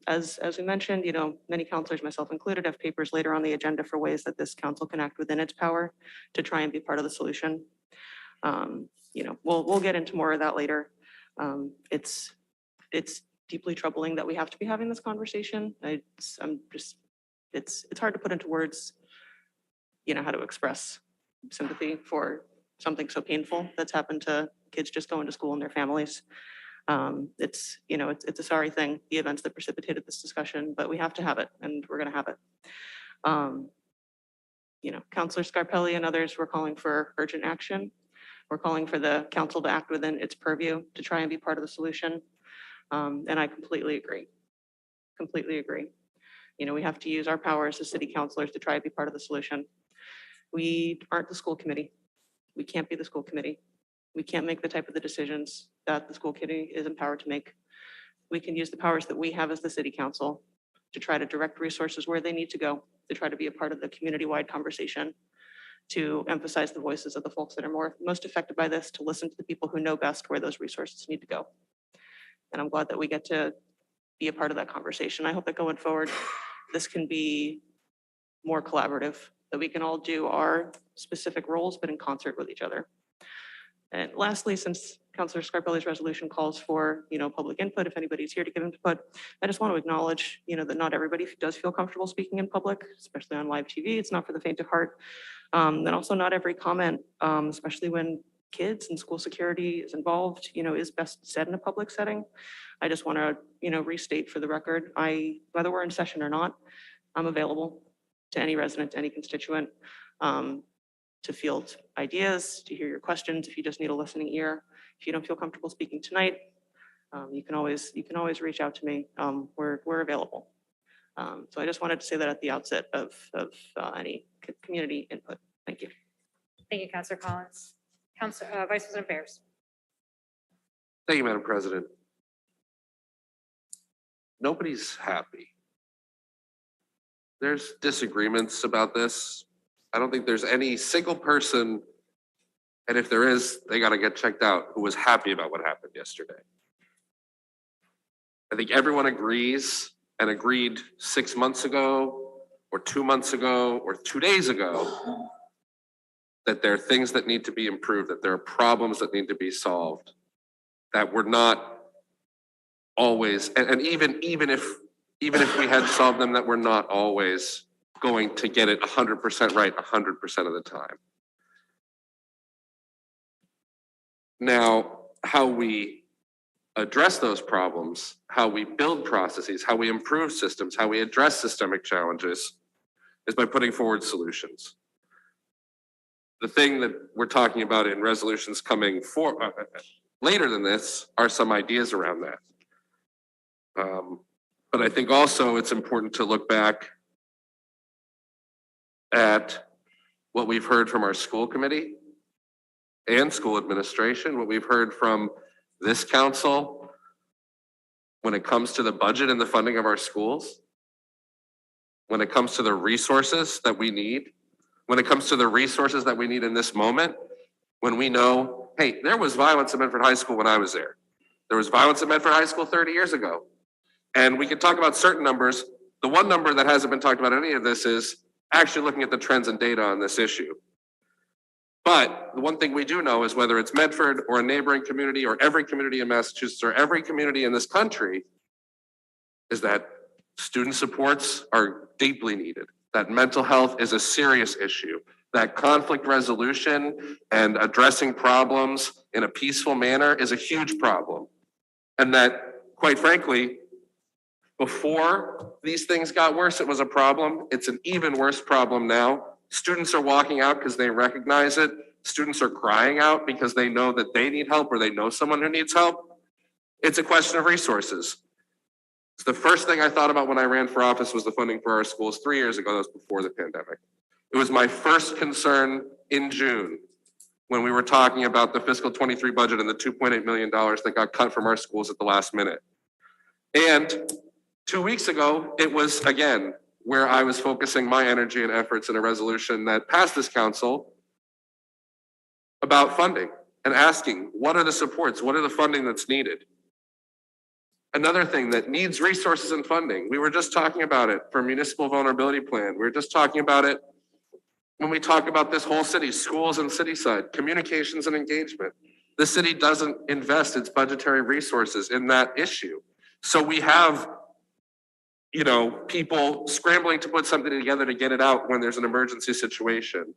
As we mentioned, many counselors, myself included, have papers later on the agenda for ways that this council can act within its power to try and be part of the solution. We'll get into more of that later. It's deeply troubling that we have to be having this conversation. It's hard to put into words, how to express sympathy for something so painful that's happened to kids just going to school and their families. It's a sorry thing, the events that precipitated this discussion, but we have to have it, and we're going to have it. Councilor Scarpelli and others were calling for urgent action. We're calling for the council to act within its purview to try and be part of the solution. And I completely agree. Completely agree. We have to use our powers as city councilors to try and be part of the solution. We aren't the school committee. We can't be the school committee. We can't make the type of the decisions that the school committee is empowered to make. We can use the powers that we have as the city council to try to direct resources where they need to go, to try to be a part of the community-wide conversation, to emphasize the voices of the folks that are most affected by this, to listen to the people who know best where those resources need to go. And I'm glad that we get to be a part of that conversation. I hope that going forward, this can be more collaborative, that we can all do our specific roles, but in concert with each other. And lastly, since Councilor Scarpelli's resolution calls for, public input, if anybody's here to give input, I just want to acknowledge, that not everybody does feel comfortable speaking in public, especially on live TV. It's not for the faint of heart. And also not every comment, especially when kids and school security is involved, is best said in a public setting. I just want to, restate for the record, whether we're in session or not, I'm available to any resident, to any constituent, to field ideas, to hear your questions. If you just need a listening ear, if you don't feel comfortable speaking tonight, you can always reach out to me. We're available. So I just wanted to say that at the outset of any community input. Thank you. Thank you, Councilor Collins. Vice President Bears. Thank you, Madam President. Nobody's happy. There's disagreements about this. I don't think there's any single person, and if there is, they got to get checked out, who was happy about what happened yesterday. I think everyone agrees and agreed 6 months ago, or 2 months ago, or 2 days ago, that there are things that need to be improved, that there are problems that need to be solved, that we're not always, and even if we had solved them, that we're not always going to get it 100% right 100% of the time. Now, how we address those problems, how we build processes, how we improve systems, how we address systemic challenges is by putting forward solutions. The thing that we're talking about in resolutions coming later than this are some ideas around that. But I think also it's important to look back at what we've heard from our school committee and school administration, what we've heard from this council when it comes to the budget and the funding of our schools, when it comes to the resources that we need, when it comes to the resources that we need in this moment, when we know, hey, there was violence at Medford High School when I was there. There was violence at Medford High School 30 years ago. And we can talk about certain numbers. The one number that hasn't been talked about in any of this is actually looking at the trends and data on this issue. But the one thing we do know is whether it's Medford or a neighboring community or every community in Massachusetts or every community in this country, is that student supports are deeply needed, that mental health is a serious issue, that conflict resolution and addressing problems in a peaceful manner is a huge problem. And that, quite frankly, before these things got worse, it was a problem. It's an even worse problem now. Students are walking out because they recognize it. Students are crying out because they know that they need help or they know someone who needs help. It's a question of resources. It's the first thing I thought about when I ran for office was the funding for our schools 3 years ago. That was before the pandemic. It was my first concern in June when we were talking about the fiscal 23 budget and the $2.8 million that got cut from our schools at the last minute. And 2 weeks ago, it was again where I was focusing my energy and efforts in a resolution that passed this council about funding and asking, what are the supports? What are the funding that's needed? Another thing that needs resources and funding, we were just talking about it for municipal vulnerability plan. We were just talking about it when we talk about this whole city, schools and city side, communications and engagement. The city doesn't invest its budgetary resources in that issue. So we have, people scrambling to put something together to get it out when there's an emergency situation.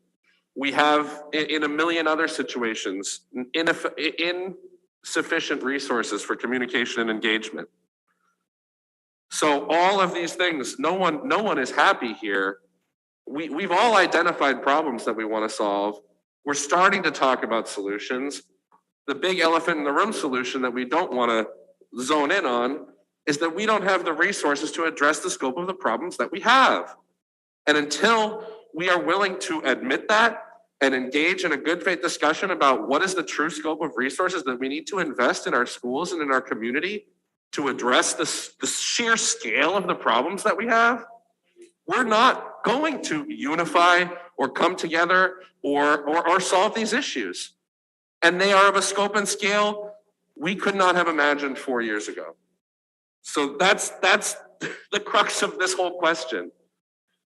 We have, in a million other situations, insufficient resources for communication and engagement. So all of these things, no one is happy here. We've all identified problems that we want to solve. We're starting to talk about solutions. The big elephant in the room solution that we don't want to zone in on is that we don't have the resources to address the scope of the problems that we have. And until we are willing to admit that and engage in a good faith discussion about what is the true scope of resources that we need to invest in our schools and in our community to address the sheer scale of the problems that we have, we're not going to unify or come together or solve these issues. And they are of a scope and scale we could not have imagined 4 years ago. So that's the crux of this whole question.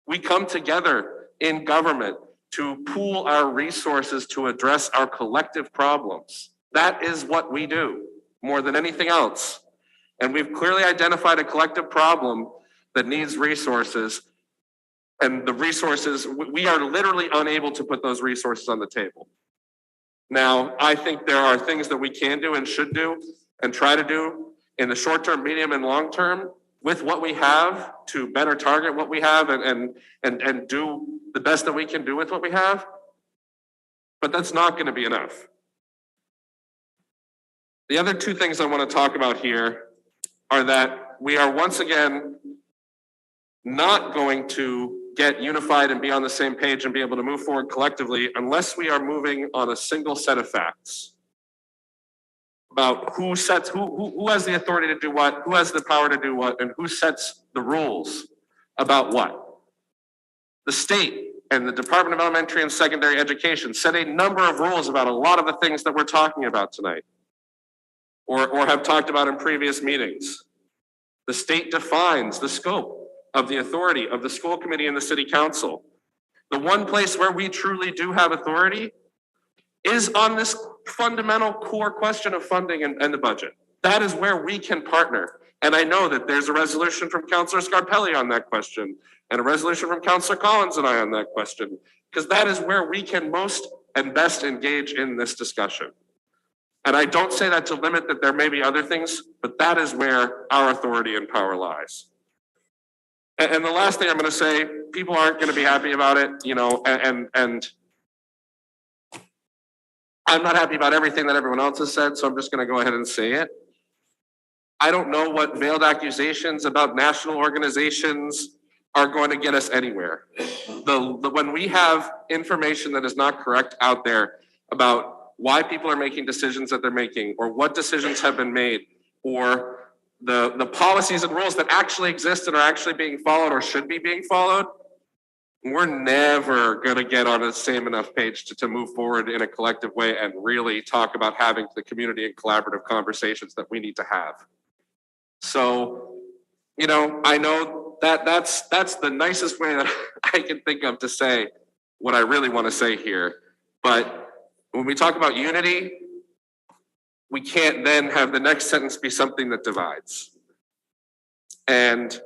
We come together in government to pool our resources to address our collective problems. That is what we do more than anything else. And we've clearly identified a collective problem that needs resources. And the resources, we are literally unable to put those resources on the table. Now, I think there are things that we can do and should do and try to do in the short term, medium, and long term with what we have to better target what we have and do the best that we can do with what we have. But that's not going to be enough. The other two things I want to talk about here are that we are once again not going to get unified and be on the same page and be able to move forward collectively unless we are moving on a single set of facts about who has the authority to do what, who has the power to do what, and who sets the rules about what. The state and the Department of Elementary and Secondary Education set a number of rules about a lot of the things that we're talking about tonight or have talked about in previous meetings. The state defines the scope of the authority of the school committee and the city council. The one place where we truly do have authority is on this fundamental core question of funding and the budget. That is where we can partner. And I know that there's a resolution from Counselor Scarpelli on that question and a resolution from Counselor Collins and I on that question, because that is where we can most and best engage in this discussion. And I don't say that to limit that there may be other things, but that is where our authority and power lies. And the last thing I'm going to say, people aren't going to be happy about it, you know, and I'm not happy about everything that everyone else has said, so I'm just going to go ahead and say it. I don't know what veiled accusations about national organizations are going to get us anywhere. When we have information that is not correct out there about why people are making decisions that they're making, or what decisions have been made, or the policies and rules that actually exist and are actually being followed or should be being followed, we're never going to get on the same enough page to move forward in a collective way and really talk about having the community and collaborative conversations that we need to have. So, you know, I know that that's the nicest way that I can think of to say what I really want to say here. But when we talk about unity, we can't then have the next sentence be something that divides. And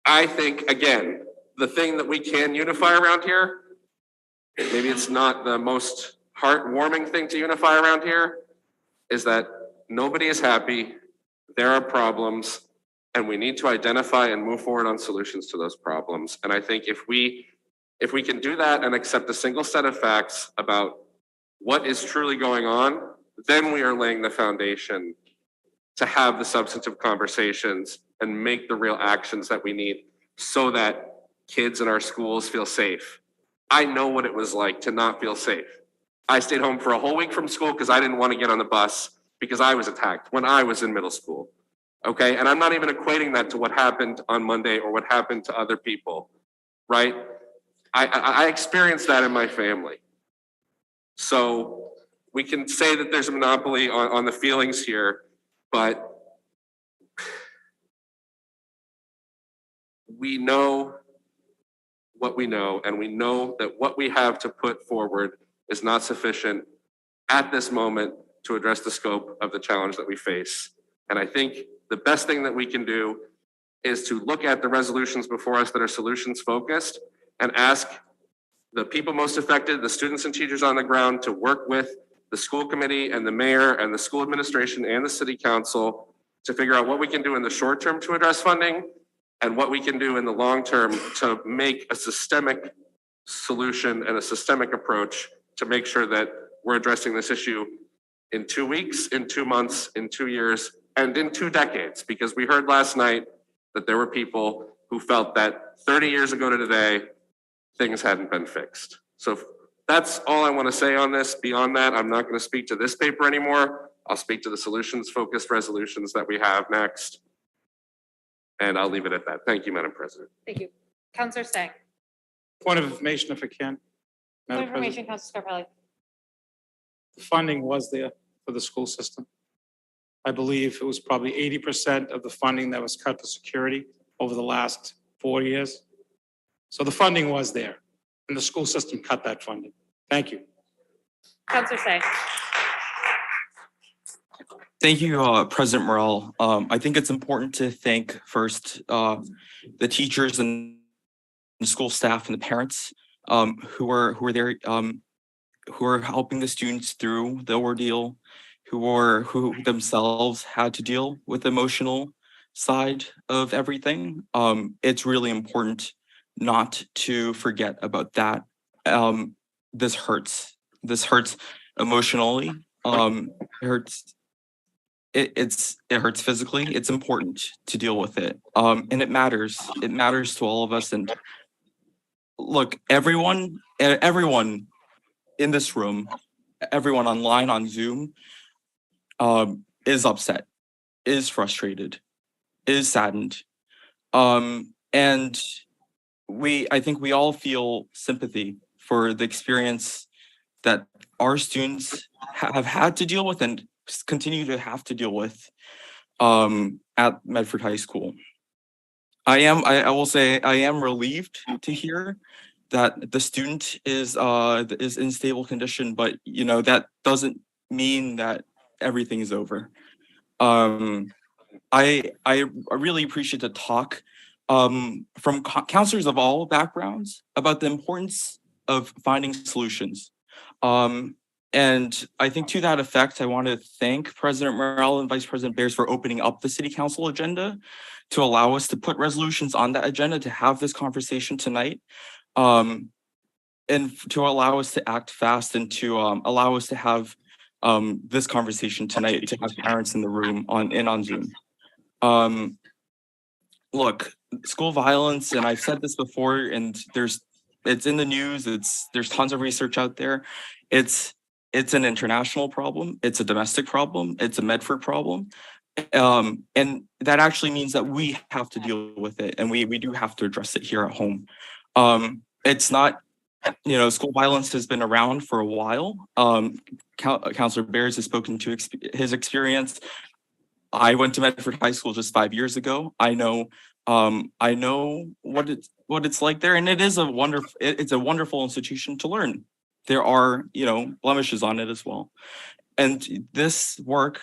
I think, again, the thing that we can unify around here, maybe it's not the most heartwarming thing to unify around here, is that nobody is happy, there are problems, and we need to identify and move forward on solutions to those problems. And I think if we can do that and accept a single set of facts about what is truly going on, then we are laying the foundation to have the substantive conversations and make the real actions that we need so that kids in our schools feel safe. I know what it was like to not feel safe. I stayed home for a whole week from school because I didn't want to get on the bus because I was attacked when I was in middle school. Okay, and I'm not even equating that to what happened on Monday or what happened to other people, right? I experienced that in my family. So we can say that there's a monopoly on the feelings here, but we know what we know, and we know that what we have to put forward is not sufficient at this moment to address the scope of the challenge that we face. And I think the best thing that we can do is to look at the resolutions before us that are solutions focused and ask the people most affected, the students and teachers on the ground, to work with the school committee and the mayor and the school administration and the city council to figure out what we can do in the short term to address funding and what we can do in the long term to make a systemic solution and a systemic approach to make sure that we're addressing this issue in 2 weeks, in 2 months, in 2 years, and in 2 decades. Because we heard last night that there were people who felt that 30 years ago to today, things hadn't been fixed. So that's all I want to say on this. Beyond that, I'm not going to speak to this paper anymore. I'll speak to the solutions-focused resolutions that we have next. And I'll leave it at that. Thank you, Madam President. Thank you. Counselor Stang. Point of information if I can. Point Madam of information, President. Counselor Scarpelli. The funding was there for the school system. I believe it was probably 80% of the funding that was cut for security over the last 4 years. So the funding was there, and the school system cut that funding. Thank you. Counselor Stang. Thank you, President Morrell. I think it's important to thank first the teachers and school staff and the parents who are there, who are helping the students through the ordeal, who themselves had to deal with the emotional side of everything. It's really important not to forget about that. This hurts. This hurts emotionally. It hurts. It hurts physically. It's important to deal with it. And it matters. It matters to all of us. And look, everyone in this room, everyone online on Zoom, is upset, is frustrated, is saddened. And I think we all feel sympathy for the experience that our students have had to deal with and continue to have to deal with at Medford High School. I will say I am relieved to hear that the student is in stable condition, but you know that doesn't mean that everything is over. I really appreciate the talk from counselors of all backgrounds about the importance of finding solutions. And I think to that effect, I want to thank President Morrell and Vice President Bears for opening up the City Council agenda to allow us to put resolutions on that agenda to have this conversation tonight. And to allow us to act fast and to allow us to have this conversation tonight, to have parents in the room on Zoom. Look, school violence, and I've said this before, and it's in the news, there's tons of research out there. It's an international problem, it's a domestic problem, it's a Medford problem. And that actually means that we have to deal with it, and we do have to address it here at home. It's not, school violence has been around for a while. Councilor Bears has spoken to his experience. I went to Medford High School just 5 years ago. I know what it's like there, and it's a wonderful institution to learn. There are, blemishes on it as well. And this work,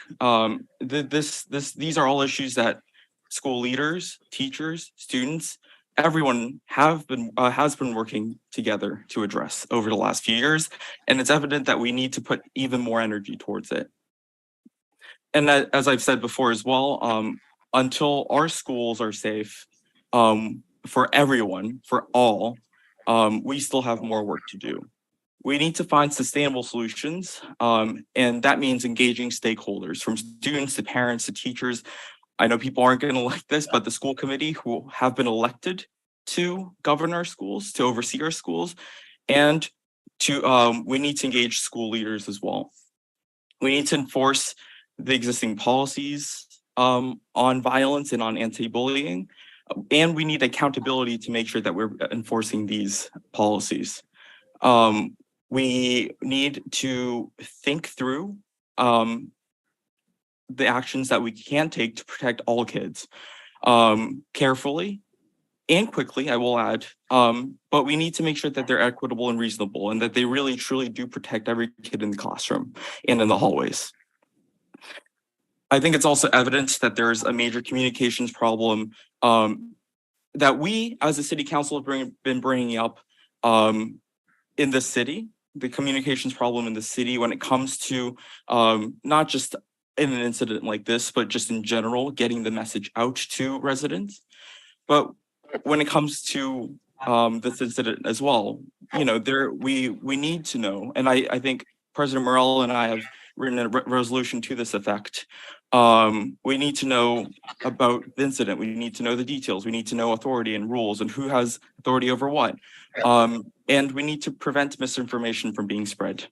these are all issues that school leaders, teachers, students, everyone has been working together to address over the last few years. And it's evident that we need to put even more energy towards it. And as I've said before as well, until our schools are safe for everyone, for all, we still have more work to do. We need to find sustainable solutions, and that means engaging stakeholders, from students to parents to teachers. I know people aren't going to like this, but the school committee who have been elected to govern our schools, to oversee our schools, and we need to engage school leaders as well. We need to enforce the existing policies on violence and on anti-bullying, and we need accountability to make sure that we're enforcing these policies. We need to think through the actions that we can take to protect all kids carefully and quickly, I will add, but we need to make sure that they're equitable and reasonable, and that they really truly do protect every kid in the classroom and in the hallways. I think it's also evident that there's a major communications problem that we as a city council have been bringing up in the city, the communications problem in the city when it comes to not just in an incident like this, but just in general, getting the message out to residents. But when it comes to this incident as well, we need to know, and I think President Morrell and I have written a resolution to this effect. We need to know about the incident. We need to know the details. We need to know authority and rules and who has authority over what. And we need to prevent misinformation from being spread.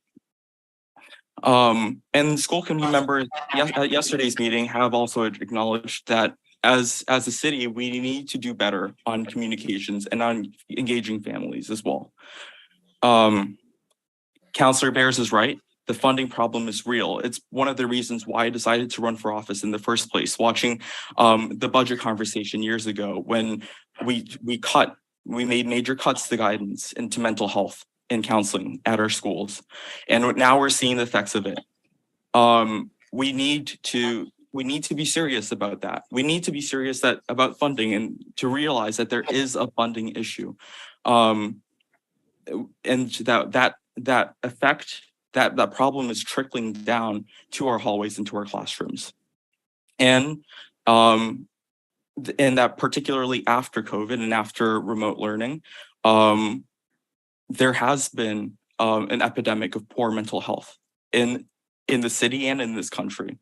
And school committee members at yesterday's meeting have also acknowledged that as a city, we need to do better on communications and on engaging families as well. Councilor Bears is right. The funding problem is real. It's one of the reasons why I decided to run for office in the first place. Watching the budget conversation years ago when we made major cuts to guidance into mental health and counseling at our schools. And now we're seeing the effects of it. We need to be serious about that. We need to be serious about funding and to realize that there is a funding issue. And that effect, that problem is trickling down to our hallways and to our classrooms. And that particularly after COVID and after remote learning, there has been an epidemic of poor mental health in the city and in this country.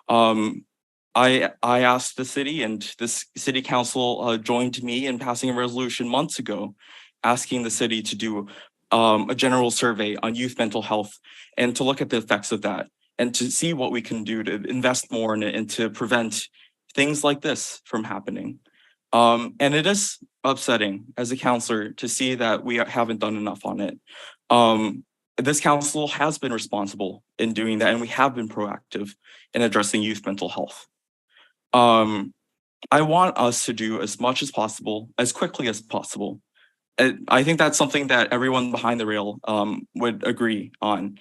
I asked the city, and this city council joined me in passing a resolution months ago, asking the city to do a general survey on youth mental health and to look at the effects of that and to see what we can do to invest more in it and to prevent things like this from happening. And it is upsetting as a counselor to see that we haven't done enough on it. This council has been responsible in doing that, and we have been proactive in addressing youth mental health. I want us to do as much as possible, as quickly as possible. I think that's something that everyone behind the rail would agree on.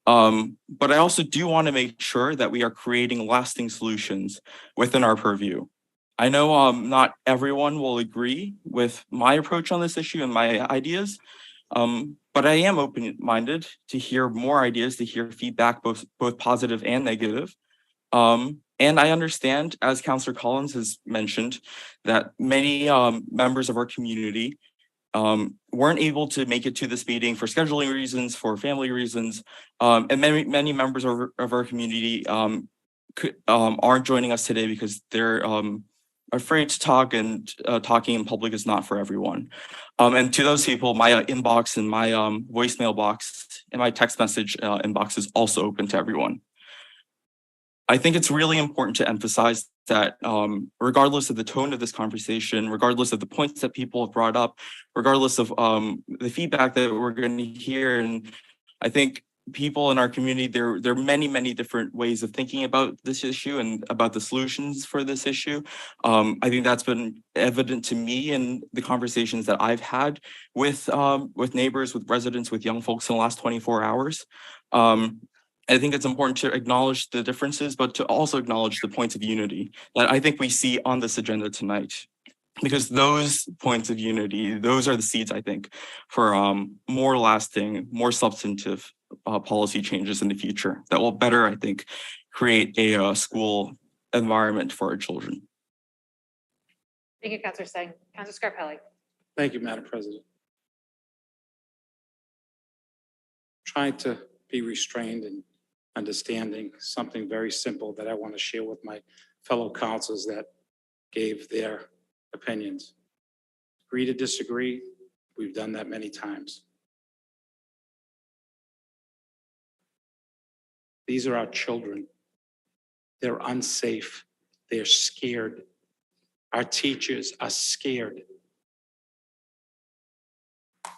But I also do want to make sure that we are creating lasting solutions within our purview. I know not everyone will agree with my approach on this issue and my ideas, but I am open-minded to hear more ideas, to hear feedback, both positive and negative. And I understand, as Councillor Collins has mentioned, that many members of our community weren't able to make it to this meeting for scheduling reasons, for family reasons, and many members of our community aren't joining us today because they're afraid to talk, and talking in public is not for everyone. And to those people, my inbox and my voicemail box and my text message inbox is also open to everyone. I think it's really important to emphasize that regardless of the tone of this conversation, regardless of the points that people have brought up, regardless of the feedback that we're going to hear, and I think people in our community, there are many different ways of thinking about this issue and about the solutions for this issue. I think that's been evident to me in the conversations that I've had with neighbors, with residents, with young folks in the last 24 hours. I think it's important to acknowledge the differences, but to also acknowledge the points of unity that I think we see on this agenda tonight. Because those points of unity, those are the seeds, I think, for more lasting, more substantive policy changes in the future that will better, I think, create a school environment for our children. Thank you, Councillor Singh. Councillor Scarpelli. Thank you, Madam President. Trying to be restrained and understanding something very simple that I want to share with my fellow councilors that gave their opinions. Agree to disagree. We've done that many times. These are our children. They're unsafe. They're scared. Our teachers are scared.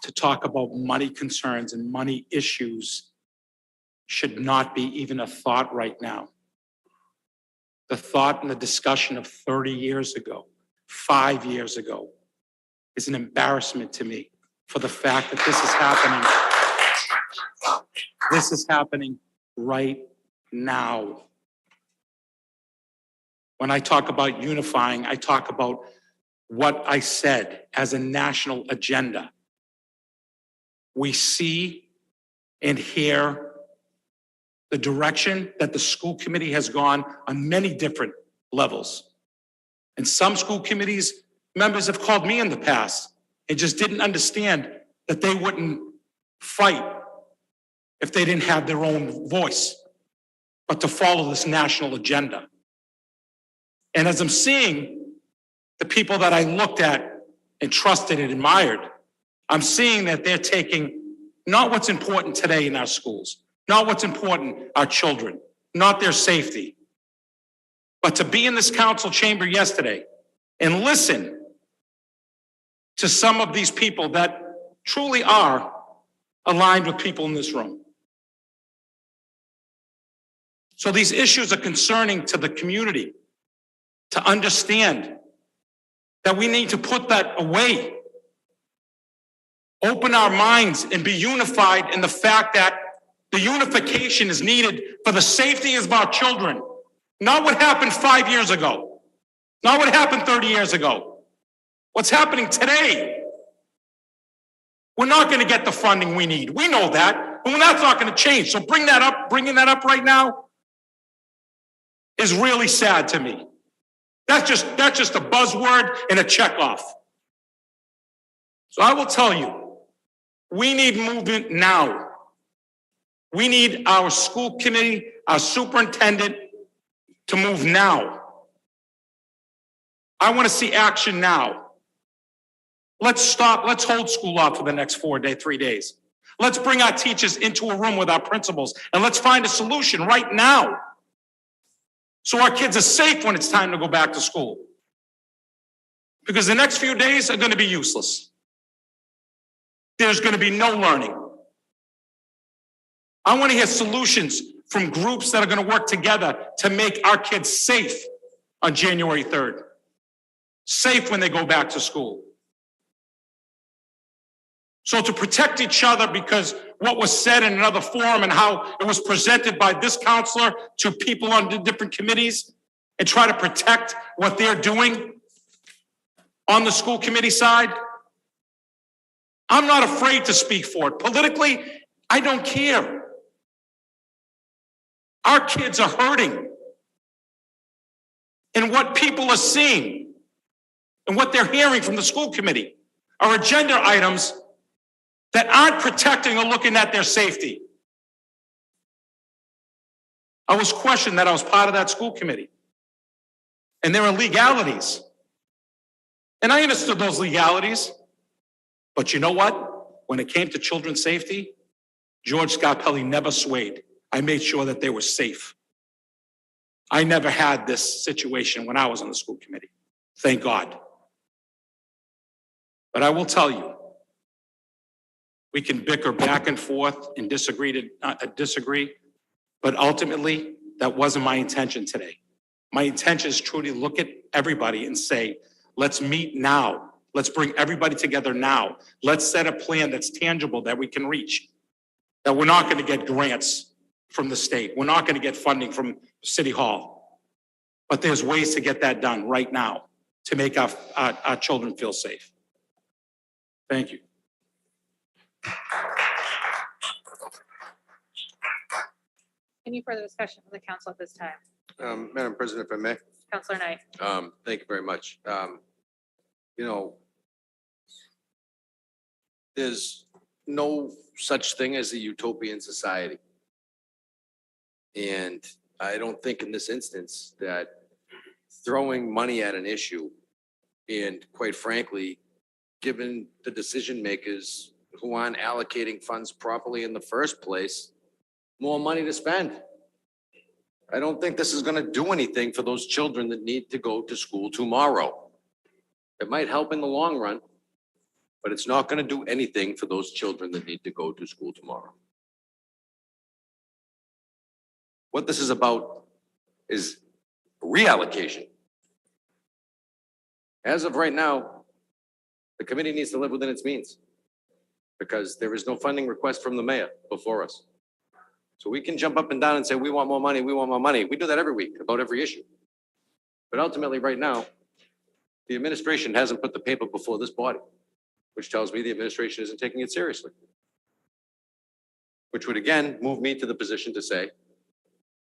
To talk about money concerns and money issues should not be even a thought right now. The thought and the discussion of 30 years ago, 5 years ago, is an embarrassment to me for the fact that this is happening. This is happening right now. When I talk about unifying, I talk about what I said as a national agenda. We see and hear the direction that the school committee has gone on many different levels. And some school committees members have called me in the past and just didn't understand that they wouldn't fight if they didn't have their own voice, but to follow this national agenda. And as I'm seeing the people that I looked at and trusted and admired, I'm seeing that they're taking not what's important today in our schools, not what's important, our children, not their safety, but to be in this council chamber yesterday and listen to some of these people that truly are aligned with people in this room. So these issues are concerning to the community, to understand that we need to put that away. Open our minds and be unified in the fact that the unification is needed for the safety of our children. Not what happened 5 years ago. Not what happened 30 years ago. What's happening today? We're not going to get the funding we need. We know that, but that's not going to change. So bringing that up right now is really sad to me. That's just a buzzword and a checkoff. So I will tell you, we need movement now. We need our school committee, our superintendent to move now. I want to see action now. Let's hold school off for the next 3 days. Let's bring our teachers into a room with our principals and let's find a solution right now. So our kids are safe when it's time to go back to school. Because the next few days are going to be useless. There's going to be no learning. I want to hear solutions from groups that are going to work together to make our kids safe on January 3rd. Safe when they go back to school. So to protect each other because what was said in another forum and how it was presented by this counselor to people on the different committees and try to protect what they're doing on the school committee side, I'm not afraid to speak for it. Politically, I don't care. Our kids are hurting. And what people are seeing and what they're hearing from the school committee are agenda items that aren't protecting or looking at their safety. I was questioned that I was part of that school committee. And there are legalities. And I understood those legalities. But you know what? When it came to children's safety, George Scarpelli never swayed. I made sure that they were safe. I never had this situation when I was on the school committee. Thank God. But I will tell you, we can bicker back and forth and disagree, but ultimately, that wasn't my intention today. My intention is truly to look at everybody and say, let's meet now. Let's bring everybody together now. Let's set a plan that's tangible that we can reach. That we're not going to get grants from the state. We're not going to get funding from City Hall. But there's ways to get that done right now to make our children feel safe. Thank you. Any further discussion from the council at this time? Madam President, if I may. Councilor Knight. Thank you very much. You know, there's no such thing as a utopian society. And I don't think in this instance that throwing money at an issue and quite frankly, given the decision makers who aren't allocating funds properly in the first place, more money to spend. I don't think this is going to do anything for those children that need to go to school tomorrow. It might help in the long run, but it's not going to do anything for those children that need to go to school tomorrow. What this is about is reallocation. As of right now, the committee needs to live within its means because there is no funding request from the mayor before us. So we can jump up and down and say, we want more money, we want more money. We do that every week about every issue. But ultimately right now, the administration hasn't put the paper before this body, which tells me the administration isn't taking it seriously. Which would again move me to the position to say,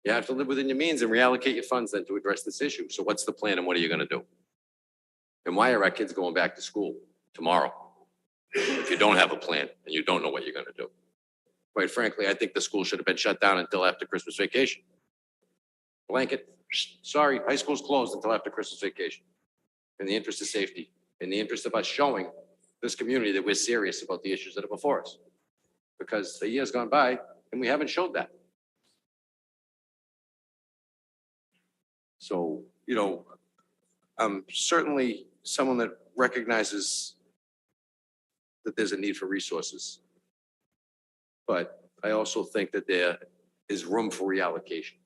you have to live within your means and reallocate your funds then to address this issue. So what's the plan and what are you going to do? And why are our kids going back to school tomorrow if you don't have a plan and you don't know what you're going to do? Quite frankly, I think the school should have been shut down until after Christmas vacation. Blanket, sorry, high school's closed until after Christmas vacation. In the interest of safety, in the interest of us showing this community that we're serious about the issues that are before us. Because the year's gone by and we haven't showed that. So, you know, I'm certainly someone that recognizes that there's a need for resources. But I also think that there is room for reallocation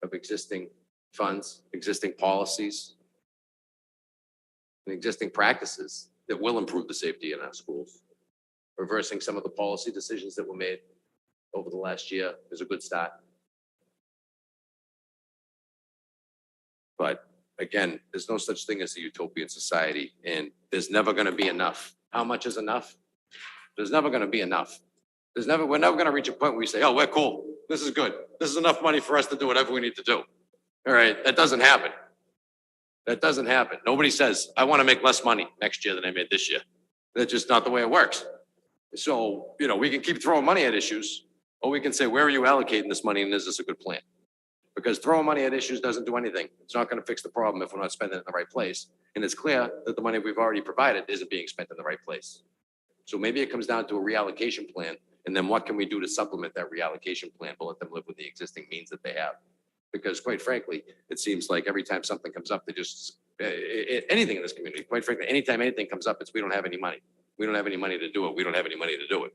of existing funds, existing policies, and existing practices that will improve the safety in our schools. Reversing some of the policy decisions that were made over the last year is a good start. But again, there's no such thing as a utopian society, and there's never going to be enough. How much is enough? There's never going to be enough. We're never going to reach a point where we say, oh, we're cool. This is good. This is enough money for us to do whatever we need to do. All right. That doesn't happen. That doesn't happen. Nobody says, I want to make less money next year than I made this year. That's just not the way it works. So, you know, we can keep throwing money at issues, or we can say, where are you allocating this money and is this a good plan? Because throwing money at issues doesn't do anything. It's not going to fix the problem if we're not spending it in the right place. And it's clear that the money we've already provided isn't being spent in the right place. So maybe it comes down to a reallocation plan. And then what can we do to supplement that reallocation plan to let them live with the existing means that they have? Because quite frankly, it seems like every time something comes up, they just, anything in this community, quite frankly, anytime anything comes up, it's we don't have any money. We don't have any money to do it. We don't have any money to do it.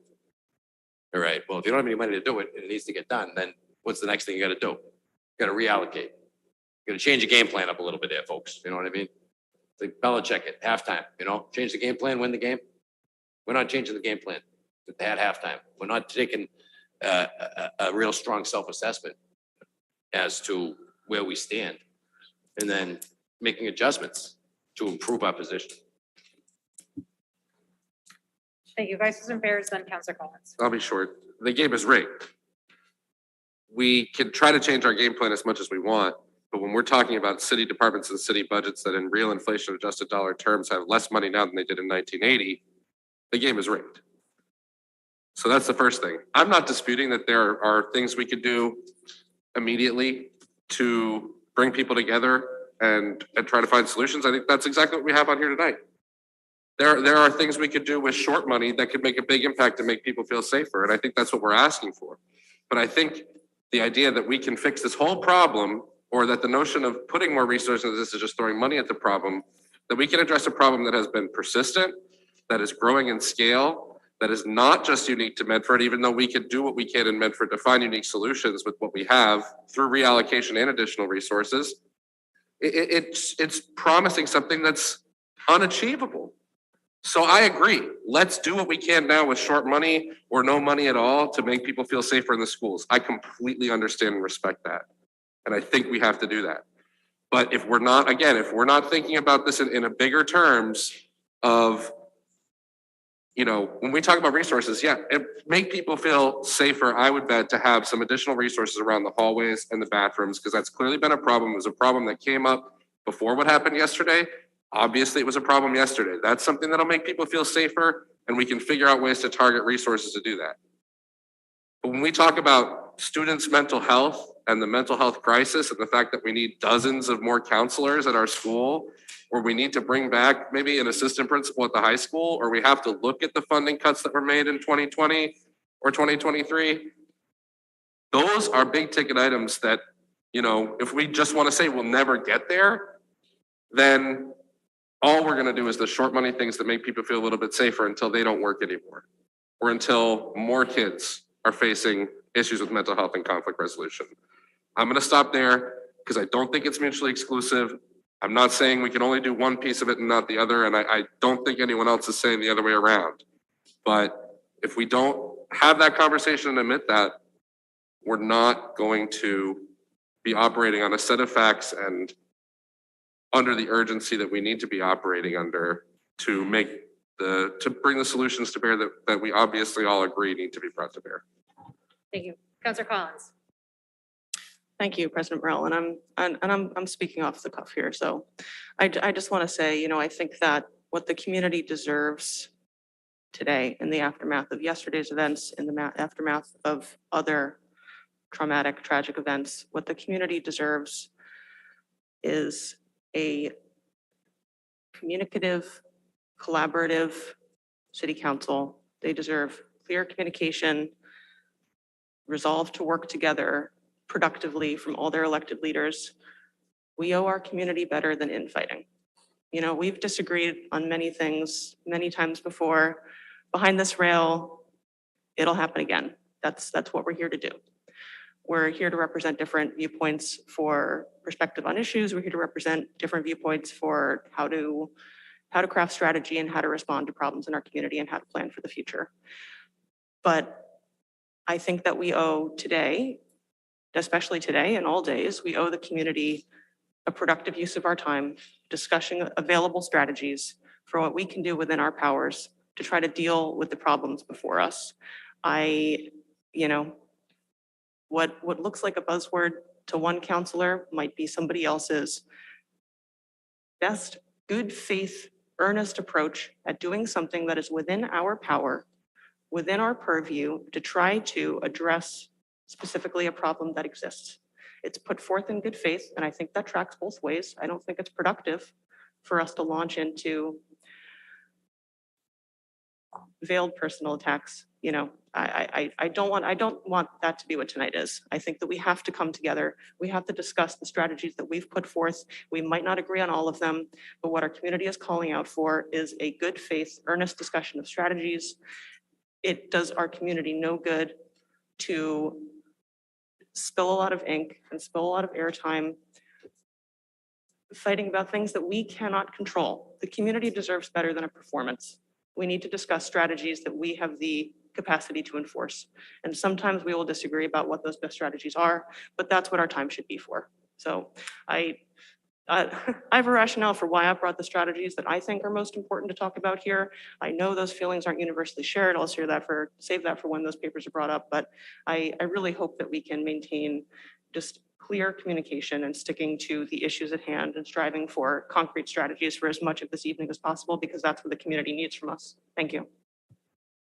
All right. Well, if you don't have any money to do it and it needs to get done, then what's the next thing you got to do? You got to reallocate. You got to change your game plan up a little bit there, folks. You know what I mean? It's like Belichick at halftime, you know, change the game plan, win the game. We're not changing the game plan at halftime. We're not taking a real strong self-assessment as to where we stand and then making adjustments to improve our position. Thank you. Vice President Bears, then Councilor Collins. I'll be short. The game is rigged. We can try to change our game plan as much as we want, but when we're talking about city departments and city budgets that in real inflation adjusted dollar terms have less money now than they did in 1980, the game is rigged. So that's the first thing. I'm not disputing that there are things we could do immediately to bring people together and try to find solutions. I think that's exactly what we have on here tonight. There are things we could do with short money that could make a big impact and make people feel safer. And I think that's what we're asking for. But I think the idea that we can fix this whole problem, or that the notion of putting more resources into this is just throwing money at the problem, that we can address a problem that has been persistent, that is growing in scale, that is not just unique to Medford, even though we could do what we can in Medford to find unique solutions with what we have through reallocation and additional resources. It's promising something that's unachievable. So I agree. Let's do what we can now with short money or no money at all to make people feel safer in the schools. I completely understand and respect that. And I think we have to do that. But if we're not, again, if we're not thinking about this in a bigger terms of, you know, when we talk about resources, yeah, make people feel safer, I would bet, to have some additional resources around the hallways and the bathrooms, because that's clearly been a problem. It was a problem that came up before what happened yesterday. Obviously, it was a problem yesterday. That's something that'll make people feel safer, and we can figure out ways to target resources to do that. But when we talk about students' mental health and the mental health crisis and the fact that we need dozens of more counselors at our school, or we need to bring back maybe an assistant principal at the high school, or we have to look at the funding cuts that were made in 2020 or 2023, those are big ticket items that, you know, if we just want to say we'll never get there, then all we're going to do is the short money things that make people feel a little bit safer until they don't work anymore, or until more kids are facing issues with mental health and conflict resolution. I'm going to stop there because I don't think it's mutually exclusive. I'm not saying we can only do one piece of it and not the other, and I don't think anyone else is saying the other way around. But if we don't have that conversation and admit that, we're not going to be operating on a set of facts and under the urgency that we need to be operating under to bring the solutions to bear that we obviously all agree need to be brought to bear. Thank you. Councilor Collins. Thank you, President Morrell, and I'm speaking off the cuff here. So I just want to say, you know, I think that what the community deserves today in the aftermath of yesterday's events, in the aftermath of other traumatic, tragic events, what the community deserves is a communicative, collaborative city council. They deserve clear communication, resolve to work together productively from all their elected leaders. We owe our community better than infighting. You know, we've disagreed on many things many times before. Behind this rail, it'll happen again. That's what we're here to do. We're here to represent different viewpoints for perspective on issues. We're here to represent different viewpoints for how to craft strategy and how to respond to problems in our community and how to plan for the future. But I think that we owe today, especially today and all days, we owe the community a productive use of our time, discussing available strategies for what we can do within our powers to try to deal with the problems before us. What looks like a buzzword to one counselor might be somebody else's best good faith, earnest approach at doing something that is within our power, within our purview, to try to address specifically a problem that exists. It's put forth in good faith, and I think that tracks both ways. I don't think it's productive for us to launch into veiled personal attacks. You know, I don't want that to be what tonight is. I think that we have to come together. We have to discuss the strategies that we've put forth. We might not agree on all of them, but what our community is calling out for is a good faith, earnest discussion of strategies. It does our community no good to spill a lot of ink and spill a lot of airtime fighting about things that we cannot control. The community deserves better than a performance. We need to discuss strategies that we have the capacity to enforce. And sometimes we will disagree about what those best strategies are, but that's what our time should be for. So I have a rationale for why I brought the strategies that I think are most important to talk about here. I know those feelings aren't universally shared. I'll save that for when those papers are brought up. But I really hope that we can maintain just clear communication and sticking to the issues at hand and striving for concrete strategies for as much of this evening as possible, because that's what the community needs from us. Thank you.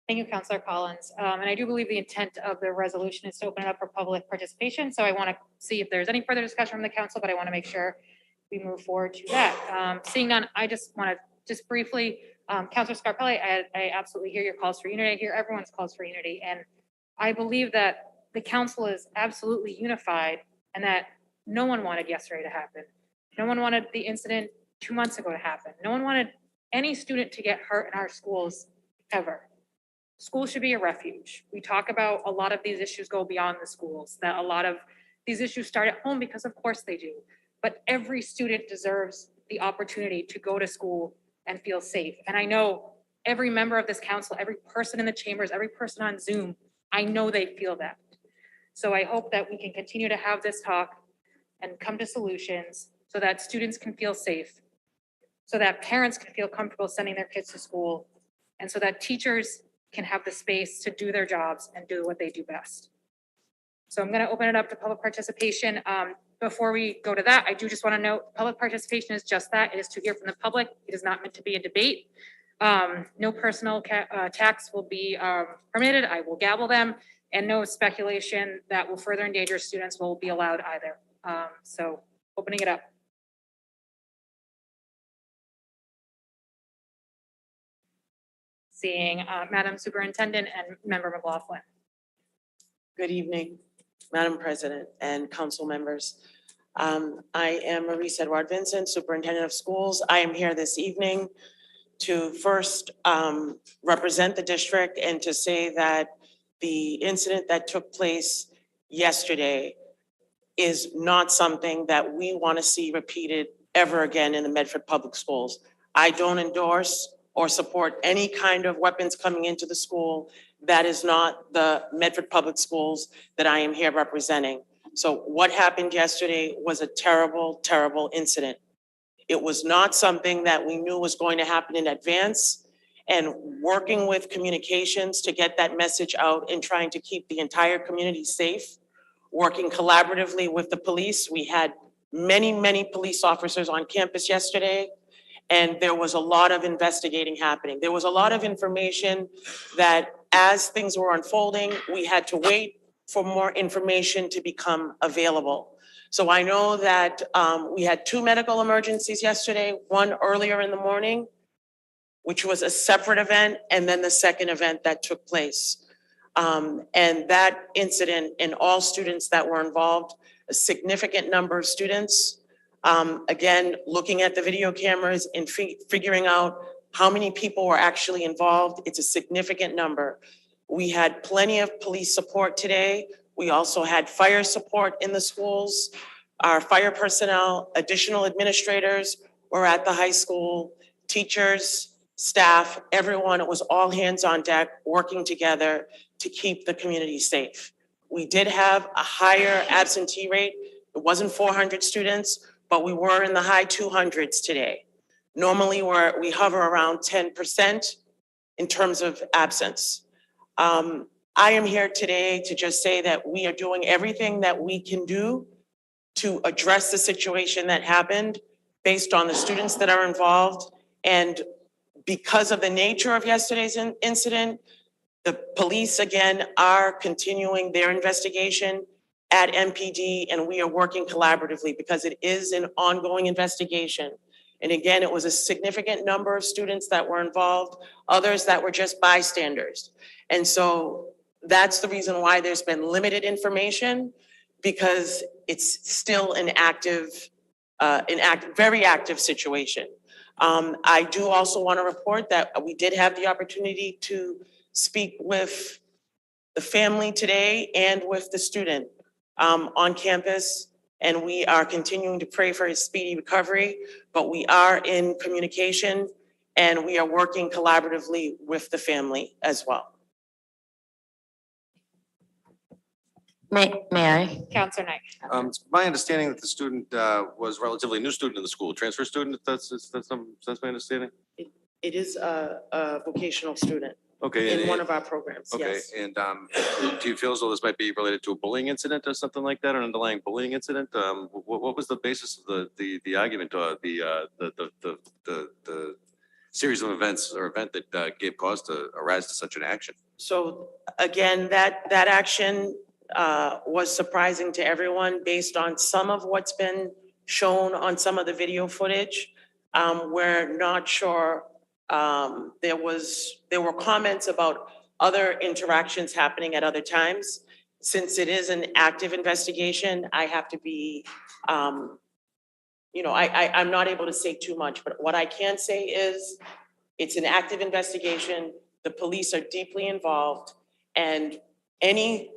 Thank you, Councilor Collins. And I do believe the intent of the resolution is to open it up for public participation. So I want to see if there's any further discussion from the council, but I want to make sure we move forward to that. Seeing none, I just want to briefly, Councilor Scarpelli, I absolutely hear your calls for unity. I hear everyone's calls for unity. And I believe that the council is absolutely unified and that no one wanted yesterday to happen. No one wanted the incident 2 months ago to happen. No one wanted any student to get hurt in our schools ever. Schools should be a refuge. We talk about a lot of these issues go beyond the schools, that a lot of these issues start at home, because of course they do. But every student deserves the opportunity to go to school and feel safe. And I know every member of this council, every person in the chambers, every person on Zoom, I know they feel that. So I hope that we can continue to have this talk and come to solutions so that students can feel safe, so that parents can feel comfortable sending their kids to school, and so that teachers can have the space to do their jobs and do what they do best. So I'm going to open it up to public participation. Before we go to that, I do just want to note public participation is just that. It is to hear from the public. It is not meant to be a debate. No personal attacks will be permitted. I will gavel them, and no speculation that will further endanger students will be allowed either. So opening it up. Seeing Madam Superintendent and Member McLaughlin. Good evening, Madam President and council members. I am Maurice Edward Vincent, Superintendent of Schools. I am here this evening to first represent the district and to say that the incident that took place yesterday is not something that we want to see repeated ever again in the Medford Public Schools. I don't endorse or support any kind of weapons coming into the school. That is not the Medford Public Schools that I am here representing. So what happened yesterday was a terrible, terrible incident. It was not something that we knew was going to happen in advance, and working with communications to get that message out and trying to keep the entire community safe, working collaboratively with the police. We had many, many police officers on campus yesterday, and there was a lot of investigating happening. There was a lot of information that as things were unfolding, we had to wait for more information to become available. So I know that we had 2 medical emergencies yesterday, one earlier in the morning, which was a separate event, and then the second event that took place. And that incident, and all students that were involved, a significant number of students, again, looking at the video cameras and figuring out how many people were actually involved, it's a significant number. We had plenty of police support today. We also had fire support in the schools. Our fire personnel, additional administrators were at the high school, teachers, staff, everyone. It was all hands on deck working together to keep the community safe. We did have a higher absentee rate. It wasn't 400 students, but we were in the high 200s today. Normally we hover around 10% in terms of absence. I am here today to just say that we are doing everything that we can do to address the situation that happened based on the students that are involved. And because of the nature of yesterday's incident, the police again are continuing their investigation at MPD, and we are working collaboratively because it is an ongoing investigation. And again, it was a significant number of students that were involved, others that were just bystanders. And so that's the reason why there's been limited information, because it's still an very active situation. I do also want to report that we did have the opportunity to speak with the family today and with the student on campus, and we are continuing to pray for his speedy recovery, but we are in communication, and we are working collaboratively with the family as well. May I? Counselor Knight. It's my understanding that the student was a relatively new student in the school, transfer student, that's my understanding? It is a vocational student Okay. in one of our programs, Okay, yes. and do you feel as though this might be related to a bullying incident or something like that, or an underlying bullying incident? What was the basis of the argument, or the series of events or event that gave cause to arise to such an action? So again, that action was surprising to everyone based on some of what's been shown on some of the video footage. We're not sure. There were comments about other interactions happening at other times. Since it is an active investigation, I have to be, I'm not able to say too much, but what I can say is it's an active investigation. The police are deeply involved, and any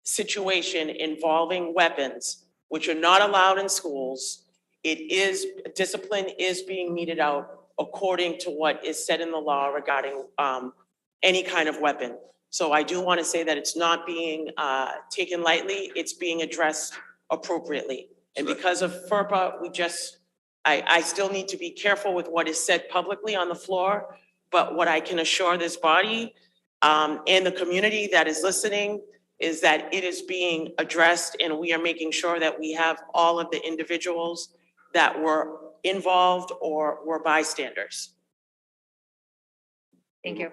situation involving weapons, which are not allowed in schools, discipline is being meted out according to what is said in the law regarding any kind of weapon. So I do want to say that it's not being taken lightly, it's being addressed appropriately. And because of FERPA, I still need to be careful with what is said publicly on the floor, but what I can assure this body and the community that is listening is that it is being addressed, and we are making sure that we have all of the individuals that were involved or were bystanders. Thank you.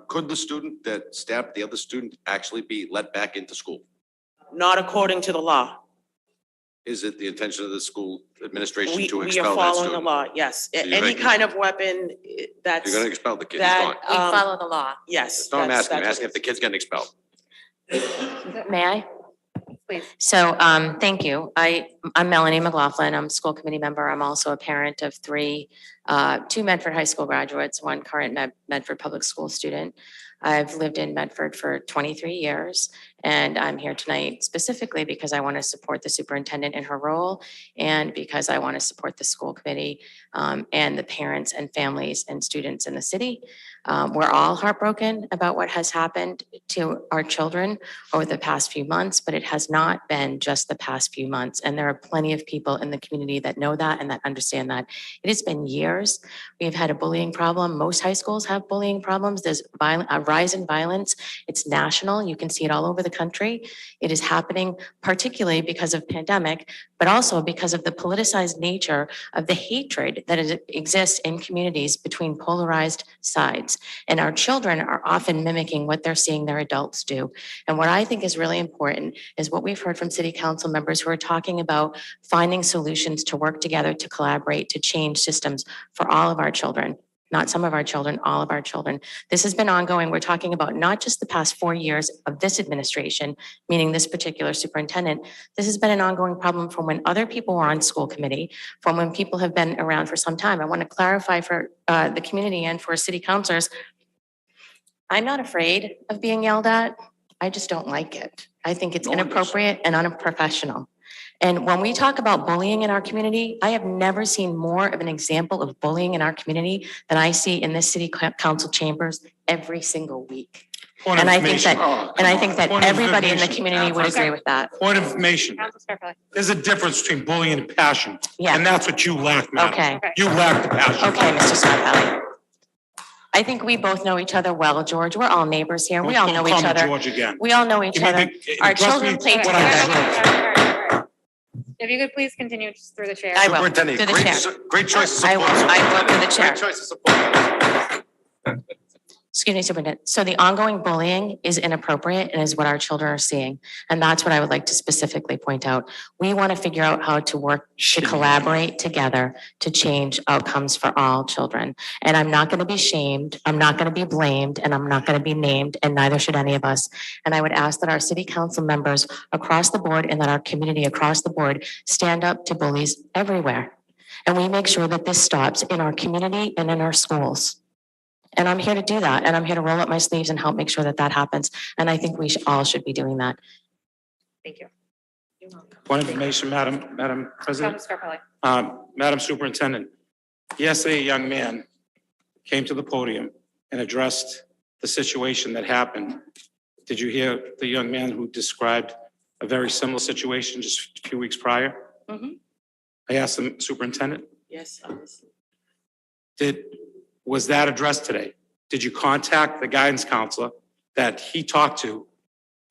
Could the student that stabbed the other student actually be let back into school? Not according to the law. Is it the intention of the school administration We to are expel that following the student? law, yes. So you're Any making- kind of weapon that's. You're gonna expel the kid, he's gone. We follow the law. Yes. No, I'm that's- asking, I'm that's asking if the kid's getting expelled. May I? Please. So, thank you. I'm Melanie McLaughlin. I'm a school committee member. I'm also a parent of two Medford High School graduates, one current Medford Public School student. I've lived in Medford for 23 years, and I'm here tonight specifically because I want to support the superintendent in her role, and because I want to support the school committee and the parents and families and students in the city. We're all heartbroken about what has happened to our children over the past few months, but it has not been just the past few months. And there are plenty of people in the community that know that and that understand that. It has been years. We've had a bullying problem. Most high schools have bullying problems. There's a rise in violence. It's national. You can see it all over the country. It is happening particularly because of pandemic, but also because of the politicized nature of the hatred that exists in communities between polarized sides. And our children are often mimicking what they're seeing their adults do. And what I think is really important is what we've heard from city council members who are talking about finding solutions to work together, to collaborate, to change systems for all of our children. Not some of our children, all of our children. This has been ongoing. We're talking about not just the past 4 years of this administration, meaning this particular superintendent. This has been an ongoing problem from when other people were on school committee, from when people have been around for some time. I want to clarify for the community and for city councilors, I'm not afraid of being yelled at. I just don't like it. I think it's inappropriate and unprofessional. And when we talk about bullying in our community, I have never seen more of an example of bullying in our community than I see in this city council chambers every single week. And I think that everybody in the community would agree with that. Point of information. There's a difference between bullying and passion. Yeah. And that's what you lack, madam. Okay. You lack the passion. Okay, Mr. Scarpelli. I think we both know each other well, George. We're all neighbors here. We all know Don't each call me other. George again. We all know each You other. mean to Our address children me play when I together. If you could please continue just through the chair. I will. Superintendent, Through the great, chair. great choice of I support. will through the chair. Great choice of support. Excuse me, Superintendent. So the ongoing bullying is inappropriate and is what our children are seeing. And that's what I would like to specifically point out. We want to figure out how to work to collaborate together to change outcomes for all children. And I'm not going to be shamed, I'm not going to be blamed, and I'm not going to be named, and neither should any of us. And I would ask that our city council members across the board and that our community across the board stand up to bullies everywhere. And we make sure that this stops in our community and in our schools. And I'm here to do that. And I'm here to roll up my sleeves and help make sure that that happens. And I think we all should be doing that. Thank you. Point of information, Madam President. Councilor Scarpelli. Madam Superintendent, yesterday a young man came to the podium and addressed the situation that happened. Did you hear the young man who described a very similar situation just a few weeks prior? Mhm. I asked the superintendent, Yes, was that addressed today? Did you contact the guidance counselor that he talked to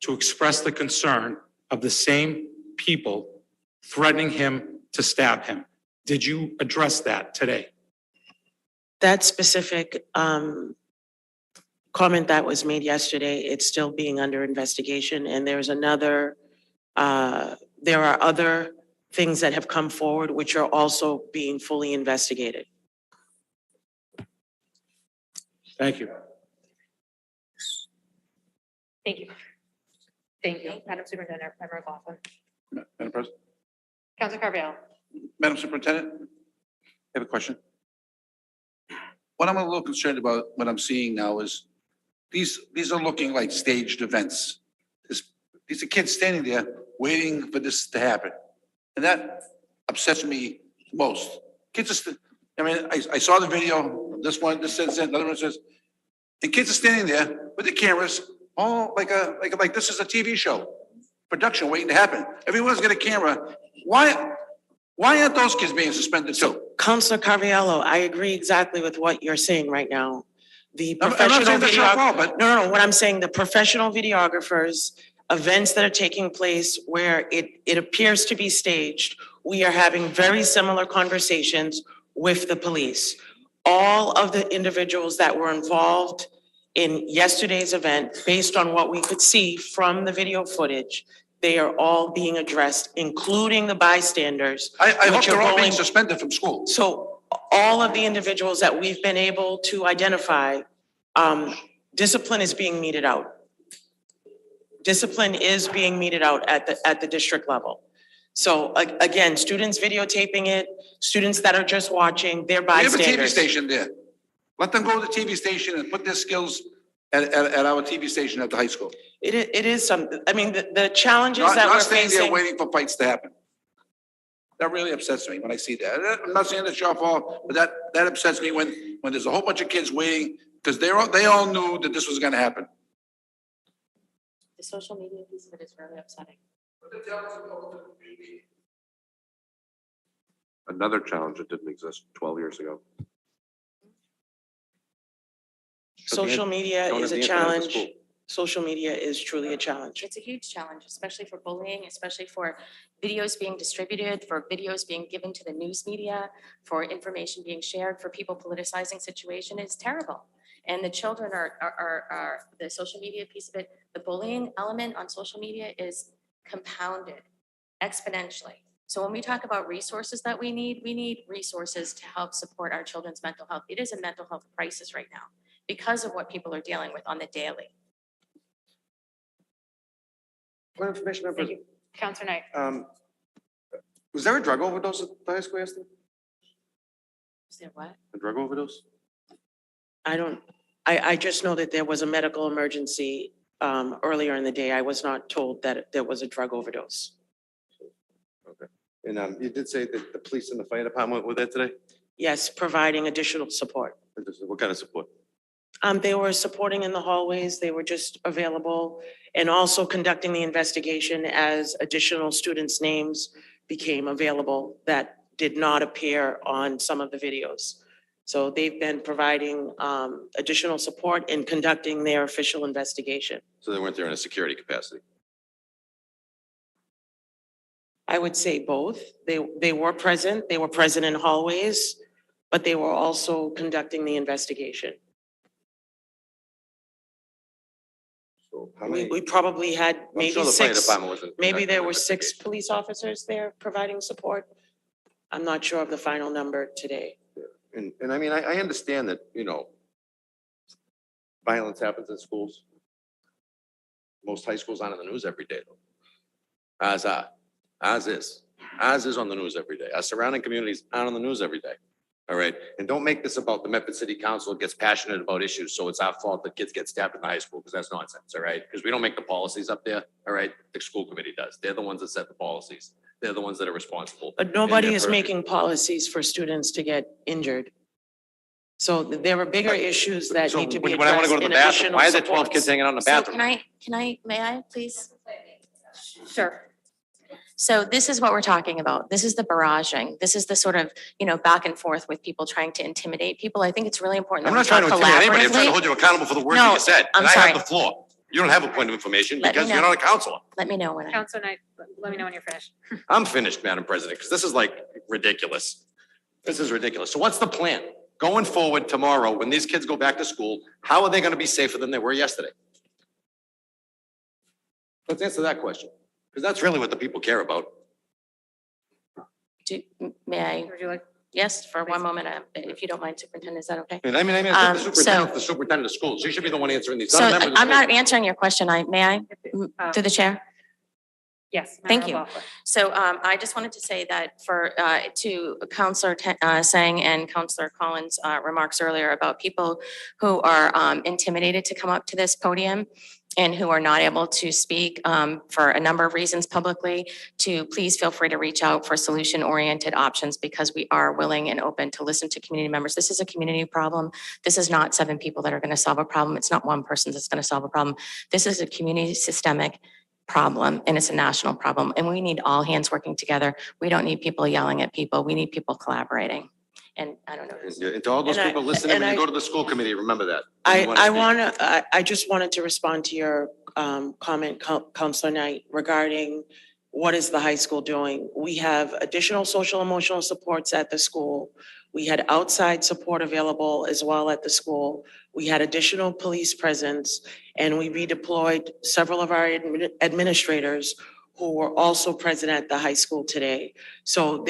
express the concern of the same people threatening him to stab him? Did you address that today? That specific comment that was made yesterday, it's still being under investigation, and there's another, there are other things that have come forward which are also being fully investigated. Thank you. Thank you. Thank you. Madam Superintendent, Member McLaughlin. Madam President, Councilor Carviallo. Madam Superintendent, I have a question. What I'm a little concerned about, what I'm seeing now is these are looking like staged events. These are kids standing there waiting for this to happen. And that upsets me most. Kids are, I mean, I saw the video, this one, this says, another one says, and kids are standing there with the cameras, all like this is a TV show, production waiting to happen. Everyone's got a camera. Why aren't those kids being suspended too? Councilor Carviallo, I agree exactly with what you're saying right now. The I'm not professional saying that's your video, fault, but no, what I'm saying, the professional videographers, events that are taking place where it appears to be staged, we are having very similar conversations with the police. All of the individuals that were involved in yesterday's event, based on what we could see from the video footage, they are all being addressed, including the bystanders. I hope which are they're all being going- suspended from school. So all of the individuals that we've been able to identify, discipline is being meted out. Discipline is being meted out at the district level. So again, students videotaping it, students that are just watching, they're We have a TV bystanders. station there. Let them go to the TV station and put their skills at our TV station at the high school. It is something, I mean, the challenges that Not we're staying there facing. waiting for fights to happen. That really upsets me when I see that. I'm not saying it's your fault, but that upsets me when there's a whole bunch of kids waiting because they all knew that this was gonna happen. The social media piece of it is really upsetting. Another challenge that didn't exist 12 years ago. Social media Don't is have a the internet at the challenge. school. Social media is truly a challenge. It's a huge challenge, especially for bullying, especially for videos being distributed, for videos being given to the news media, for information being shared, for people politicizing situation. It's terrible. And the children are the social media piece of it. The bullying element on social media is compounded exponentially. So when we talk about resources that we need resources to help support our children's mental health. It is a mental health crisis right now because of what people are dealing with on the daily. What information, Thank you. Councilor Knight. Was there a drug overdose at the high school yesterday? Is there what? A drug overdose? I just know that there was a medical emergency earlier in the day. I was not told that there was a drug overdose. Okay. And you did say that the police and the fire department were there today? Yes, providing additional support. What kind of support? They were supporting in the hallways. They were just available and also conducting the investigation as additional students' names became available that did not appear on some of the videos. So they've been providing additional support and conducting their official investigation. So they weren't there in a security capacity? I would say both. They were present. They were present in hallways, but they were also conducting the investigation. So how many? We probably had I'm maybe sure the fire six, department wasn't maybe conducting there the were 6 police officers there providing support. I'm not sure of the final number today. And I mean, I understand that, violence happens in schools. Most high schools aren't in the news every day though. Ours is on the news every day. Our surrounding communities aren't on the news every day. All right. And don't make this about the Medford City Council gets passionate about issues. So it's our fault that kids get stabbed in high school because that's nonsense. All right. Because we don't make the policies up there. All right. The school committee does. They're the ones that set the policies. They're the ones that are responsible. But nobody And is they're making policies for students to get injured. So there are bigger issues that So need to be when I want addressed to go to in the bathroom, additional why are there 12 kids supports. hanging out in the So bathroom? may I please? Sure. So this is what we're talking about. This is the barraging. This is the sort of, back and forth with people trying to intimidate people. I think it's really important I'm that not we trying talk to intimidate anybody. I'm trying to collaboratively. hold you accountable for the words that No, you said. I'm And I sorry. have the floor. You don't have a point of information Let me because you're know. not a counselor. Let me know when I. Counselor Knight, let me know when you're finished. I'm finished, Madam President, because this is like ridiculous. This is ridiculous. So what's the plan? Going forward tomorrow, when these kids go back to school, how are they going to be safer than they were yesterday? Let's answer that question, because that's really what the people care about. May I? Would you like? Yes, for one moment, if you don't mind, Superintendent, is that okay? I mean, the superintendent of schools. You should be the one answering these. So not a member of the I'm not committee. answering your question. May I? Through the chair? Yes. Thank Madam you. McLaughlin. So I just wanted to say that to Counselor Sang and Counselor Collins' remarks earlier about people who are intimidated to come up to this podium and who are not able to speak for a number of reasons publicly, to please feel free to reach out for solution-oriented options, because we are willing and open to listen to community members. This is a community problem. This is not 7 people that are going to solve a problem. It's not one person that's going to solve a problem. This is a community systemic problem, and it's a national problem, and we need all hands working together. We don't need people yelling at people. We need people collaborating. And I don't know. And to all those And I- people listening, and when you I- go to the school committee, remember that. When you wanna speak. I just wanted to respond to your comment, Counselor Knight, regarding what is the high school doing? We have additional social emotional supports at the school. We had outside support available as well at the school. We had additional police presence, and we redeployed several of our administrators who were also present at the high school today. So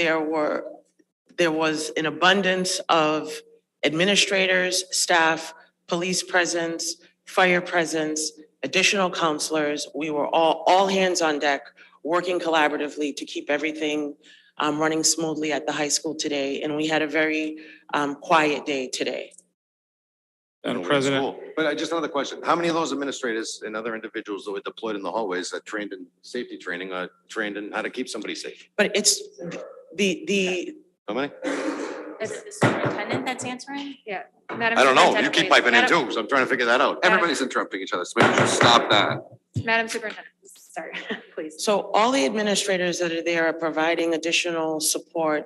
there was an abundance of administrators, staff, police presence, fire presence, additional counselors. We were all hands on deck, working collaboratively to keep everything running smoothly at the high school today. And we had a very quiet day today. Madam We're in President. school. But just another question. How many of those administrators and other individuals that were deployed in the hallways that trained in safety training, trained in how to keep somebody safe? But it's the How many? Is it the superintendent that's answering? Yeah. I don't know. You keep piping in too, so I'm trying to figure that out. Everybody's interrupting each other, so maybe we should stop that. Madam Superintendent, sorry, please. So all the administrators that are there are providing additional support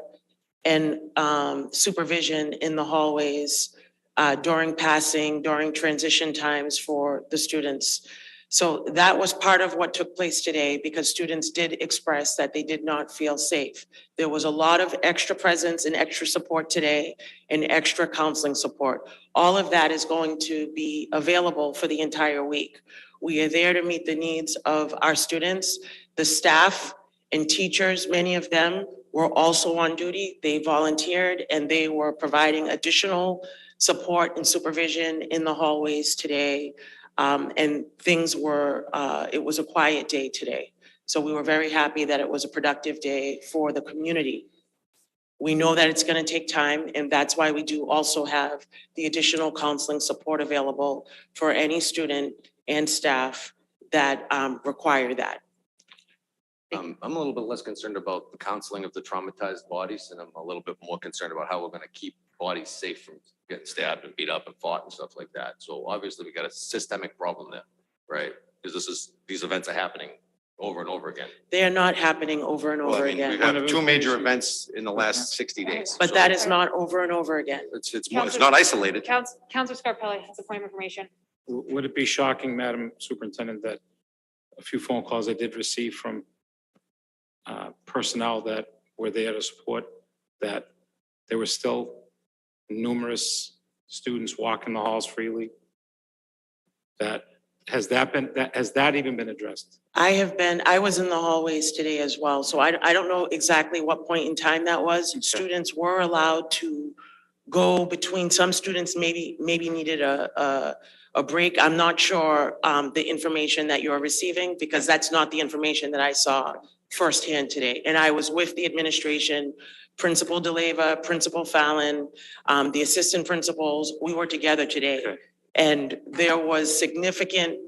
and supervision in the hallways during passing, during transition times for the students. So that was part of what took place today, because students did express that they did not feel safe. There was a lot of extra presence and extra support today and extra counseling support. All of that is going to be available for the entire week. We are there to meet the needs of our students. The staff and teachers, many of them were also on duty. They volunteered and they were providing additional support and supervision in the hallways today. And things were, it was a quiet day today. So we were very happy that it was a productive day for the community. We know that it's going to take time, and that's why we do also have the additional counseling support available for any student and staff that require that. I'm a little bit less concerned about the counseling of the traumatized bodies, and I'm a little bit more concerned about how we're going to keep bodies safe from getting stabbed and beat up and fought and stuff like that. So obviously we got a systemic problem there, right? Because these events are happening over and over again. They are not happening over and Well, over I mean, we again. have 2 major events in the last 60 days. But So that is not over and over again. It's more, it's not isolated. Counselor Scarpelli has a point of information. Would it be shocking, Madam Superintendent, that a few phone calls I did receive from personnel that were there to support, that there were still numerous students walking the halls freely? Has that even been addressed? I was in the hallways today as well, so I don't know exactly what point in time that was. Students were allowed to go between, some students maybe needed a break. I'm not sure the information that you're receiving, because that's not the information that I saw firsthand today. And I was with the administration, Principal DeLeva, Principal Fallon, the assistant principals. We were together today. Okay. And there was significant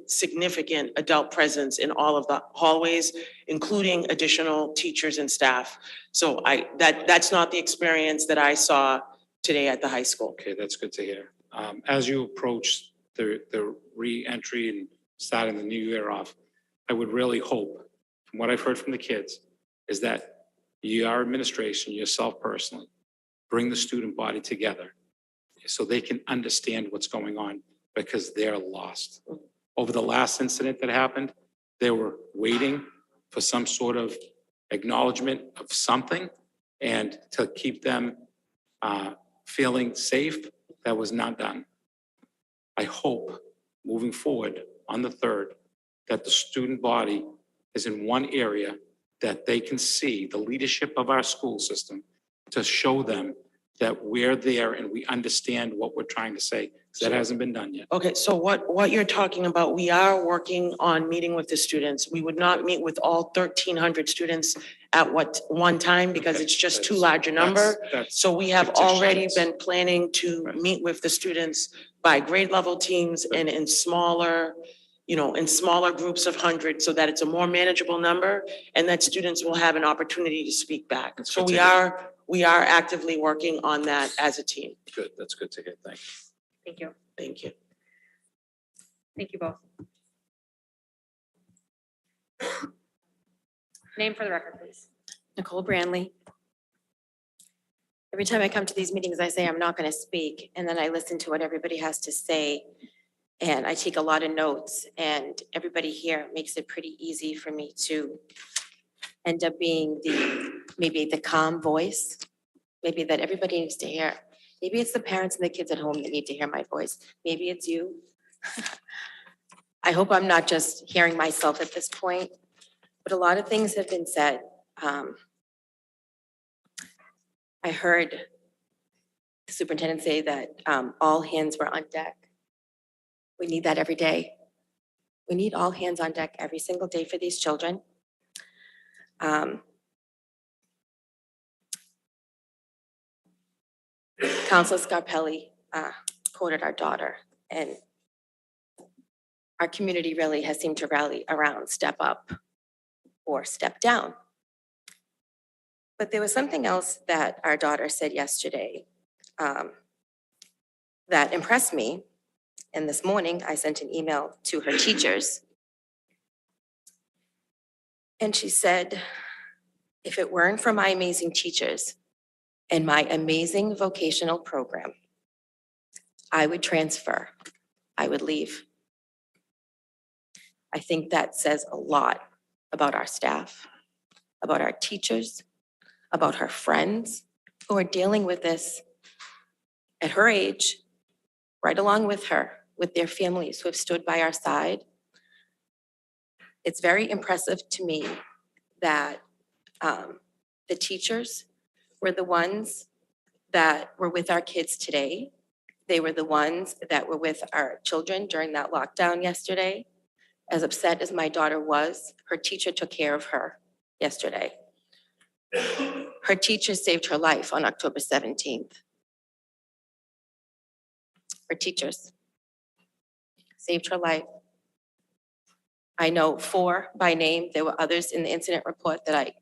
adult presence in all of the hallways, including additional teachers and staff. So that's not the experience that I saw today at the high school. Okay, that's good to hear. As you approach the re-entry and starting the new year off, I would really hope, from what I've heard from the kids, is that your administration, yourself personally, bring the student body together so they can understand what's going on, because they're lost. Over the last incident that happened, they were waiting for some sort of acknowledgement of something and to keep them feeling safe. That was not done. I hope moving forward on the 3rd that the student body is in one area that they can see the leadership of our school system to show them that we're there and we understand what we're trying to say, because that hasn't been done yet. Okay, so what you're talking about, we are working on meeting with the students. We would not meet with all 1,300 students at one time because Okay, it's just too that's- large a number. that's So we have already fictitious. been planning to Right. meet with the students by grade level teams and in smaller, in smaller groups of hundreds so that it's a more manageable number and that students will have an opportunity to speak back. That's So good to we are actively working on that as a team. Good, that's good to hear. Thank you. Thank you. Thank you. Thank you both. Name for the record, please. Nicole Branley. Every time I come to these meetings, I say I'm not going to speak, and then I listen to what everybody has to say, and I take a lot of notes, and everybody here makes it pretty easy for me to end up being maybe the calm voice, maybe that everybody needs to hear. Maybe it's the parents and the kids at home that need to hear my voice. Maybe it's you. I hope I'm not just hearing myself at this point, but a lot of things have been said. I heard the superintendent say that all hands were on deck. We need that every day. We need all hands on deck every single day for these children. Counselor Scarpelli quoted our daughter, and our community really has seemed to rally around step up or step down. But there was something else that our daughter said yesterday that impressed me. And this morning, I sent an email to her teachers. And she said, if it weren't for my amazing teachers and my amazing vocational program, I would transfer. I would leave. I think that says a lot about our staff, about our teachers, about her friends who are dealing with this at her age, right along with her, with their families who have stood by our side. It's very impressive to me that the teachers were the ones that were with our kids today. They were the ones that were with our children during that lockdown yesterday. As upset as my daughter was, her teacher took care of her yesterday. Her teacher saved her life on October 17th. Her teachers saved her life. I know 4 by name. There were others in the incident report that I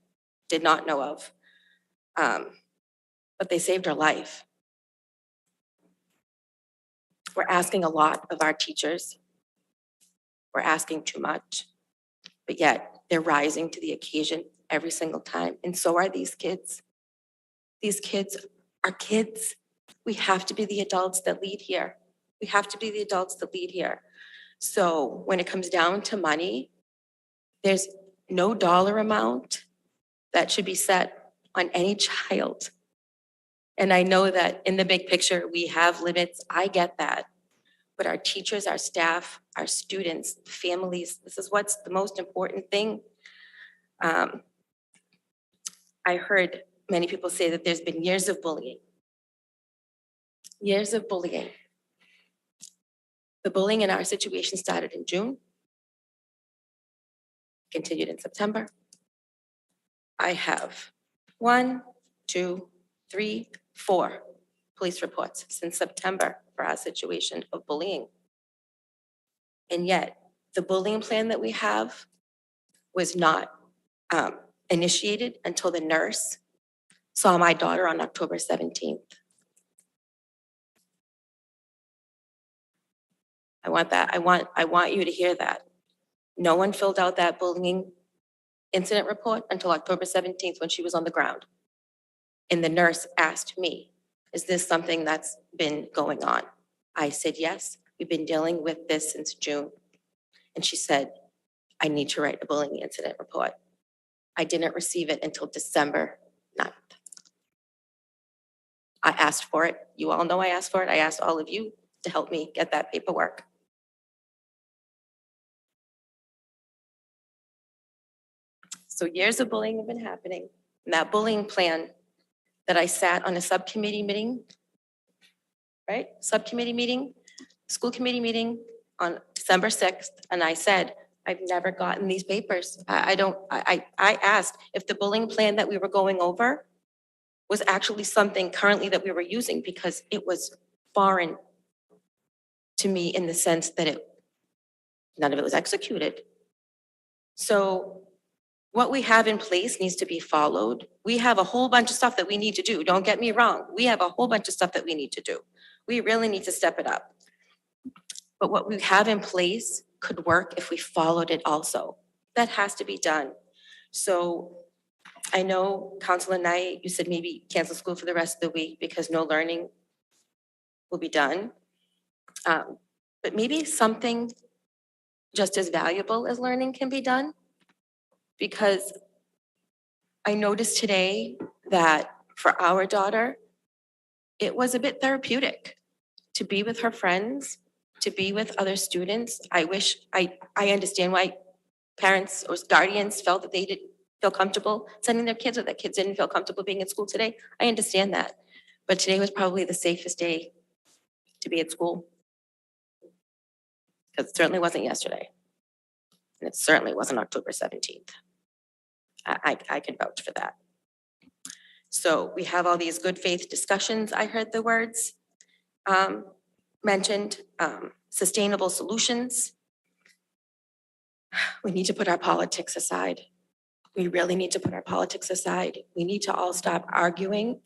did not know of. But they saved her life. We're asking a lot of our teachers. We're asking too much, but yet they're rising to the occasion every single time. And so are these kids. These kids are kids. We have to be the adults that lead here. We have to be the adults that lead here. So when it comes down to money, there's no dollar amount that should be set on any child. And I know that in the big picture, we have limits. I get that. But our teachers, our staff, our students, families, this is what's the most important thing. I heard many people say that there's been years of bullying. Years of bullying. The bullying in our situation started in June, continued in September. I have 1, 2, 3, 4 police reports since September for our situation of bullying. And yet, the bullying plan that we have was not initiated until the nurse saw my daughter on October 17th. I want that. I want you to hear that. No one filled out that bullying incident report until October 17th when she was on the ground. And the nurse asked me, is this something that's been going on? I said, yes, we've been dealing with this since June. And she said, I need to write a bullying incident report. I didn't receive it until December 9th. I asked for it. You all know I asked for it. I asked all of you to help me get that paperwork. So years of bullying have been happening. And that bullying plan that I sat on a subcommittee meeting, right? Subcommittee meeting, school committee meeting on December 6th. And I said, I've never gotten these papers. I asked if the bullying plan that we were going over was actually something currently that we were using because it was foreign to me in the sense that none of it was executed. So what we have in place needs to be followed. We have a whole bunch of stuff that we need to do. Don't get me wrong. We have a whole bunch of stuff that we need to do. We really need to step it up. But what we have in place could work if we followed it also. That has to be done. So I know, Councilor Knight, you said maybe cancel school for the rest of the week because no learning will be done. But maybe something just as valuable as learning can be done. Because I noticed today that for our daughter, it was a bit therapeutic to be with her friends, to be with other students. I understand why parents or guardians felt that they didn't feel comfortable sending their kids or that kids didn't feel comfortable being at school today. I understand that. But today was probably the safest day to be at school. Because it certainly wasn't yesterday. And it certainly wasn't October 17th. I can vouch for that. So we have all these good faith discussions. I heard the words mentioned, sustainable solutions. We need to put our politics aside. We really need to put our politics aside. We need to all stop arguing.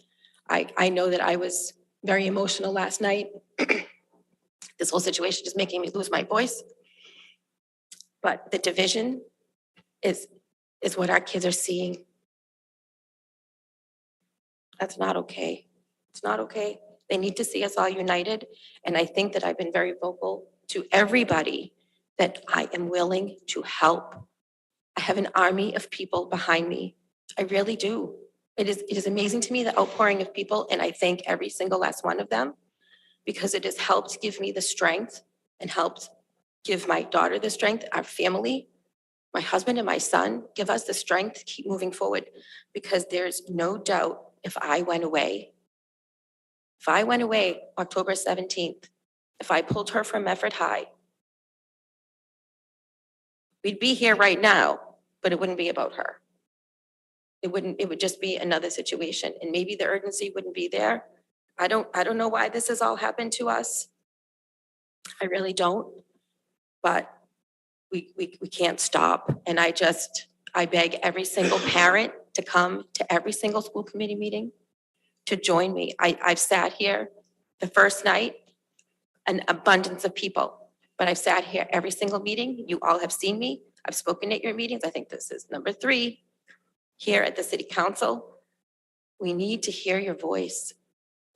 I know that I was very emotional last night. This whole situation is making me lose my voice. But the division is what our kids are seeing. That's not okay. It's not okay. They need to see us all united. And I think that I've been very vocal to everybody that I am willing to help. I have an army of people behind me. I really do. It is amazing to me, the outpouring of people, and I thank every single last one of them because it has helped give me the strength and helped give my daughter the strength, our family, my husband and my son, give us the strength to keep moving forward because there's no doubt if I went away October 17th, if I pulled her from Medford High, we'd be here right now, but it wouldn't be about her. It would just be another situation and maybe the urgency wouldn't be there. I don't know why this has all happened to us. I really don't, but we can't stop. And I beg every single parent to come to every single school committee meeting to join me. I've sat here the first night, an abundance of people, but I've sat here every single meeting. You all have seen me. I've spoken at your meetings. I think this is number 3 here at the city council. We need to hear your voice.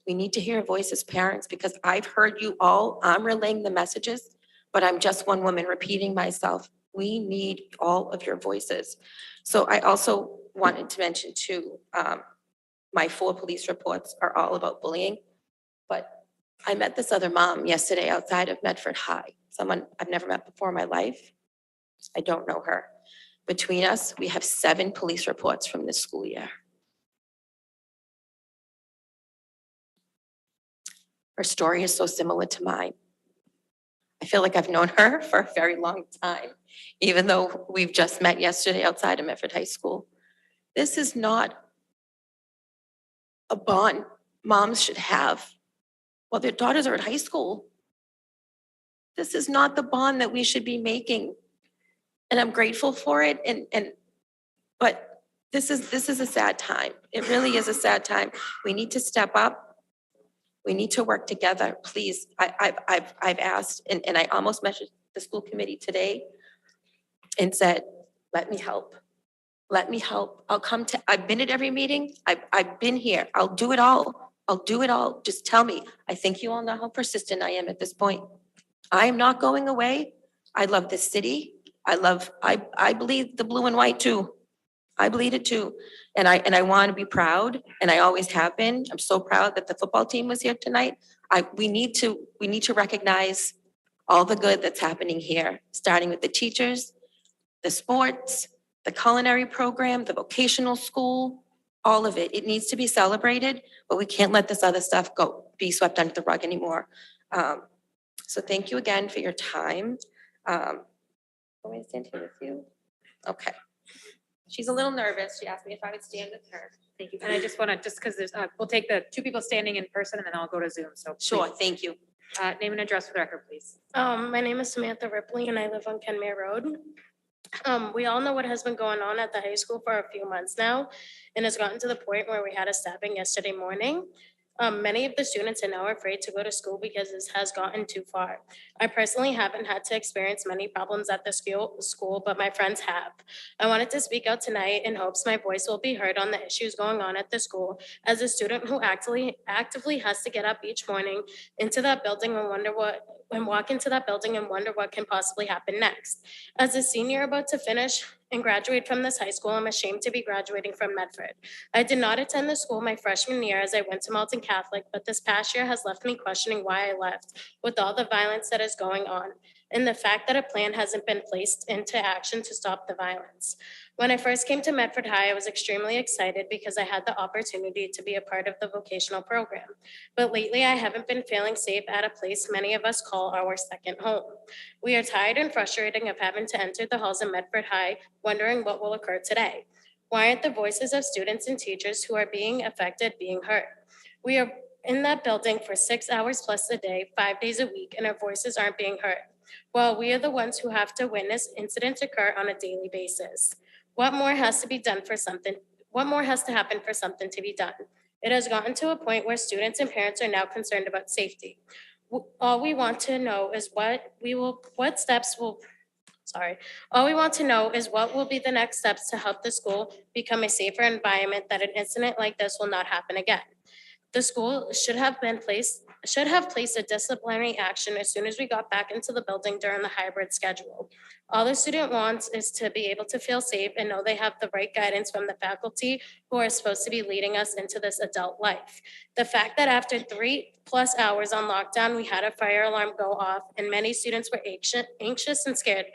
We need to hear your voice as parents because I've heard you all. I'm relaying the messages, but I'm just one woman repeating myself. We need all of your voices. So I also wanted to mention too, my 4 police reports are all about bullying, but I met this other mom yesterday outside of Medford High, someone I've never met before in my life. I don't know her. Between us, we have 7 police reports from this school year. Her story is so similar to mine. I feel like I've known her for a very long time, even though we've just met yesterday outside of Medford High School. This is not a bond moms should have while their daughters are at high school. This is not the bond that we should be making. And I'm grateful for it. But this is a sad time. It really is a sad time. We need to step up. We need to work together, please. I've asked, and I almost messaged the school committee today and said, let me help. Let me help. I'll come to, I've been at every meeting. I've been here. I'll do it all. I'll do it all. Just tell me. I think you all know how persistent I am at this point. I am not going away. I love this city. I bleed the blue and white too. I bleed it too. And I want to be proud, and I always have been. I'm so proud that the football team was here tonight. We need to recognize all the good that's happening here, starting with the teachers, the sports, the culinary program, the vocational school, all of it. It needs to be celebrated, but we can't let this other stuff be swept under the rug anymore. So thank you again for your time. Want me to stand here with you? Okay. She's a little nervous. She asked me if I would stand with her. Thank you. And I just want to, just because there's, we'll take the 2 people standing in person and then I'll go to Zoom. So Sure, please. thank you. Name and address for the record, please. My name is Samantha Ripley and I live on Kenmare Road. We all know what has been going on at the high school for a few months now, and it's gotten to the point where we had a stabbing yesterday morning. Many of the students are now afraid to go to school because this has gotten too far. I personally haven't had to experience many problems at the school, but my friends have. I wanted to speak out tonight in hopes my voice will be heard on the issues going on at the school as a student who actively has to get up each morning into that building and walk into that building and wonder what can possibly happen next. As a senior about to finish and graduate from this high school, I'm ashamed to be graduating from Medford. I did not attend the school my freshman year as I went to Malton Catholic, but this past year has left me questioning why I left with all the violence that is going on and the fact that a plan hasn't been placed into action to stop the violence. When I first came to Medford High, I was extremely excited because I had the opportunity to be a part of the vocational program. But lately, I haven't been feeling safe at a place many of us call our second home. We are tired and frustrated of having to enter the halls of Medford High, wondering what will occur today. Why aren't the voices of students and teachers who are being affected being heard? We are in that building for 6 hours plus a day, 5 days a week, and our voices aren't being heard. Well, we are the ones who have to witness incidents occur on a daily basis. What more has to happen for something to be done? It has gotten to a point where students and parents are now concerned about safety. All we want to know is what will be the next steps to help the school become a safer environment that an incident like this will not happen again. The school should have placed a disciplinary action as soon as we got back into the building during the hybrid schedule. All the student wants is to be able to feel safe and know they have the right guidance from the faculty who are supposed to be leading us into this adult life. The fact that after 3+ hours on lockdown, we had a fire alarm go off and many students were anxious and scared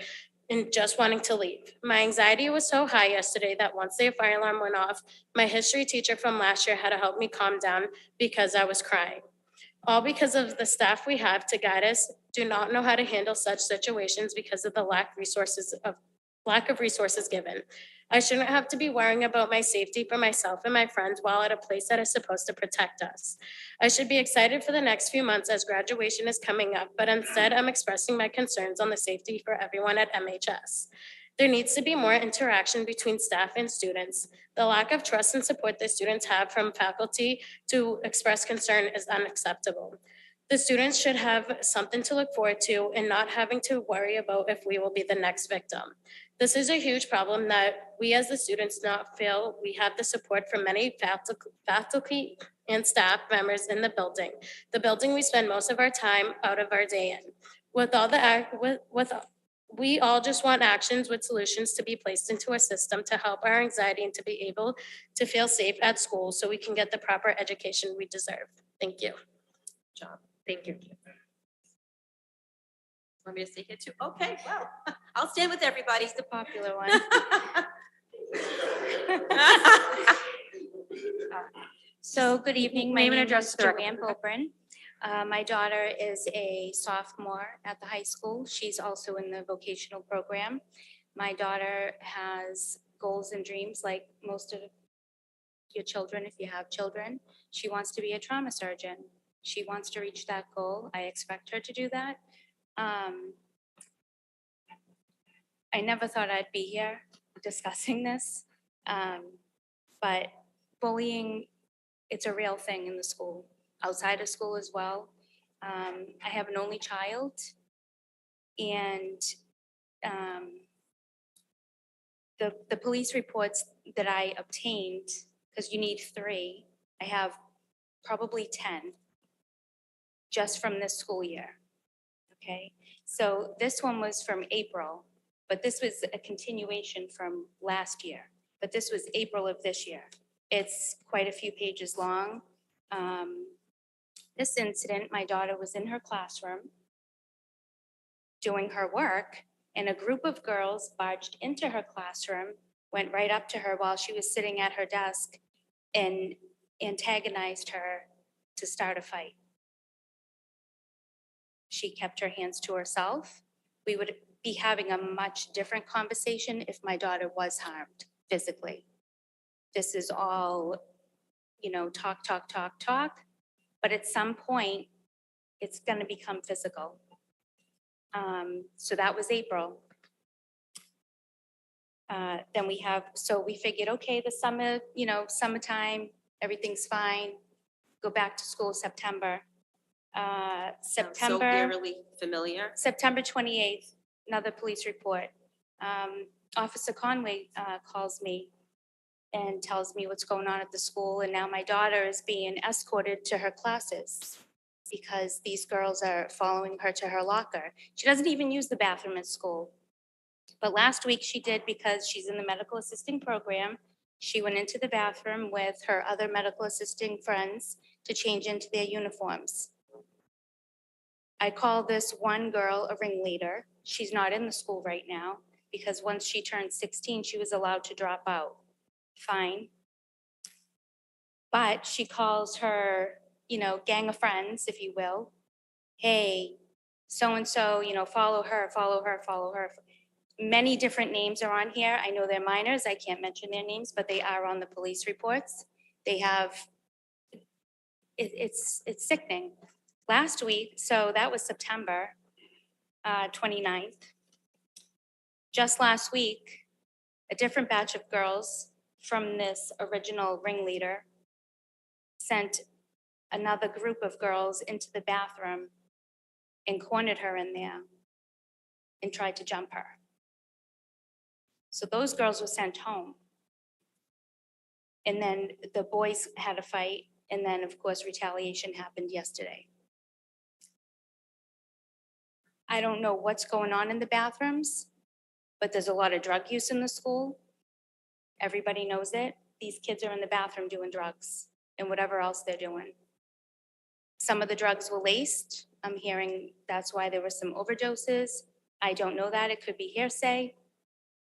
and just wanting to leave. My anxiety was so high yesterday that once the fire alarm went off, my history teacher from last year had to help me calm down because I was crying. All because of the staff we have to guide us do not know how to handle such situations because of the lack of resources given. I shouldn't have to be worrying about my safety for myself and my friends while at a place that is supposed to protect us. I should be excited for the next few months as graduation is coming up, but instead I'm expressing my concerns on the safety for everyone at MHS. There needs to be more interaction between staff and students. The lack of trust and support that students have from faculty to express concern is unacceptable. The students should have something to look forward to and not having to worry about if we will be the next victim. This is a huge problem that we as the students not feel we have the support from many faculty and staff members in the building we spend most of our time out of our day in. We all just want actions with solutions to be placed into a system to help our anxiety and to be able to feel safe at school so we can get the proper education we deserve. Thank you. Job. Thank you. Want me to stay here too? Okay, well, I'll stand with everybody. It's the popular one. So good evening. My Name and name address is for the record. Joanne Poprin. My daughter is a sophomore at the high school. She's also in the vocational program. My daughter has goals and dreams like most of your children, if you have children. She wants to be a trauma surgeon. She wants to reach that goal. I expect her to do that. I never thought I'd be here discussing this, but bullying, it's a real thing in the school. outside of school as well. I have an only child, and the police reports that I obtained, because you need 3, I have probably 10 just from this school year. Okay, so this one was from April, but this was a continuation from last year, but this was April of this year. It's quite a few pages long. This incident, my daughter was in her classroom doing her work, and a group of girls barged into her classroom, went right up to her while she was sitting at her desk, and antagonized her to start a fight. She kept her hands to herself. We would be having a much different conversation if my daughter was harmed physically. This is all, talk, talk, talk, talk, but at some point, it's gonna become physical. So that was April. Then we figured, okay, the summer, summertime, everything's fine. Go back to school September. So September eerily familiar. 28th, another police report. Officer Conway calls me and tells me what's going on at the school, and now my daughter is being escorted to her classes because these girls are following her to her locker. She doesn't even use the bathroom at school. But last week she did because she's in the medical assisting program. She went into the bathroom with her other medical assisting friends to change into their uniforms. I call this one girl a ringleader. She's not in the school right now because once she turned 16, she was allowed to drop out. Fine. But she calls her, gang of friends, if you will. Hey, so-and-so, follow her, follow her, follow her. Many different names are on here. I know they're minors. I can't mention their names, but they are on the police reports. They have, it's sickening. Last week, so that was September 29th. Just last week, a different batch of girls from this original ringleader sent another group of girls into the bathroom and cornered her in there and tried to jump her. So those girls were sent home. And then the boys had a fight, and then of course retaliation happened yesterday. I don't know what's going on in the bathrooms, but there's a lot of drug use in the school. Everybody knows it. These kids are in the bathroom doing drugs and whatever else they're doing. Some of the drugs were laced. I'm hearing that's why there were some overdoses. I don't know that. It could be hearsay.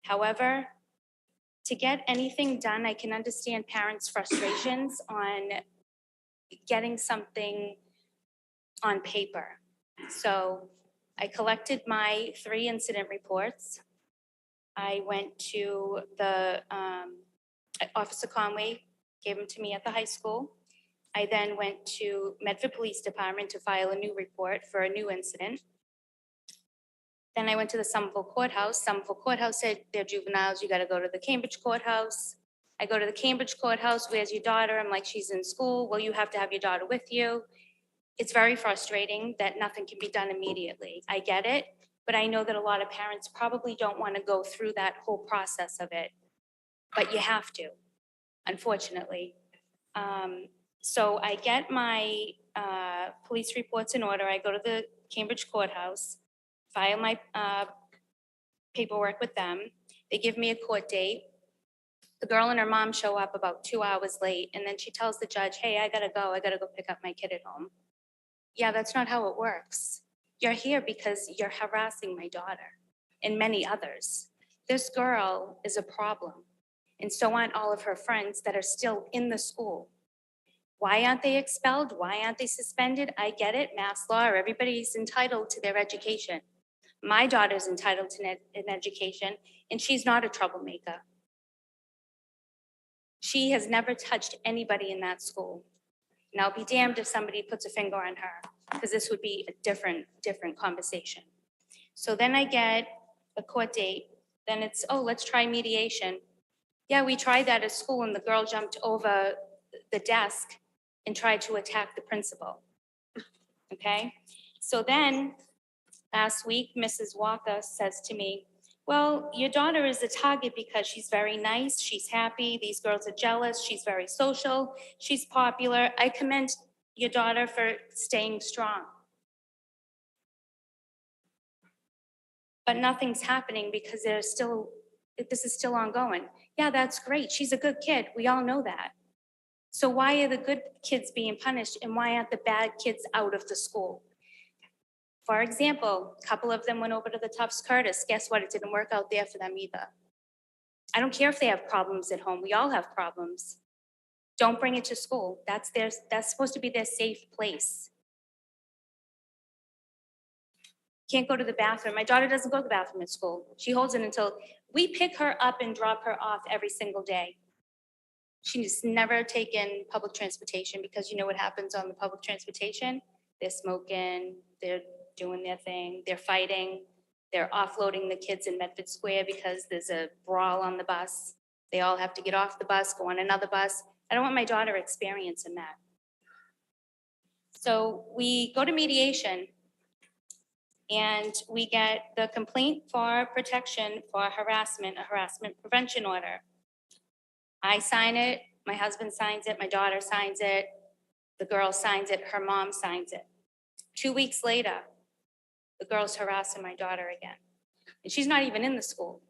However, to get anything done, I can understand parents' frustrations on getting something on paper. So I collected my 3 incident reports. I went to the Officer Conway, gave them to me at the high school. I then went to Medford Police Department to file a new report for a new incident. Then I went to the Somerville Courthouse. Somerville Courthouse said, they're juveniles, you gotta go to the Cambridge Courthouse. I go to the Cambridge Courthouse, where's your daughter? I'm like, she's in school. Well, you have to have your daughter with you. It's very frustrating that nothing can be done immediately. I get it, but I know that a lot of parents probably don't wanna go through that whole process of it, but you have to, unfortunately. So I get my police reports in order. I go to the Cambridge Courthouse, file my paperwork with them. They give me a court date. The girl and her mom show up about 2 hours late, and then she tells the judge, hey, I gotta go pick up my kid at home. Yeah, that's not how it works. You're here because you're harassing my daughter and many others. This girl is a problem, and so aren't all of her friends that are still in the school. Why aren't they expelled? Why aren't they suspended? I get it, mass law, everybody's entitled to their education. My daughter's entitled to an education, and she's not a troublemaker. She has never touched anybody in that school. And I'll be damned if somebody puts a finger on her, because this would be a different conversation. So then I get a court date, then it's, oh, let's try mediation. Yeah, we tried that at school, and the girl jumped over the desk and tried to attack the principal. Okay? So then, last week, Mrs. Walker says to me, well, your daughter is a target because she's very nice, she's happy, these girls are jealous, she's very social, she's popular. I commend your daughter for staying strong. But nothing's happening because this is still ongoing. Yeah, that's great. She's a good kid. We all know that. So why are the good kids being punished and why aren't the bad kids out of the school? For example, a couple of them went over to the Tufts Curtis. Guess what? It didn't work out there for them either. I don't care if they have problems at home. We all have problems. Don't bring it to school. That's supposed to be their safe place. Can't go to the bathroom. My daughter doesn't go to the bathroom at school. She holds it until we pick her up and drop her off every single day. She's never taken public transportation because you know what happens on the public transportation? They're smoking, they're doing their thing, they're fighting, they're offloading the kids in Medford Square because there's a brawl on the bus. They all have to get off the bus, go on another bus. I don't want my daughter experiencing that. So we go to mediation and we get the complaint for protection for harassment, a harassment prevention order. I sign it, my husband signs it, my daughter signs it, the girl signs it, her mom signs it. 2 weeks later, the girl's harassing my daughter again. And she's not even in the school.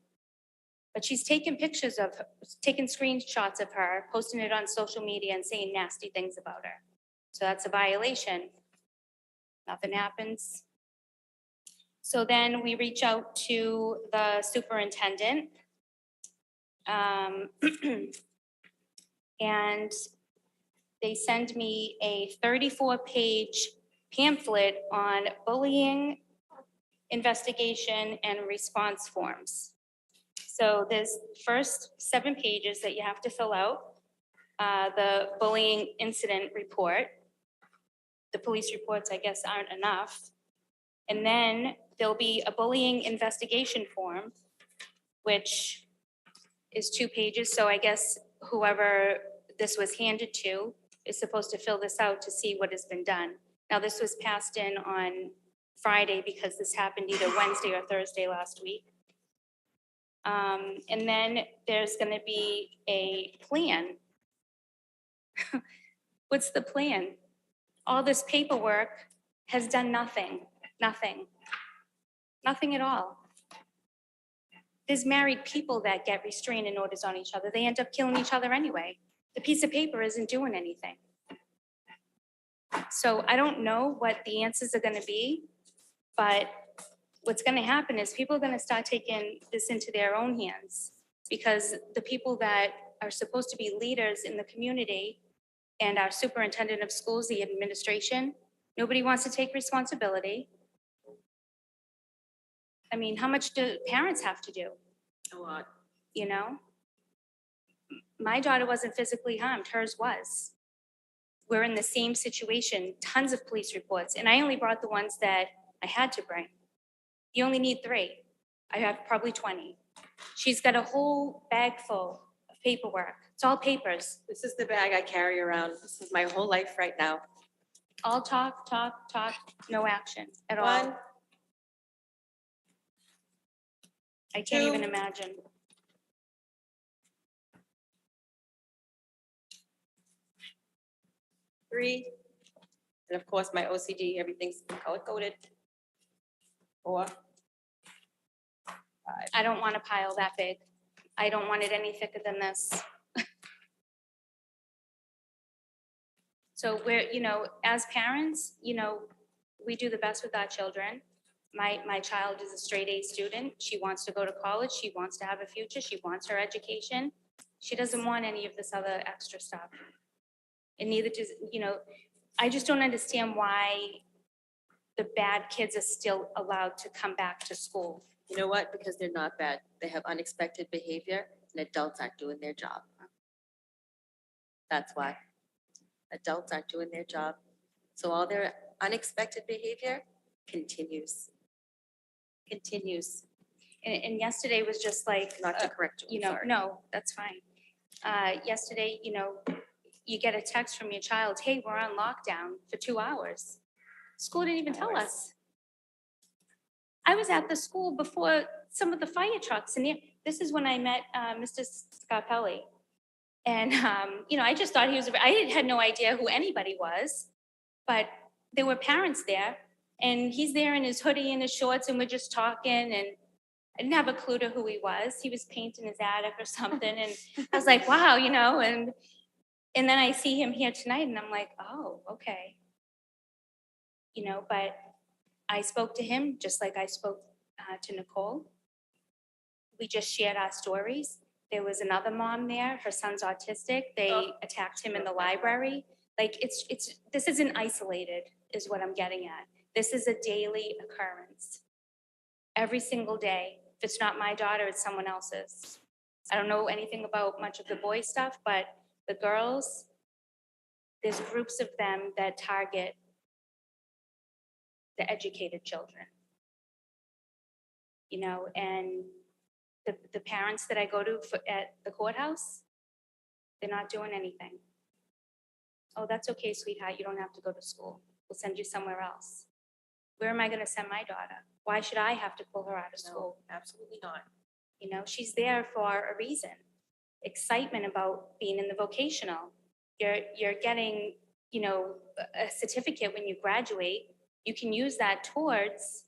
But she's taking pictures of her, taking screenshots of her, posting it on social media and saying nasty things about her. So that's a violation. Nothing happens. So then we reach out to the superintendent. And they send me a 34-page pamphlet on bullying investigation and response forms. So there's first 7 pages that you have to fill out. The bullying incident report. The police reports, I guess, aren't enough. And then there'll be a bullying investigation form, which is 2 pages. So I guess whoever this was handed to is supposed to fill this out to see what has been done. Now, this was passed in on Friday because this happened either Wednesday or Thursday last week. And then there's going to be a plan. What's the plan? All this paperwork has done nothing, nothing at all. There's married people that get restraining orders on each other. They end up killing each other anyway. The piece of paper isn't doing anything. So I don't know what the answers are going to be, but what's going to happen is people are going to start taking this into their own hands because the people that are supposed to be leaders in the community and our superintendent of schools, the administration, nobody wants to take responsibility. I mean, how much do parents have to do? A lot. You know? My daughter wasn't physically harmed, hers was. We're in the same situation, tons of police reports, and I only brought the ones that I had to bring. You only need 3. I have probably 20. She's got a whole bag full of paperwork. It's all papers. This is the bag I carry around. This is my whole life right now. All talk, no action at all. 1, I can't even imagine. 3, and of course, my OCD, everything's color-coded. 4, 5. I don't want a pile that big. I don't want it any thicker than this. So we're, as parents, we do the best with our children. My child is a straight A student. She wants to go to college. She wants to have a future. She wants her education. She doesn't want any of this other extra stuff. And neither does, I just don't understand why the bad kids are still allowed to come back to school. You know what? Because they're not bad. They have unexpected behavior and adults aren't doing their job. That's why. Adults aren't doing their job. So all their unexpected behavior continues. And yesterday was just like. Not to correct you, sorry. No, that's fine. Yesterday, you get a text from your child, hey, we're on lockdown for 2 hours. School didn't even tell us. I was at the school before some of the fire trucks, and this is when I met Mr. Scarpelli. And, you know, I just thought he was, I had no idea who anybody was, but there were parents there, and he's there in his hoodie and his shorts, and we're just talking, and I didn't have a clue to who he was. He was painting his attic or something, and I was like, wow, you know, and then I see him here tonight, and I'm like, oh, okay. You know, but I spoke to him just like I spoke to Nicole. We just shared our stories. There was another mom there, her son's autistic. They attacked him in the library. Like this isn't isolated is what I'm getting at. This is a daily occurrence. Every single day. If it's not my daughter, it's someone else's. I don't know anything about much of the boy stuff, but the girls, there's groups of them that target the educated children. You know, and the parents that I go to at the courthouse, they're not doing anything. Oh, that's okay, sweetheart. You don't have to go to school. We'll send you somewhere else. Where am I going to send my daughter? Why should I have to pull her out of school? Absolutely not. You know, she's there for a reason. Excitement about being in the vocational. You're getting, you know, a certificate when you graduate. You can use that towards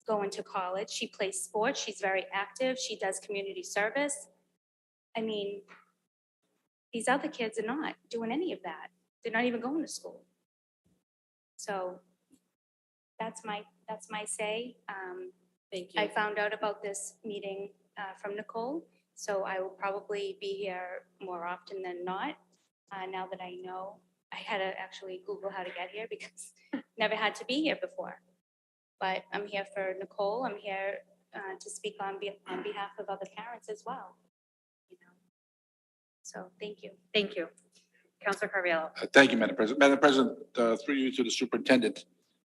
going to college. She plays sports. She's very active. She does community service. I mean, these other kids are not doing any of that. They're not even going to school. So that's my say. Thank you. I found out about this meeting from Nicole, so I will probably be here more often than not. Now that I know, I had to actually Google how to get here because never had to be here before. But I'm here for Nicole. I'm here to speak on behalf of other parents as well. You know, so thank you. Thank you. Counselor Carviallo. Thank you, Madam President. Madam President, through you to the superintendent.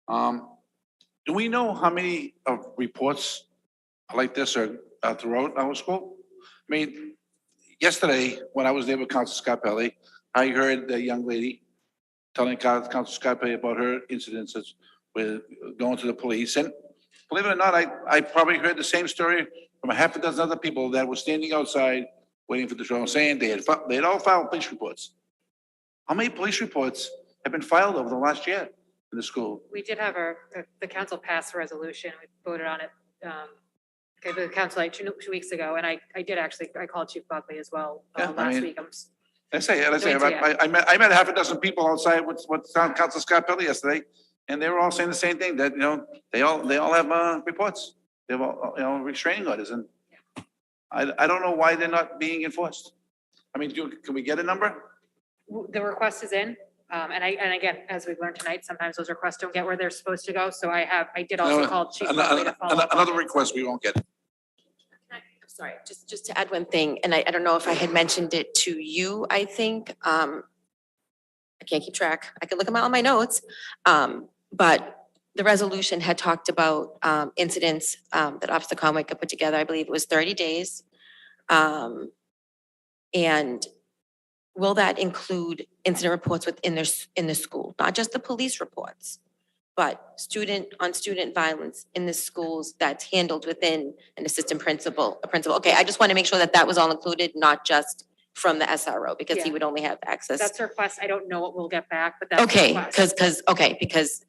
Do we know how many of reports like this are throughout our school? I mean, yesterday, when I was there with Councilor Scarpelli, I heard the young lady telling Councilor Scarpelli about her incidences with going to the police. And believe it or not, I probably heard the same story from a half a dozen other people that were standing outside waiting for the drone, saying they had all filed police reports. How many police reports have been filed over the last year in the school? We did have the council passed a resolution. We voted on it. The council like two weeks ago, and I called Chief Buckley as well last week. I met half a dozen people outside with Councilor Scarpelli yesterday, and they were all saying the same thing, that, you know, they all have reports. They have all, you know, restraining orders, and I don't know why they're not being enforced. I mean, can we get a number? The request is in, and again, as we've learned tonight, sometimes those requests don't get where they're supposed to go. So I did also call Chief Buckley to follow up. Another request we won't get. I'm sorry, just to add one thing, and I don't know if I had mentioned it to you, I think. I can't keep track. I can look at all my notes. But the resolution had talked about incidents that Officer Conway could put together. I believe it was 30 days. And will that include incident reports in the school, not just the police reports, but student violence in the schools that's handled within an assistant principal, a principal? Okay, I just want to make sure that that was all included, not just from the SRO, because he would only have access. That's a request. I don't know what we'll get back, but that's a Okay, request. because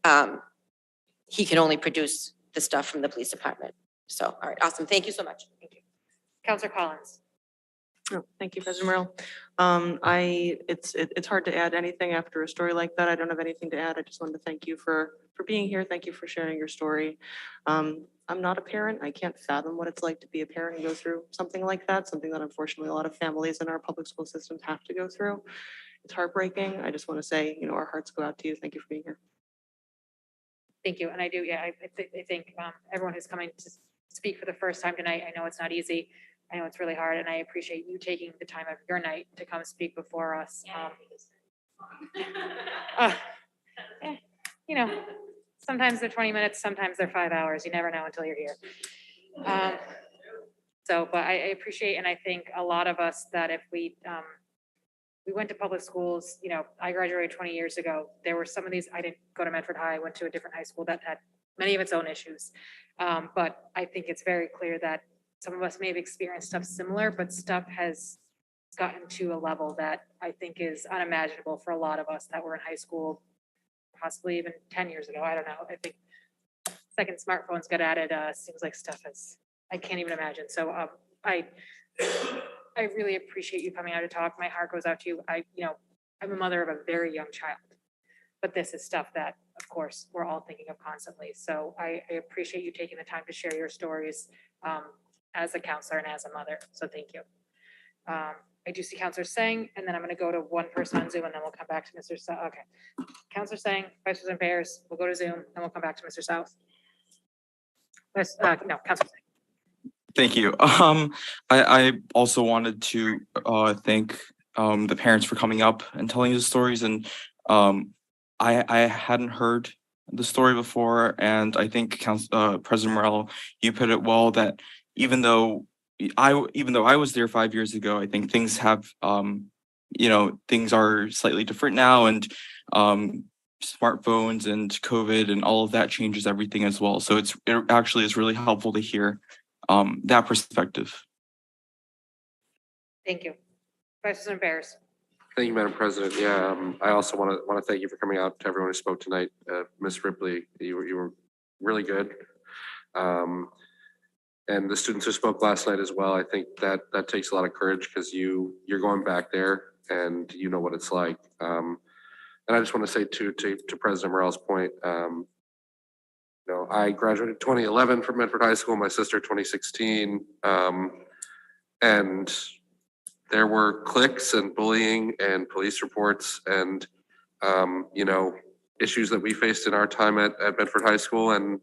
he can only produce the stuff from the police department. So, all right, awesome. Thank you so much. Thank you. Counselor Collins. Oh, thank you, President Merrill. It's hard to add anything after a story like that. I don't have anything to add. I just wanted to thank you for being here. Thank you for sharing your story. I'm not a parent. I can't fathom what it's like to be a parent and go through something like that, something that unfortunately a lot of families in our public school systems have to go through. It's heartbreaking. I just want to say, you know, our hearts go out to you. Thank you for being here. Thank you. And I do, I think everyone who's coming to speak for the first time tonight, I know it's not easy. I know it's really hard, and I appreciate you taking the time of your night to come speak before us. You know, sometimes they're 20 minutes, sometimes they're 5 hours. You never know until you're here. But I appreciate, and I think a lot of us that if we we went to public schools, you know, I graduated 20 years ago. There were some of these, I didn't go to Medford High, I went to a different high school that had many of its own issues. But I think it's very clear that some of us may have experienced stuff similar, but stuff has gotten to a level that I think is unimaginable for a lot of us that were in high school, possibly even 10 years ago. I don't know. I think second smartphones got added, seems like stuff is, I can't even imagine. So I really appreciate you coming out to talk. My heart goes out to you. I'm a mother of a very young child, but this is stuff that, of course, we're all thinking of constantly. So I appreciate you taking the time to share your stories as a counselor and as a mother. So thank you. I do see Counselor Singh, and then I'm going to go to one person on Zoom, and then we'll come back to Mr. South. Okay. Counselor Singh, Vice President Bears, we'll go to Zoom, and we'll come back to Mr. South. No, Counselor Singh. Thank you. I also wanted to thank the parents for coming up and telling the stories. And I hadn't heard the story before, and I think President Morello, you put it well that even though I was there 5 years ago, I think things have things are slightly different now, and smartphones and COVID and all of that changes everything as well. So it actually is really helpful to hear that perspective. Thank you. Vice President Bears. Thank you, Madam President. Yeah, I also want to thank you for coming out to everyone who spoke tonight. Ms. Ripley, you were really good. And the students who spoke last night as well, I think that takes a lot of courage because you're going back there and you know what it's like. And I just want to say to President Morell's point, I graduated 2011 from Medford High School, my sister 2016. And there were cliques and bullying and police reports and, issues that we faced in our time at Medford High School. And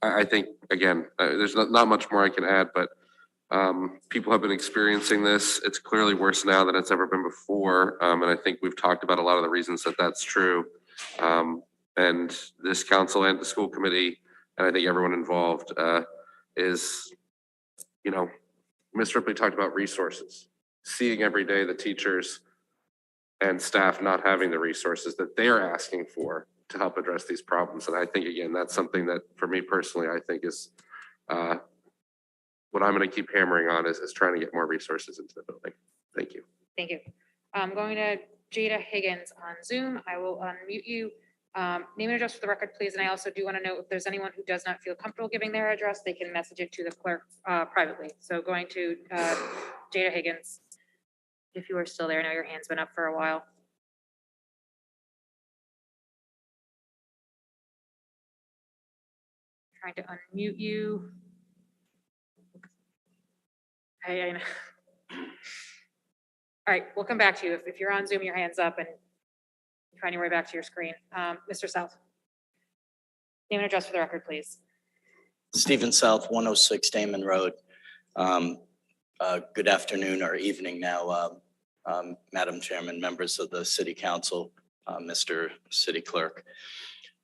I think, again, there's not much more I can add, but people have been experiencing this. It's clearly worse now than it's ever been before. And I think we've talked about a lot of the reasons that that's true. And this council and the school committee, and I think everyone involved is, Ms. Ripley talked about resources, seeing every day the teachers and staff not having the resources that they're asking for to help address these problems. And I think, again, that's something that for me personally, I think is what I'm going to keep hammering on is trying to get more resources into the building. Thank you. Thank you. I'm going to Jada Higgins on Zoom. I will unmute you. Name and address for the record, please. And I also do want to know if there's anyone who does not feel comfortable giving their address, they can message it to the clerk privately. So going to Jada Higgins, if you are still there. I know your hand's been up for a while. Trying to unmute you. I know. All right, we'll come back to you. If you're on Zoom, your hand's up and find your way back to your screen. Mr. South. Name and address for the record, please. Stephen South, 106 Damon Road. Good afternoon or evening now, Madam Chairman, members of the City Council, Mr. City Clerk.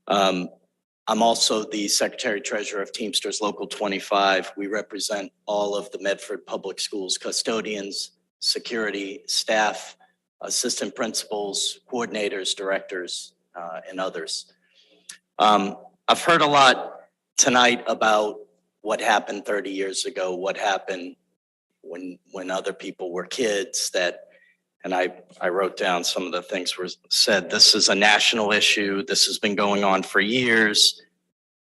I'm also the Secretary Treasurer of Teamsters Local 25. We represent all of the Medford Public Schools custodians, security, staff, assistant principals, coordinators, directors, and others. I've heard a lot tonight about what happened 30 years ago, what happened when other people were kids, and I wrote down some of the things were said. This is a national issue. This has been going on for years.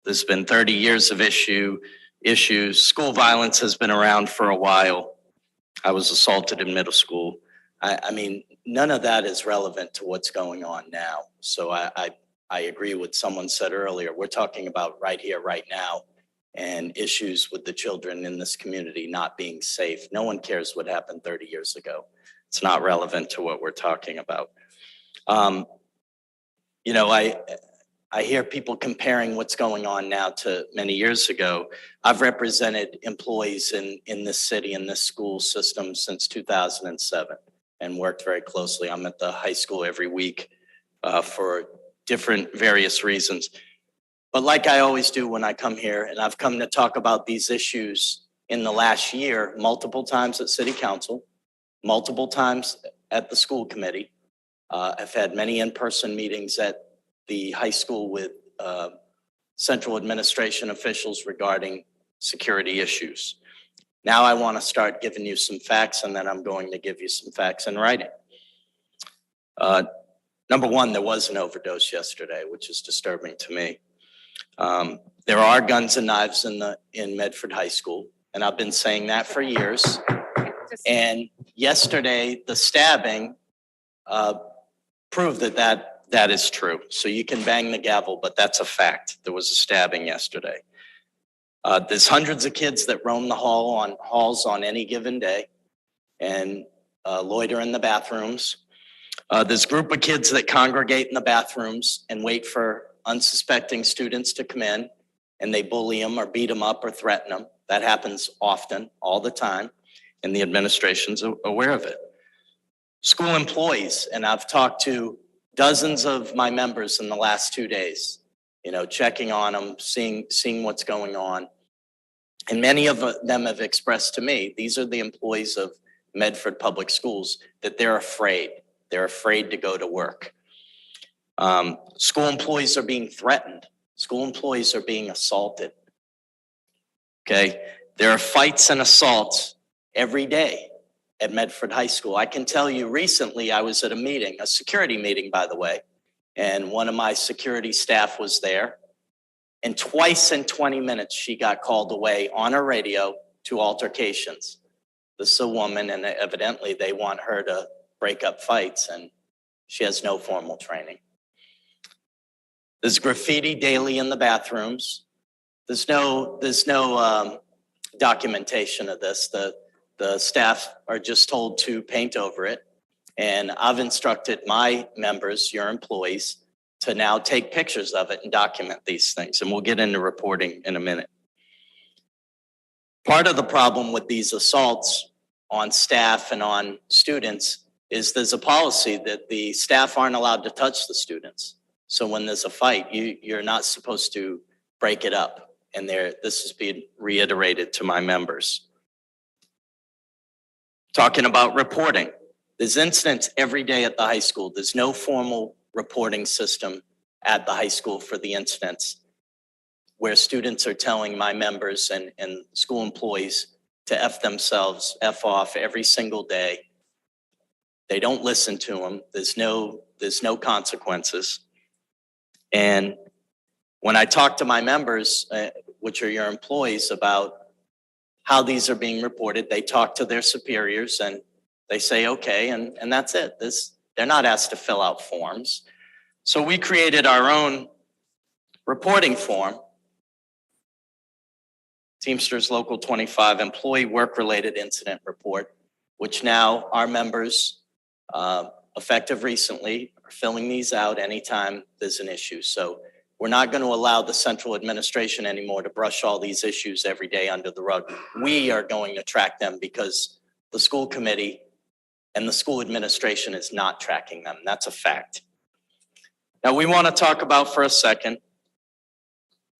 There's been 30 years of issues. School violence has been around for a while. I was assaulted in middle school. I mean, none of that is relevant to what's going on now. So I agree with someone said earlier. We're talking about right here, right now, and issues with the children in this community not being safe. No one cares what happened 30 years ago. It's not relevant to what we're talking about. I hear people comparing what's going on now to many years ago. I've represented employees in this city, in this school system since 2007 and worked very closely. I'm at the high school every week for different various reasons. But like I always do when I come here, and I've come to talk about these issues in the last year, multiple times at city council, multiple times at the school committee. I've had many in-person meetings at the high school with central administration officials regarding security issues. Now I want to start giving you some facts, and then I'm going to give you some facts in writing. Number one, there was an overdose yesterday, which is disturbing to me. There are guns and knives in Medford High School, and I've been saying that for years. And yesterday, the stabbing proved that is true. So you can bang the gavel, but that's a fact. There was a stabbing yesterday. There's hundreds of kids that roam the halls on any given day and loiter in the bathrooms. There's a group of kids that congregate in the bathrooms and wait for unsuspecting students to come in, and they bully them or beat them up or threaten them. That happens often, all the time, and the administration's aware of it. School employees, and I've talked to dozens of my members in the last 2 days, checking on them, seeing what's going on. And many of them have expressed to me, these are the employees of Medford Public Schools, that they're afraid. They're afraid to go to work. School employees are being threatened. School employees are being assaulted. Okay? There are fights and assaults every day at Medford High School. I can tell you recently I was at a meeting, a security meeting, by the way, and one of my security staff was there. And twice in 20 minutes, she got called away on her radio to altercations. This is a woman, and evidently they want her to break up fights, and she has no formal training. There's graffiti daily in the bathrooms. There's no documentation of this. The staff are just told to paint over it. And I've instructed my members, your employees, to now take pictures of it and document these things. And we'll get into reporting in a minute. Part of the problem with these assaults on staff and on students is there's a policy that the staff aren't allowed to touch the students. So when there's a fight, you're not supposed to break it up. And this is being reiterated to my members. Talking about reporting. There's incidents every day at the high school. There's no formal reporting system at the high school for the incidents where students are telling my members and school employees to F themselves, F off every single day. They don't listen to them. There's no consequences. And when I talk to my members, which are your employees, about how these are being reported, they talk to their superiors and they say, okay, and that's it. They're not asked to fill out forms. So we created our own reporting form, Teamsters Local 25 Employee Work-Related Incident Report, which now our members, effective recently, are filling these out anytime there's an issue. So we're not going to allow the central administration anymore to brush all these issues every day under the rug. We are going to track them because the school committee and the school administration is not tracking them. That's a fact. Now we want to talk about for a second,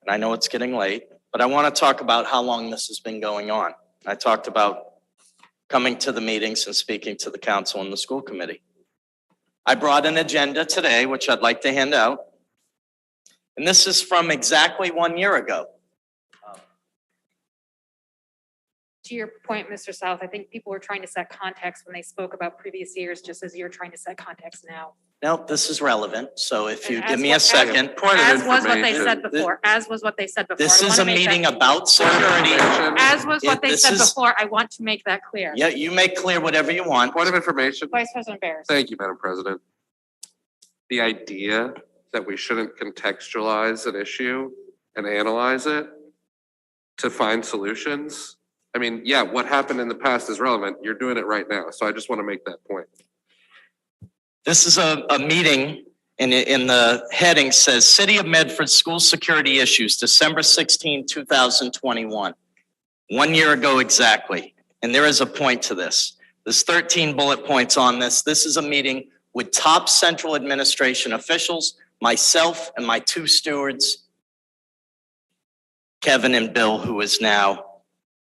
and I know it's getting late, but I want to talk about how long this has been going on. I talked about coming to the meetings and speaking to the council and the school committee. I brought an agenda today, which I'd like to hand out. And this is from exactly 1 year ago. To your point, Mr. South, I think people were trying to set context when they spoke about previous years, just as you're trying to set context now. No, this is relevant. So if you And give as me what- a second. As was what they said before, as was what they said before. This I is wanna a make meeting that- about security. As was what they This said is- before, I want to make that clear. Yeah, you make clear whatever you want. Point of information. Vice President Barris. Thank you, Madam President. The idea that we shouldn't contextualize an issue and analyze it to find solutions. I mean, yeah, what happened in the past is relevant. You're doing it right now. So I just want to make that point. This is a meeting, and in the heading says, City of Medford School Security Issues, December 16, 2021. 1 year ago exactly. And there is a point to this. There's 13 bullet points on this. This is a meeting with top central administration officials, myself and my two stewards, Kevin and Bill, who is now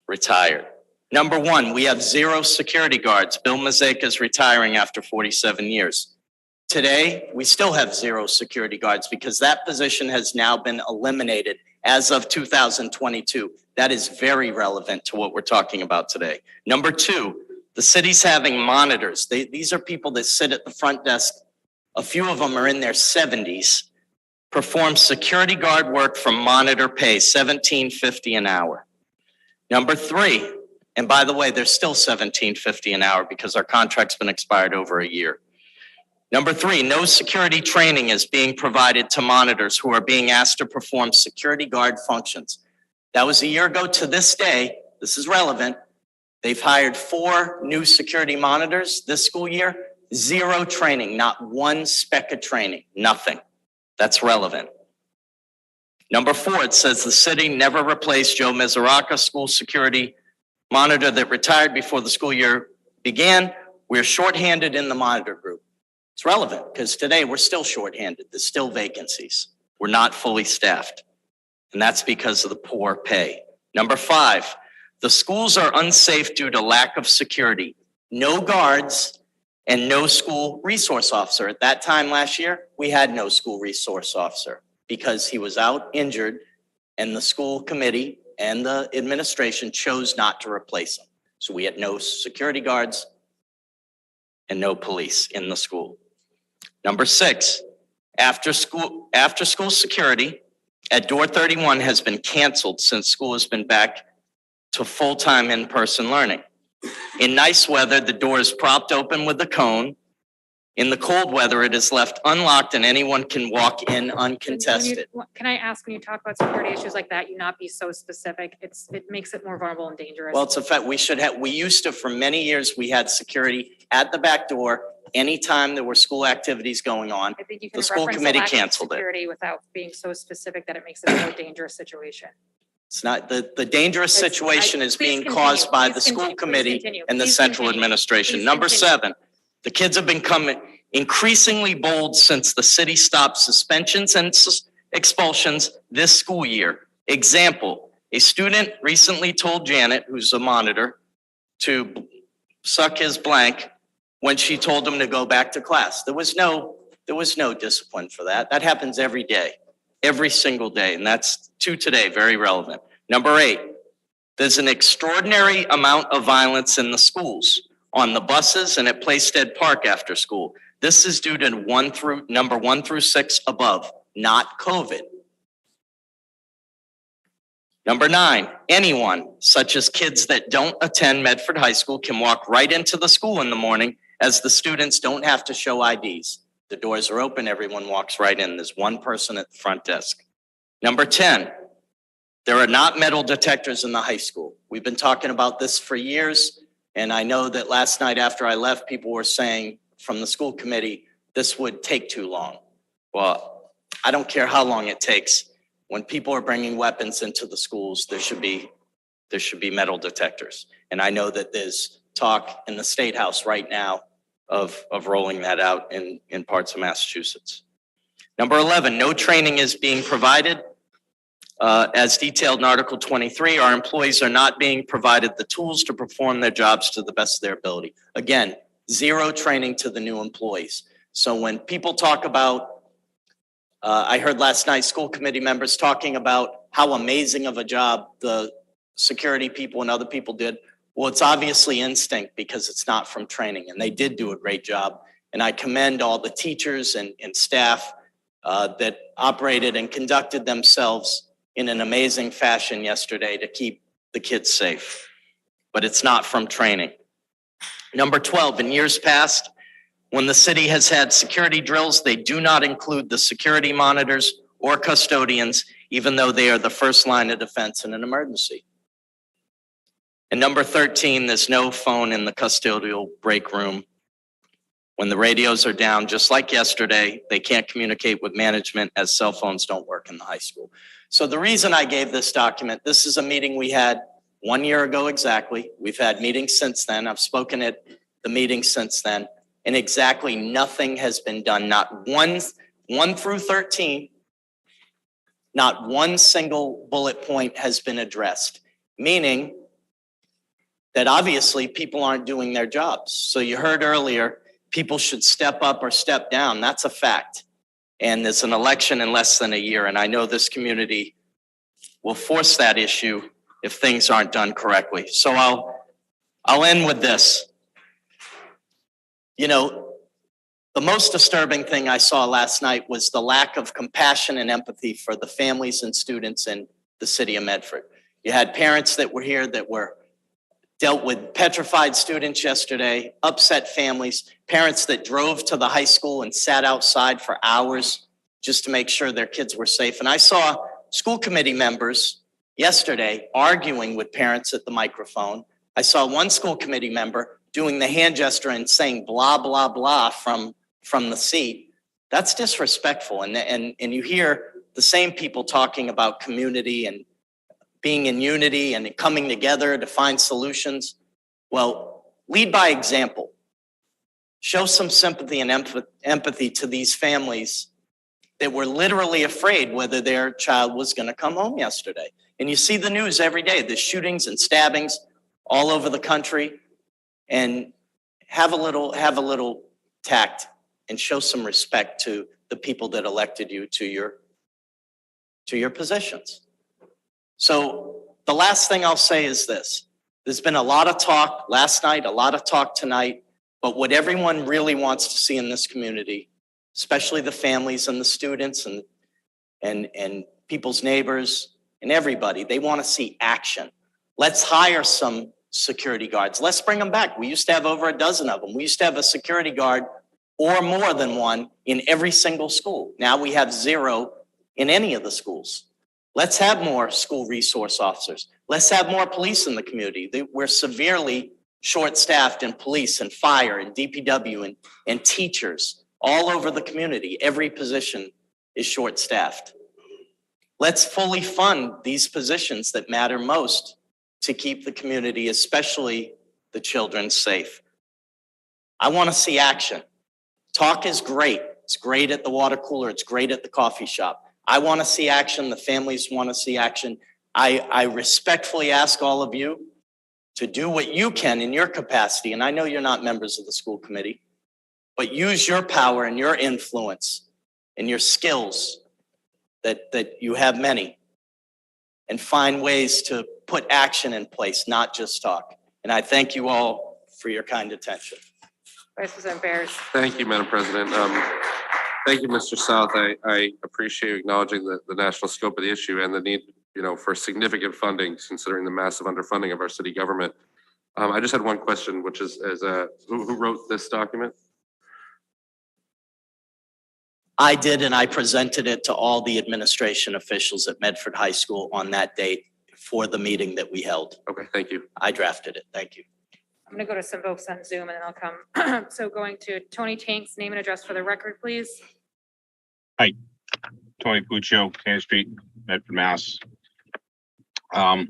retired. Number one, we have 0 security guards. Bill Mazeka is retiring after 47 years. Today, we still have 0 security guards because that position has now been eliminated as of 2022. That is very relevant to what we're talking about today. Number two, the city's having monitors. These are people that sit at the front desk. A few of them are in their 70s, perform security guard work for monitor pay, $17.50 an hour. Number three, and by the way, they're still $17.50 an hour because our contract's been expired over a year. Number three, no security training is being provided to monitors who are being asked to perform security guard functions. That was a year ago to this day. This is relevant. They've hired 4 new security monitors this school year. 0 training, not 1 speck of training, nothing. That's relevant. Number 4, it says the city never replaced Joe Mizuraka, school security monitor that retired before the school year began. We're shorthanded in the monitor group. It's relevant because today we're still shorthanded. There's still vacancies. We're not fully staffed. And that's because of the poor pay. Number 5, the schools are unsafe due to lack of security. No guards and no school resource officer. At that time last year, we had no school resource officer because he was out injured and the school committee and the administration chose not to replace him. So we had no security guards and no police in the school. Number 6, after school security at door 31 has been canceled since school has been back to full-time in-person learning. In nice weather, the door is propped open with a cone. In the cold weather, it is left unlocked and anyone can walk in uncontested. Can I ask, when you talk about security issues like that, you not be so specific? It makes it more vulnerable and dangerous. Well, it's a fact. We used to, for many years, we had security at the back door anytime there were school activities going on. I think you can The school reference committee lack of canceled it. security without being so specific that it makes it a more dangerous situation. It's not, the dangerous situation is please being continue. caused by Please the school continue. Please committee continue. and the Please central continue. administration. Please Number continue. 7, the kids have become increasingly bold since the city stopped suspensions and expulsions this school year. Example, a student recently told Janet, who's a monitor, to suck his blank when she told him to go back to class. There was no discipline for that. That happens every day, every single day, and that's to today, very relevant. Number 8, there's an extraordinary amount of violence in the schools, on the buses and at Playstead Park after school. This is due to number 1 through 6 above, not COVID. Number 9, anyone, such as kids that don't attend Medford High School, can walk right into the school in the morning as the students don't have to show IDs. The doors are open, everyone walks right in. There's 1 person at the front desk. Number 10, there are not metal detectors in the high school. We've been talking about this for years, and I know that last night after I left, people were saying from the school committee, this would take too long. Well, I don't care how long it takes. When people are bringing weapons into the schools, there should be metal detectors. And I know that there's talk in the State House right now of rolling that out in parts of Massachusetts. Number 11, no training is being provided. As detailed in Article 23, our employees are not being provided the tools to perform their jobs to the best of their ability. Again, 0 training to the new employees. So when people talk about, I heard last night school committee members talking about how amazing of a job the security people and other people did. Well, it's obviously instinct because it's not from training, and they did do a great job. And I commend all the teachers and staff that operated and conducted themselves in an amazing fashion yesterday to keep the kids safe. But it's not from training. Number 12, in years past, when the city has had security drills, they do not include the security monitors or custodians, even though they are the first line of defense in an emergency. And number 13, there's no phone in the custodial break room. When the radios are down, just like yesterday, they can't communicate with management as cell phones don't work in the high school. So the reason I gave this document, this is a meeting we had 1 year ago exactly. We've had meetings since then. I've spoken at the meetings since then, and exactly nothing has been done. Not 1 through 13, not 1 single bullet point has been addressed, meaning that obviously people aren't doing their jobs. So you heard earlier, people should step up or step down. That's a fact. And there's an election in less than a year, and I know this community will force that issue if things aren't done correctly. So I'll end with this. You know, the most disturbing thing I saw last night was the lack of compassion and empathy for the families and students in the city of Medford. You had parents that were here that were dealt with petrified students yesterday, upset families, parents that drove to the high school and sat outside for hours just to make sure their kids were safe. And I saw school committee members yesterday arguing with parents at the microphone. I saw one school committee member doing the hand gesture and saying blah, blah, blah from the seat. That's disrespectful. And you hear the same people talking about community and being in unity and coming together to find solutions. Well, lead by example. Show some sympathy and empathy to these families that were literally afraid whether their child was going to come home yesterday. And you see the news every day, the shootings and stabbings all over the country. And have a little tact and show some respect to the people that elected you to your positions. So the last thing I'll say is this. There's been a lot of talk last night, a lot of talk tonight, but what everyone really wants to see in this community, especially the families and the students and people's neighbors and everybody, they want to see action. Let's hire some security guards. Let's bring them back. We used to have over a dozen of them. We used to have a security guard or more than one in every single school. Now we have 0 in any of the schools. Let's have more school resource officers. Let's have more police in the community. We're severely short-staffed in police and fire and DPW and teachers all over the community. Every position is short-staffed. Let's fully fund these positions that matter most to keep the community, especially the children, safe. I want to see action. Talk is great. It's great at the water cooler. It's great at the coffee shop. I want to see action. The families want to see action. I respectfully ask all of you to do what you can in your capacity. And I know you're not members of the school committee, but use your power and your influence and your skills that you have many, and find ways to put action in place, not just talk. And I thank you all for your kind attention. Vice President Bears. Thank you, Madam President. Thank you, Mr. South. I appreciate you acknowledging the national scope of the issue and the need, for significant funding, considering the massive underfunding of our city government. I just had one question, which is who wrote this document? I did, and I presented it to all the administration officials at Medford High School on that date for the meeting that we held. Okay, thank you. I drafted it. Thank you. I'm going to go to some folks on Zoom and then I'll come. So going to Tony Tanks, name and address for the record, please. Hi, Tony Puccio, Cannon Street, Medford, Mass. I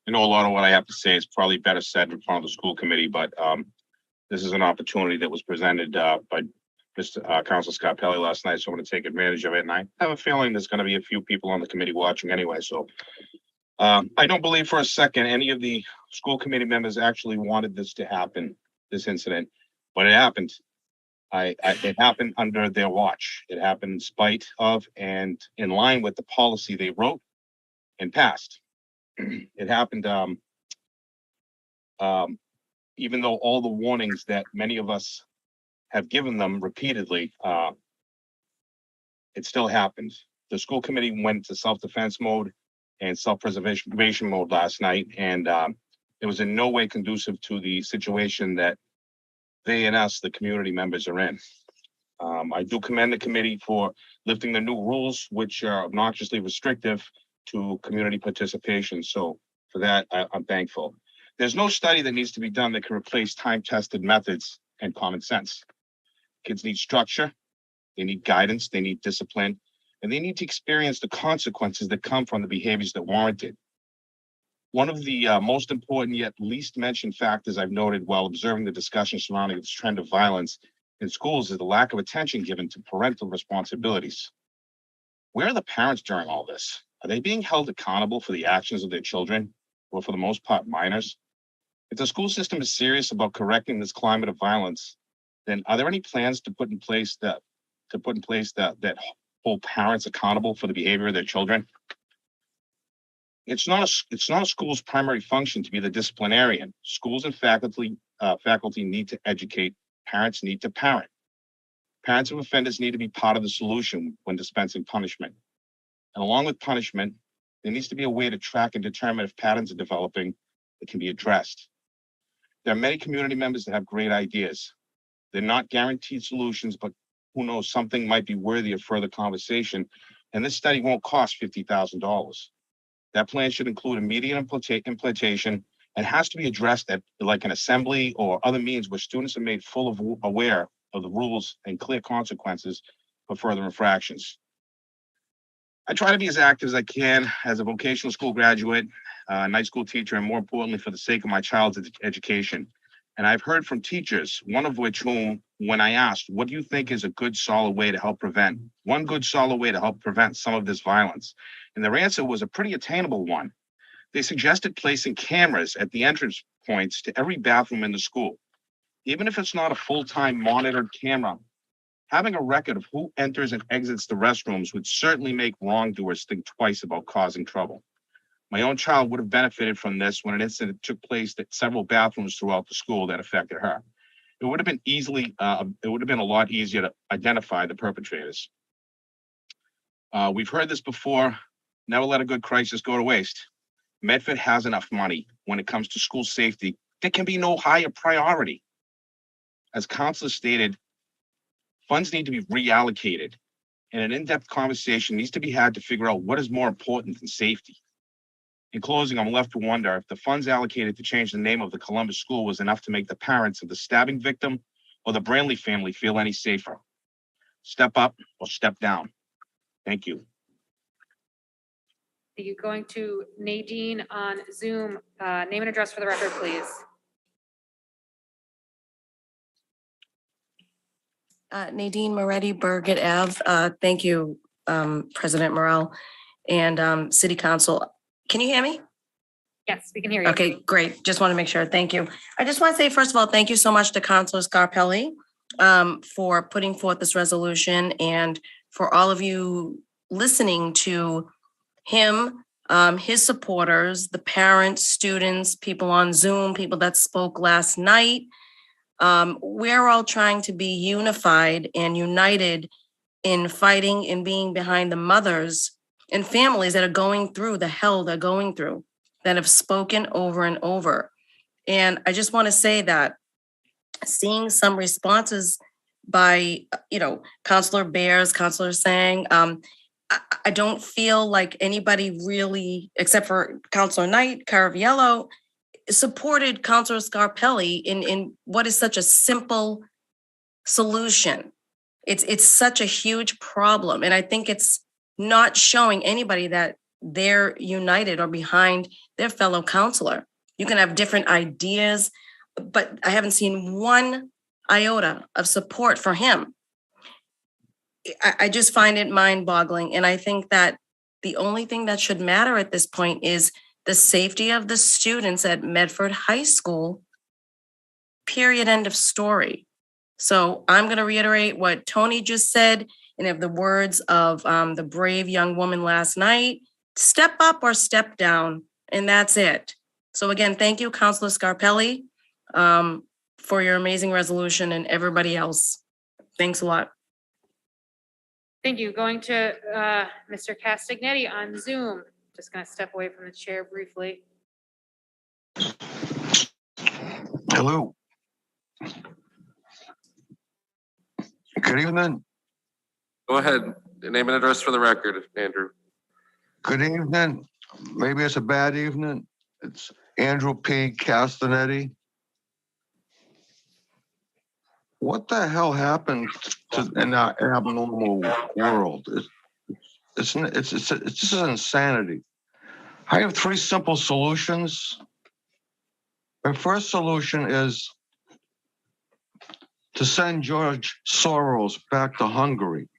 know a lot of what I have to say is probably better said in front of the school committee, but this is an opportunity that was presented by Mr. Council Scott Pelley last night, so I'm going to take advantage of it. And I have a feeling there's going to be a few people on the committee watching anyway. So I don't believe for a second any of the school committee members actually wanted this to happen, this incident, but it happened. It happened under their watch. It happened in spite of and in line with the policy they wrote and passed. It happened even though all the warnings that many of us have given them repeatedly, it still happened. The school committee went to self-defense mode and self-preservation mode last night, and it was in no way conducive to the situation that they and us, the community members, are in. I do commend the committee for lifting the new rules, which are obnoxiously restrictive to community participation. So for that, I'm thankful. There's no study that needs to be done that can replace time-tested methods and common sense. Kids need structure, they need guidance, they need discipline, and they need to experience the consequences that come from the behaviors that warrant it. One of the most important yet least mentioned factors I've noted while observing the discussion surrounding this trend of violence in schools is the lack of attention given to parental responsibilities. Where are the parents during all this? Are they being held accountable for the actions of their children, or for the most part, minors? If the school system is serious about correcting this climate of violence, then are there any plans to put in place that hold parents accountable for the behavior of their children? It's not a school's primary function to be the disciplinarian. Schools and faculty need to educate. Parents need to parent. Parents of offenders need to be part of the solution when dispensing punishment. And along with punishment, there needs to be a way to track and determine if patterns are developing that can be addressed. There are many community members that have great ideas. They're not guaranteed solutions, but who knows, something might be worthy of further conversation. And this study won't cost $50,000. That plan should include immediate implementation and has to be addressed at like an assembly or other means where students are made aware of the rules and clear consequences for further infractions. I try to be as active as I can as a vocational school graduate, night school teacher, and more importantly, for the sake of my child's education. And I've heard from teachers, one of which whom, when I asked, what do you think is a good solid way to help prevent some of this violence? And their answer was a pretty attainable one. They suggested placing cameras at the entrance points to every bathroom in the school. Even if it's not a full-time monitored camera, having a record of who enters and exits the restrooms would certainly make wrongdoers think twice about causing trouble. My own child would have benefited from this when an incident took place at several bathrooms throughout the school that affected her. It would have been a lot easier to identify the perpetrators. We've heard this before. Never let a good crisis go to waste. Medford has enough money when it comes to school safety. There can be no higher priority. As Counselor stated, funds need to be reallocated, and an in-depth conversation needs to be had to figure out what is more important than safety. In closing, I'm left to wonder if the funds allocated to change the name of the Columbus School was enough to make the parents of the stabbing victim or the Brantley family feel any safer. Step up or step down. Thank you. Are you going to Nadine on Zoom? Name and address for the record, please. Nadine Moretti, Berget Ave. Thank you, President Morrell and City Council. Can you hear me? Yes, we can hear you. Okay, great. Just want to make sure. Thank you. I just want to say, first of all, thank you so much to Councilor Scarpelli for putting forth this resolution and for all of you listening to him, his supporters, the parents, students, people on Zoom, people that spoke last night. We're all trying to be unified and united in fighting and being behind the mothers and families that are going through the hell they're going through, that have spoken over and over. And I just want to say that seeing some responses by, Councilor Bears, Councilor Sang, I don't feel like anybody really, except for Councilor Knight, Caraviello, supported Councilor Scarpelli in what is such a simple solution. It's such a huge problem. And I think it's not showing anybody that they're united or behind their fellow counselor. You can have different ideas, but I haven't seen one iota of support for him. I just find it mind-boggling. And I think that the only thing that should matter at this point is the safety of the students at Medford High School, period, end of story. So I'm going to reiterate what Tony just said, and have the words of the brave young woman last night: step up or step down, and that's it. So again, thank you, Councilor Scarpelli, for your amazing resolution, and everybody else. Thanks a lot. Thank you. Going to Mr. Castagnetti on Zoom. Just going to step away from the chair briefly. Hello. Good evening. Go ahead. Name and address for the record, Andrew. Good evening. Maybe it's a bad evening. It's Andrew P. Castanetti. What the hell happened in our abnormal world? It's just insanity. I have three simple solutions. My first solution is to send George Soros back to Hungary,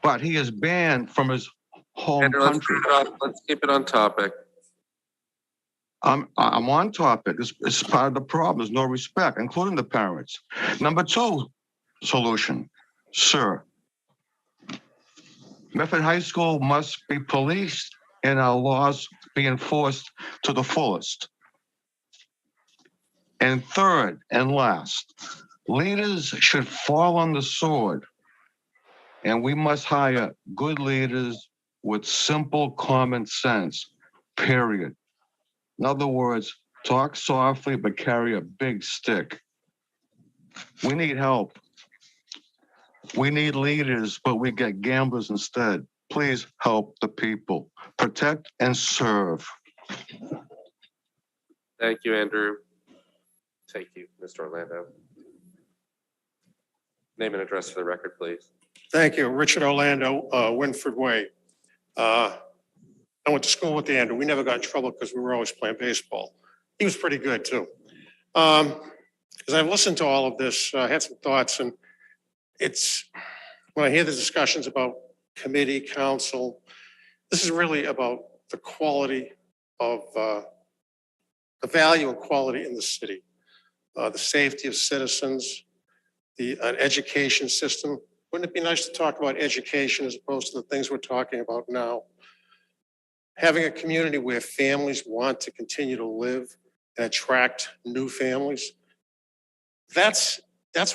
but he is banned from his home Andrew, country. let's keep it on topic. I'm on topic. It's part of the problem. There's no respect, including the parents. Number two solution, sir. Medford High School must be policed and our laws be enforced to the fullest. And third and last, leaders should fall on the sword, and we must hire good leaders with simple common sense, period. In other words, talk softly but carry a big stick. We need help. We need leaders, but we get gamblers instead. Please help the people. Protect and serve. Thank you, Andrew. Thank you, Mr. Orlando. Name and address for the record, please. Thank you. Richard Orlando, Winford Way. I went to school with Andrew. We never got in trouble because we were always playing baseball. He was pretty good too. As I've listened to all of this, I had some thoughts, and it's, when I hear the discussions about committee, council, this is really about the quality of, the value and quality in the city, the safety of citizens, an education system. Wouldn't it be nice to talk about education as opposed to the things we're talking about now? Having a community where families want to continue to live and attract new families. That's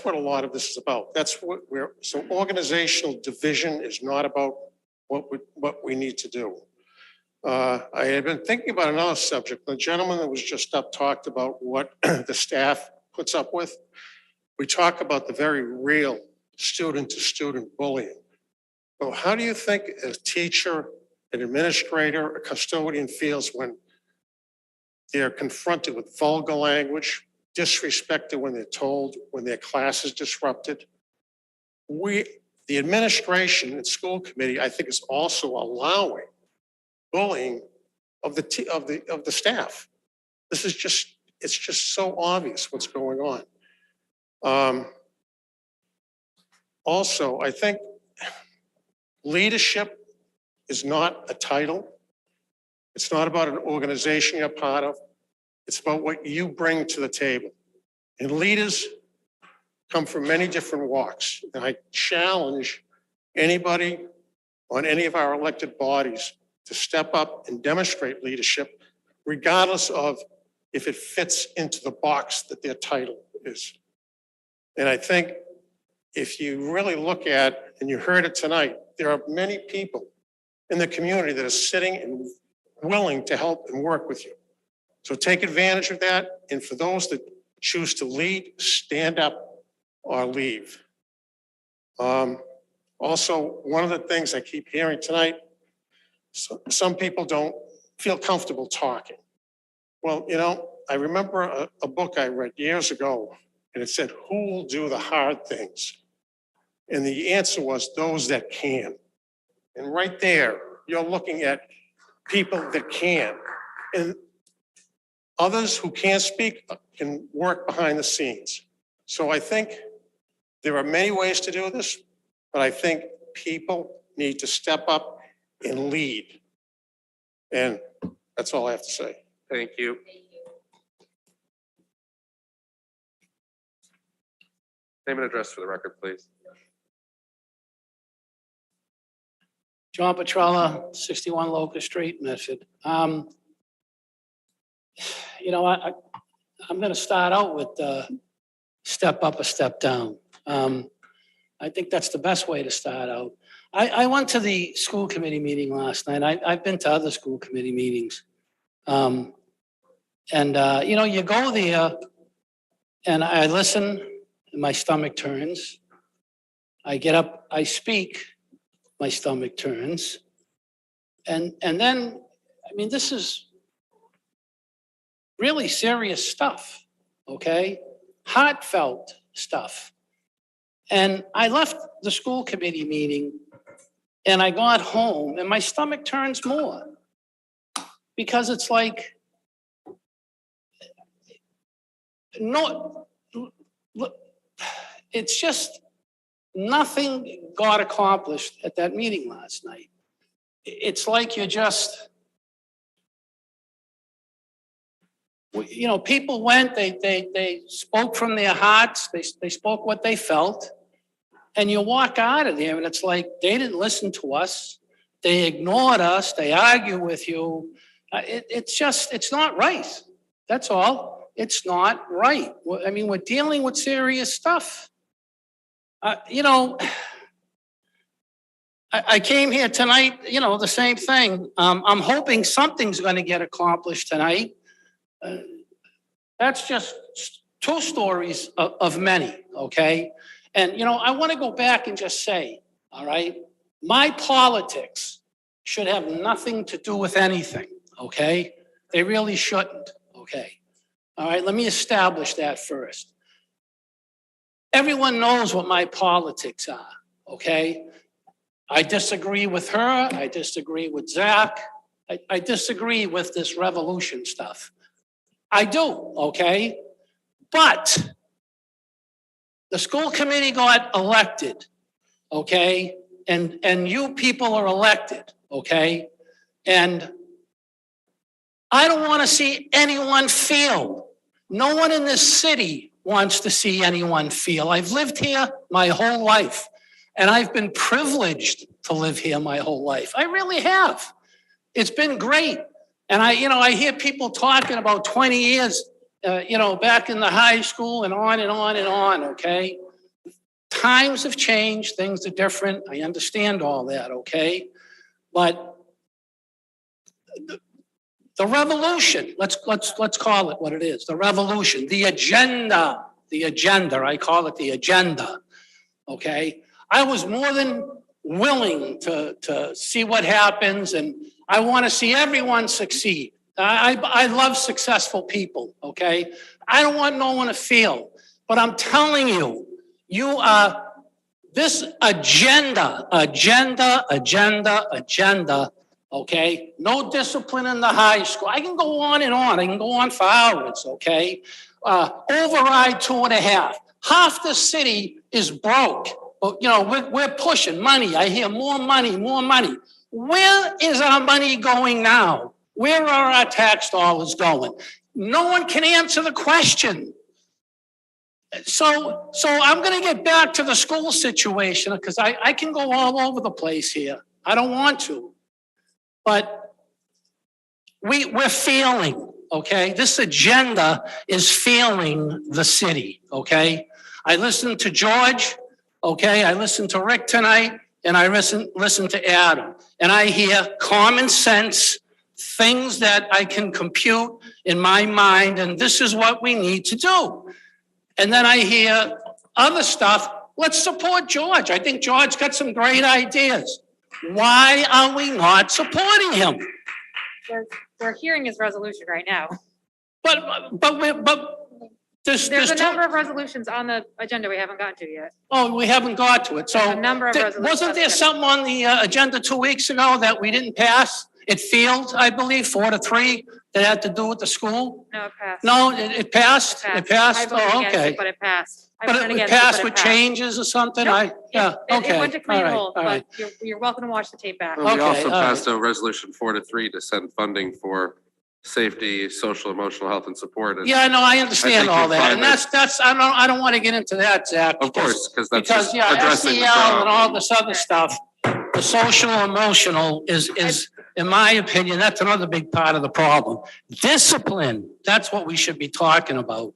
what a lot of this is about. That's what so organizational division is not about what we need to do. I had been thinking about another subject. The gentleman that was just up talked about what the staff puts up with. We talk about the very real student-to-student bullying. Well, how do you think a teacher, an administrator, a custodian feels when they're confronted with vulgar language, disrespected when they're told, when their class is disrupted? The administration and school committee, I think, is also allowing bullying of the staff. This is just, it's just so obvious what's going on. Also, I think leadership is not a title. It's not about an organization you're part of. It's about what you bring to the table. And leaders come from many different walks. And I challenge anybody on any of our elected bodies to step up and demonstrate leadership, regardless of if it fits into the box that their title is. And I think if you really look at, and you heard it tonight, there are many people in the community that are sitting and willing to help and work with you. So take advantage of that. And for those that choose to lead, stand up or leave. Also, one of the things I keep hearing tonight, some people don't feel comfortable talking. Well, you know, I remember a book I read years ago, and it said, who will do the hard things? And the answer was those that can. And right there, you're looking at people that can. And others who can't speak can work behind the scenes. So I think there are many ways to do this, but I think people need to step up and lead. And that's all I have to say. Thank you. Name and address for the record, please. John Petrella, 61 Locust Street, Medford. You know, I'm going to start out with step up or step down. I think that's the best way to start out. I went to the school committee meeting last night. I've been to other school committee meetings. You know, you go there and I listen, and my stomach turns. I get up, I speak, my stomach turns. And then, I mean, this is really serious stuff, okay? Heartfelt stuff. And I left the school committee meeting and I got home and my stomach turns more because it's like, no, it's just nothing got accomplished at that meeting last night. It's like you're just, You know, people went, they spoke from their hearts, they spoke what they felt. And you walk out of there and it's like, they didn't listen to us. They ignored us. They argue with you. It's not right. That's all. It's not right. I mean, we're dealing with serious stuff. You know, I came here tonight, you know, the same thing. I'm hoping something's going to get accomplished tonight. That's just 2 stories of many, okay? And, you know, I want to go back and just say, all right, my politics should have nothing to do with anything, okay? They really shouldn't, okay? All right, let me establish that first. Everyone knows what my politics are, okay? I disagree with her. I disagree with Zach. I disagree with this revolution stuff. I do, okay? But the school committee got elected, okay? And you people are elected, okay? And I don't want to see anyone fail. No one in this city wants to see anyone fail. I've lived here my whole life, and I've been privileged to live here my whole life. I really have. It's been great. And I hear people talking about 20 years, back in the high school and on and on and on, okay? Times have changed, things are different. I understand all that, okay? But the revolution, let's call it what it is, the revolution, the agenda, I call it the agenda, okay? I was more than willing to see what happens, and I want to see everyone succeed. I love successful people, okay? I don't want no one to fail, but I'm telling you, this agenda, okay? No discipline in the high school. I can go on and on. I can go on for hours, okay? Override 2.5. Half the city is broke. But, we're pushing money. I hear more money, more money. Where is our money going now? Where are our tax dollars going? No one can answer the question. So I'm going to get back to the school situation because I can go all over the place here. I don't want to. But we're failing, okay? This agenda is failing the city, okay? I listened to George, okay? I listened to Rick tonight, and I listened to Adam. And I hear common sense, things that I can compute in my mind, and this is what we need to do. And then I hear other stuff. Let's support George. I think George got some great ideas. Why are we not supporting him? We're hearing his resolution right now. But there's a number of resolutions on the agenda we haven't gotten to yet. Oh, we haven't got to it. So There's a number of resolutions. wasn't there something on the agenda 2 weeks ago that we didn't pass? It failed, I believe, 4-3 that had to do with the school? No, it passed. No, it passed? It passed? I voted Oh, against okay. it, but it passed. I But voted it against it, passed but with it passed. changes or something? Nope. Yeah, It okay. went to All committee right, hold, all right. but you're welcome to watch the tape back. We also all passed a resolution 4-3 to send funding for safety, social, emotional health and support. And Yeah, no, I understand think all you'll that. find And that's, I don't want to get into that, Zach. Of course, because that's Because, just yeah, addressing the SEL and all problem. this other stuff, the social emotional is, in my opinion, that's another big part of the problem. Discipline, that's what we should be talking about.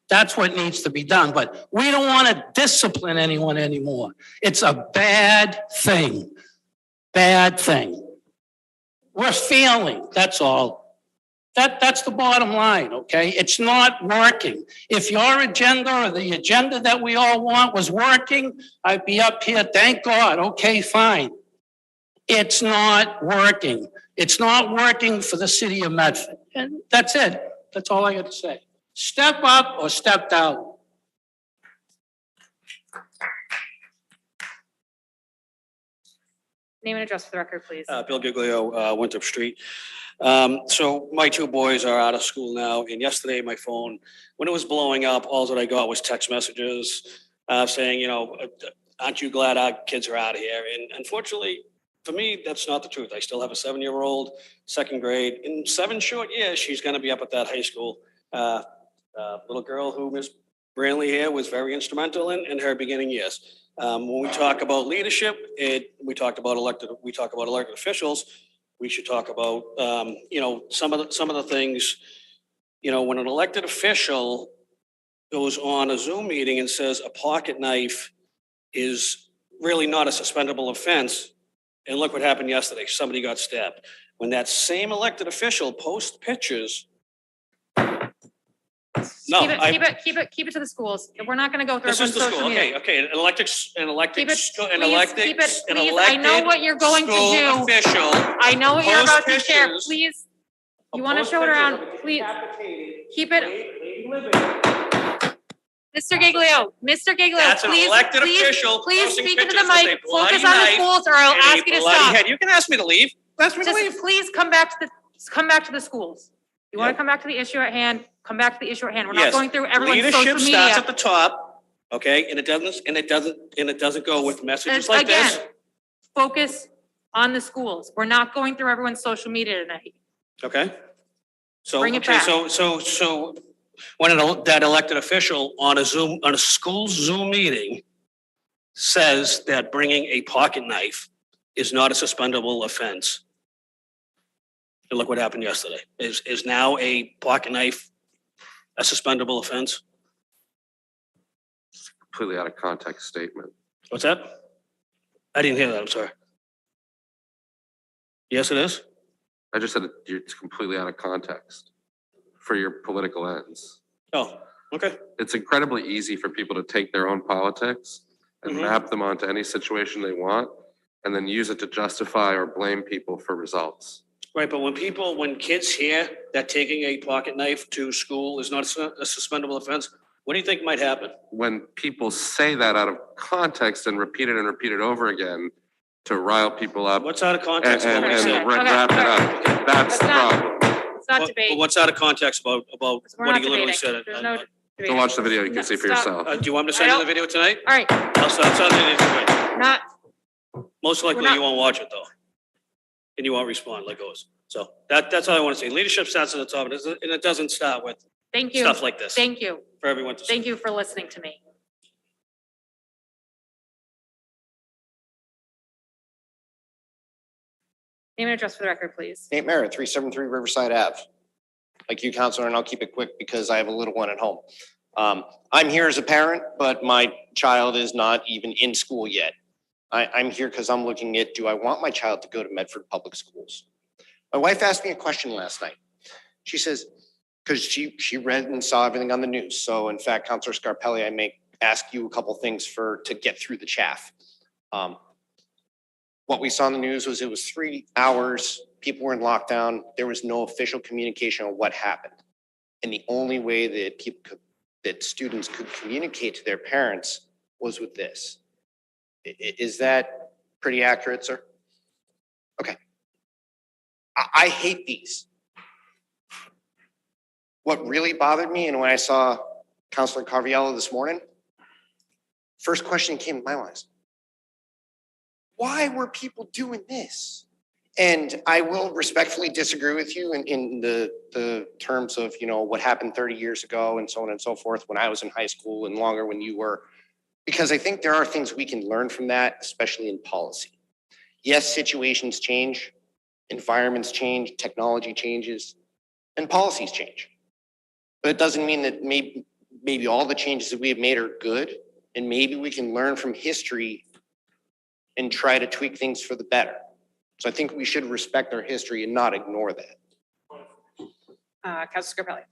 That's what needs to be done, but we don't want to discipline anyone anymore. It's a bad thing. Bad thing. We're failing, that's all. That's the bottom line, okay? It's not working. If your agenda or the agenda that we all want was working, I'd be up here, thank God, okay, fine. It's not working. It's not working for the city of Medford. And that's it. That's all I got to say. Step up or step down. Name and address for the record, please. Bill Giglio, Winthrop Street. So my 2 boys are out of school now, and yesterday my phone, when it was blowing up, all that I got was text messages saying, aren't you glad our kids are out of here? And unfortunately, for me, that's not the truth. I still have a 7-year-old, second grade. In 7 short years, she's going to be up at that high school. Little girl who Miss Brantley here was very instrumental in her beginning years. When we talk about leadership, we talk about elected officials. We should talk about, some of the things, when an elected official goes on a Zoom meeting and says a pocket knife is really not a suspendable offense. And look what happened yesterday. Somebody got stabbed. When that same elected official posts pictures. No, Keep it to the schools. We're not gonna go through this is everyone's the social school. media. Okay. An elected. Keep it, please. I know what you're going to school do. Official. I know what you're post about to share. pictures- Please, you a wanna post show it picture around, of a please. decapitated Keep it. lady living. Mr. Giglio, That's an elected official please posting speak into the pictures with mic, a bloody focus on the knife schools, or I'll and a ask you to bloody stop. head. You can ask me to leave. Ask me to leave. Just please come back to the schools. You wanna come back to the issue at hand, come back to the issue at hand. We're not Yes. going through everyone's social Leadership starts at media. the top, okay, and it doesn't go with messages like this. Again, focus on the schools. We're not going through everyone's social media tonight. Okay? So, Bring it okay, back. so when that elected official on a school Zoom meeting says that bringing a pocket knife is not a suspendable offense. And look what happened yesterday. Is now a pocket knife a suspendable offense? Completely out of context statement. What's that? I didn't hear that, I'm sorry. Yes, it is? I just said it's completely out of context for your political ends. Oh, okay. It's incredibly easy for people to take their own politics and Mhm. map them onto any situation they want and then use it to justify or blame people for results. Right, but when kids hear that taking a pocket knife to school is not a suspendable offense, what do you think might happen? When people say that out of context and repeat it over again to rile people up What's out of context and, about what he and said? wrap it up, that's the problem. It's not debate. But what's out of context about We're what not he literally debating. said? There's no Go debating. watch the video, you can see for Stop. yourself. Do you want me to send you the video tonight? All right, I'll send it tonight. not, Most likely not- you won't watch it though. And you won't respond like always. So that's all I want to say. Leadership starts at the top and it doesn't start with thank you. stuff like this Thank you. for everyone to see. Thank you for listening to me. Name and address for the record, please. Nate Merritt, 373 Riverside Ave. Like you, Counselor, and I'll keep it quick because I have a little one at home. I'm here as a parent, but my child is not even in school yet. I'm here because I'm looking at, do I want my child to go to Medford Public Schools? My wife asked me a question last night. She says, because she read and saw everything on the news. So in fact, Counselor Scarpelli, I may ask you a couple things to get through the chaff. What we saw in the news was it was 3 hours, people were in lockdown, there was no official communication on what happened. And the only way that students could communicate to their parents was with this. Is that pretty accurate, sir? Okay. I hate these. What really bothered me, and when I saw Counselor Carviello this morning, first question came to my mind. Why were people doing this? And I will respectfully disagree with you in the terms of, what happened 30 years ago and so on and so forth when I was in high school and longer when you were, because I think there are things we can learn from that, especially in policy. Yes, situations change, environments change, technology changes, and policies change. But it doesn't mean that maybe all the changes that we have made are good, and maybe we can learn from history and try to tweak things for the better. So I think we should respect our history and not ignore that. Councilor Scarpelli.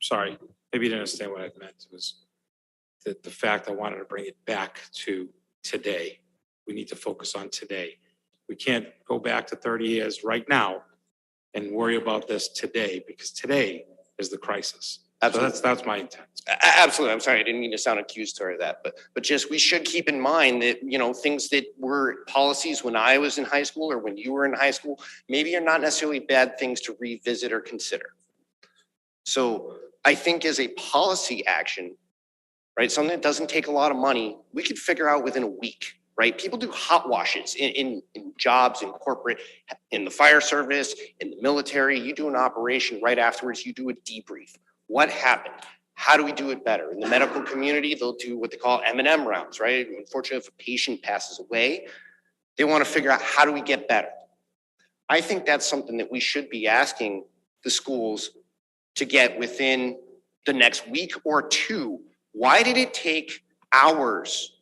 Sorry, maybe you didn't understand what I meant. It was the fact I wanted to bring it back to today. We need to focus on today. We can't go back to 30 years right now and worry about this today, because today is the crisis. Absolutely. So that's my intent. Absolutely. I'm sorry. I didn't mean to sound accusatory of that, but just, we should keep in mind that, things that were policies when I was in high school or when you were in high school, maybe are not necessarily bad things to revisit or consider. So I think as a policy action, right, something that doesn't take a lot of money, we could figure out within a week right? People do hot washes in jobs, in corporate, in the fire service, in the military. You do an operation right afterwards, you do a debrief. What happened? How do we do it better? In the medical community, they'll do what they call M&M rounds, right? Unfortunately, if a patient passes away, they want to figure out how do we get better? I think that's something that we should be asking the schools to get within the next week or two. Why did it take hours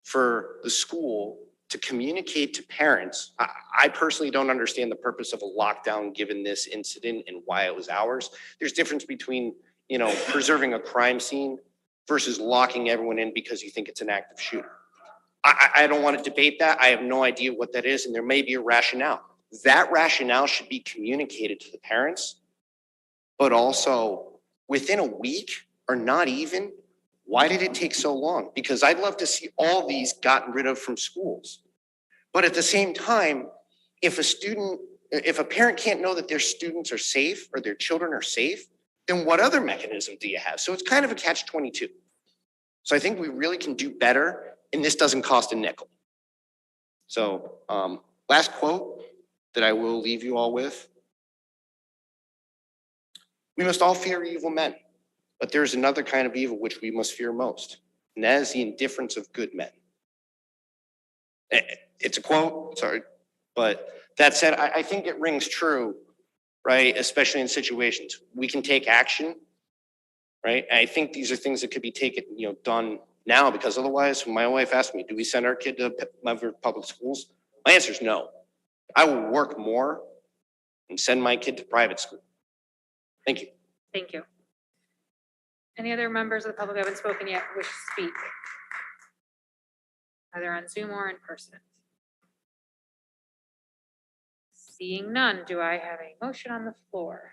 for the school to communicate to parents? I personally don't understand the purpose of a lockdown given this incident and why it was hours. There's difference between, you know, preserving a crime scene versus locking everyone in because you think it's an active shooter. I don't want to debate that. I have no idea what that is, and there may be a rationale. That rationale should be communicated to the parents, but also within a week or not even. Why did it take so long? Because I'd love to see all these gotten rid of from schools. But at the same time, if a parent can't know that their students are safe or their children are safe, then what other mechanism do you have? So it's kind of a catch-22. So I think we really can do better, and this doesn't cost a nickel. So last quote that I will leave you all with. We must all fear evil men, but there is another kind of evil which we must fear most, and that is the indifference of good men. It's a quote, sorry, but that said, I think it rings true, right? Especially in situations. We can take action, right? And I think these are things that could be taken, you know, done now, because otherwise, when my wife asked me, do we send our kid to Medford public schools? My answer is no. I will work more and send my kid to private school. Thank you. Thank you. Any other members of the public who haven't spoken yet wish to speak? Either on Zoom or in person? Seeing none, do I have a motion on the floor?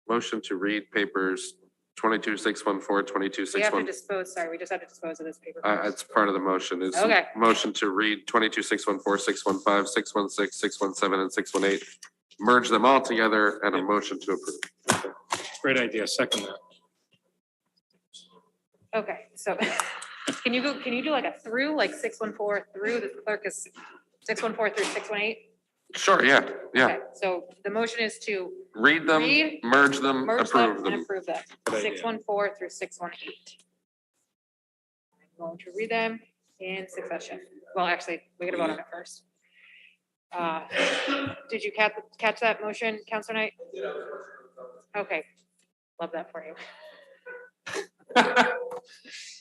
Motion to read papers 22614, We have to 22614. dispose, sorry, we just have to dispose of this paper. It's part of the motion. Is Okay. motion to read 22614, 615, 616, 617, and 618. Merge them all together and a motion to approve. Great idea. Second that. Okay, so can you do like a through, like 614 through, the clerk is 614 through 618? Sure, yeah, yeah. Okay, so the motion is to Read them, Read, merge them, merge approve them and them. approve them. Good idea. 614 through 618. I'm going to read them in succession. Well, actually, we gotta vote on it first. Did you catch that motion, Counselor Knight? Okay, love that for you.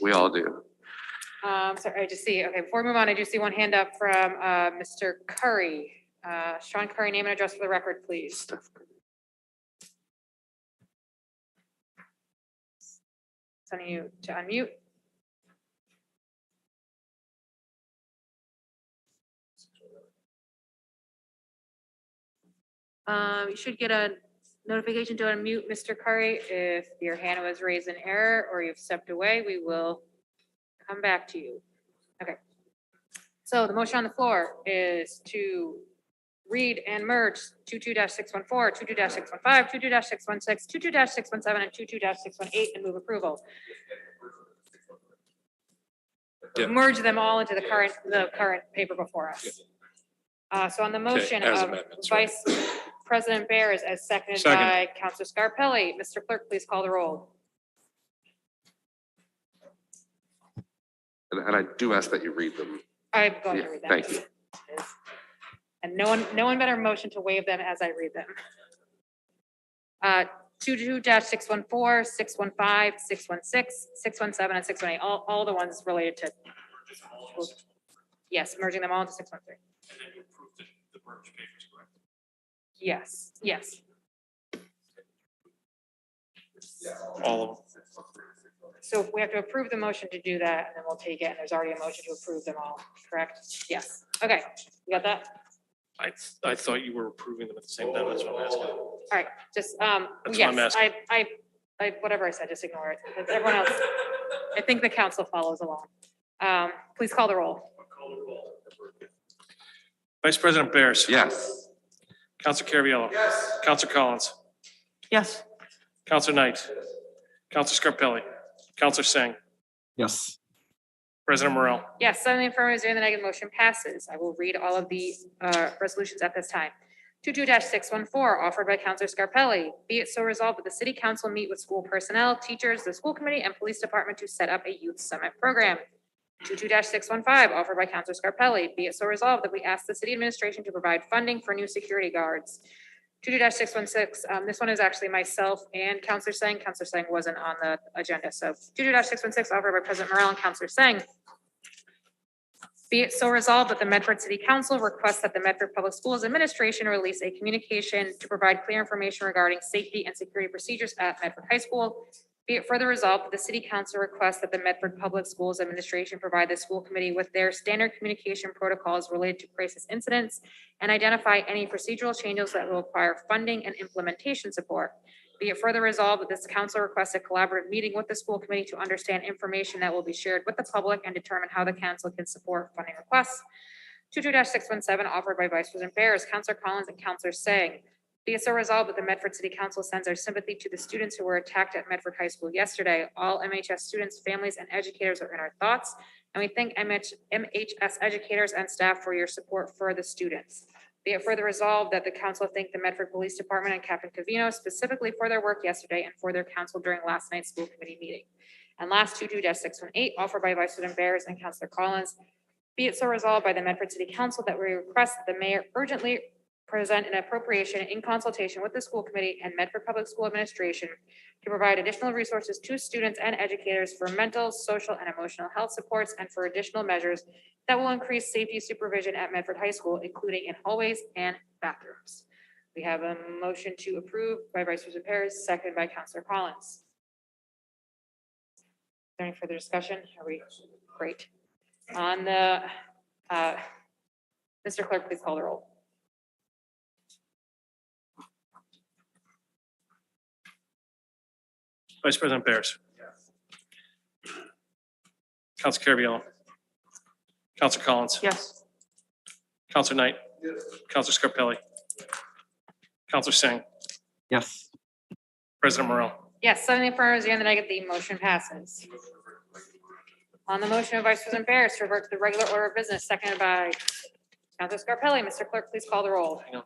We all do. Sorry, I just see, okay, before we move on, I do see one hand up from Mr. Curry. Sean Curry, name and address for the record, please. Sending you to unmute. You should get a notification to unmute, Mr. Curry. If your hand was raised in error or you've stepped away, we will come back to you. Okay. So the motion on the floor is to read and merge 22-614, 22-615, 22-616, 22-617, and 22-618 and move approval. Yeah. Merge them all into the current paper before us. So on the motion as of amendments, right. Vice President Bears as seconded Second. by Councilor Scarpelli. Mr. Clerk, please call the roll. And I do ask that you read them. I'm going to Yeah, read them. thank you. And no one better motion to waive them as I read them. 22-614, 615, 616, 617, and 618, all the ones related to. Yes, merging them all into 613. And then you approve the merge papers, correct? Yes, yes. All of them. So we have to approve the motion to do that, and then we'll take it, and there's already a motion to approve them all, correct? Yes, okay, you got that? I thought you were approving them at the same time. That's what I'm asking. All right, just, That's what I'm yes, asking. I, whatever I said, just ignore it. Everyone else, I think the council follows along. Please call the roll. Vice President Bears. Yes. Counselor Carviallo. Yes. Counselor Collins. Yes. Counselor Knight. Counselor Scarpelli. Counselor Singh. Yes. President Morrell. Yes, 7 in the affirmative, 0 in the negative, motion passes. I will read all of the resolutions at this time. 22-614, offered by Counselor Scarpelli. Be it so resolved that the city council meet with school personnel, teachers, the school committee, and police department to set up a youth summit program. 22-615, offered by Counselor Scarpelli. Be it so resolved that we ask the city administration to provide funding for new security guards. 22-616, this one is actually myself and Counselor Sang. Counselor Sang wasn't on the agenda, so 22-616, offered by President Morrell and Counselor Sang. Be it so resolved that the Medford City Council requests that the Medford Public Schools Administration release a communication to provide clear information regarding safety and security procedures at Medford High School. Be it further resolved that the City Council requests that the Medford Public Schools Administration provide the school committee with their standard communication protocols related to crisis incidents and identify any procedural changes that will require funding and implementation support. Be it further resolved that this council requests a collaborative meeting with the school committee to understand information that will be shared with the public and determine how the council can support funding requests. 22-617, offered by Vice President Bears, Counselor Collins, and Counselor Sang. Be it so resolved that the Medford City Council sends our sympathy to the students who were attacked at Medford High School yesterday. All MHS students, families, and educators are in our thoughts, and we thank MHS educators and staff for your support for the students. Be it further resolved that the council thank the Medford Police Department and Captain Covino specifically for their work yesterday and for their counsel during last night's school committee meeting. And last, 22-618, offered by Vice President Bears and Counselor Collins. Be it so resolved by the Medford City Council that we request that the mayor urgently present an appropriation in consultation with the school committee and Medford Public School Administration to provide additional resources to students and educators for mental, social, and emotional health supports and for additional measures that will increase safety supervision at Medford High School, including in hallways and bathrooms. We have a motion to approve by Vice President Perez, seconded by Counselor Collins. Is there any further discussion? Are we great? On the, Mr. Clerk, please call the roll. Vice President Bears. Council Caraviallo. Council Collins. Yes. Council Knight. Council Scarpelli. Council Singh. Yes. President Morrell. Yes, 7 in the affirmative, 0 in the negative, the motion passes. On the motion of Vice President Bears to revert to the regular order of business, seconded by Councilor Scarpelli. Mr. Clerk, please call the roll. Hang on.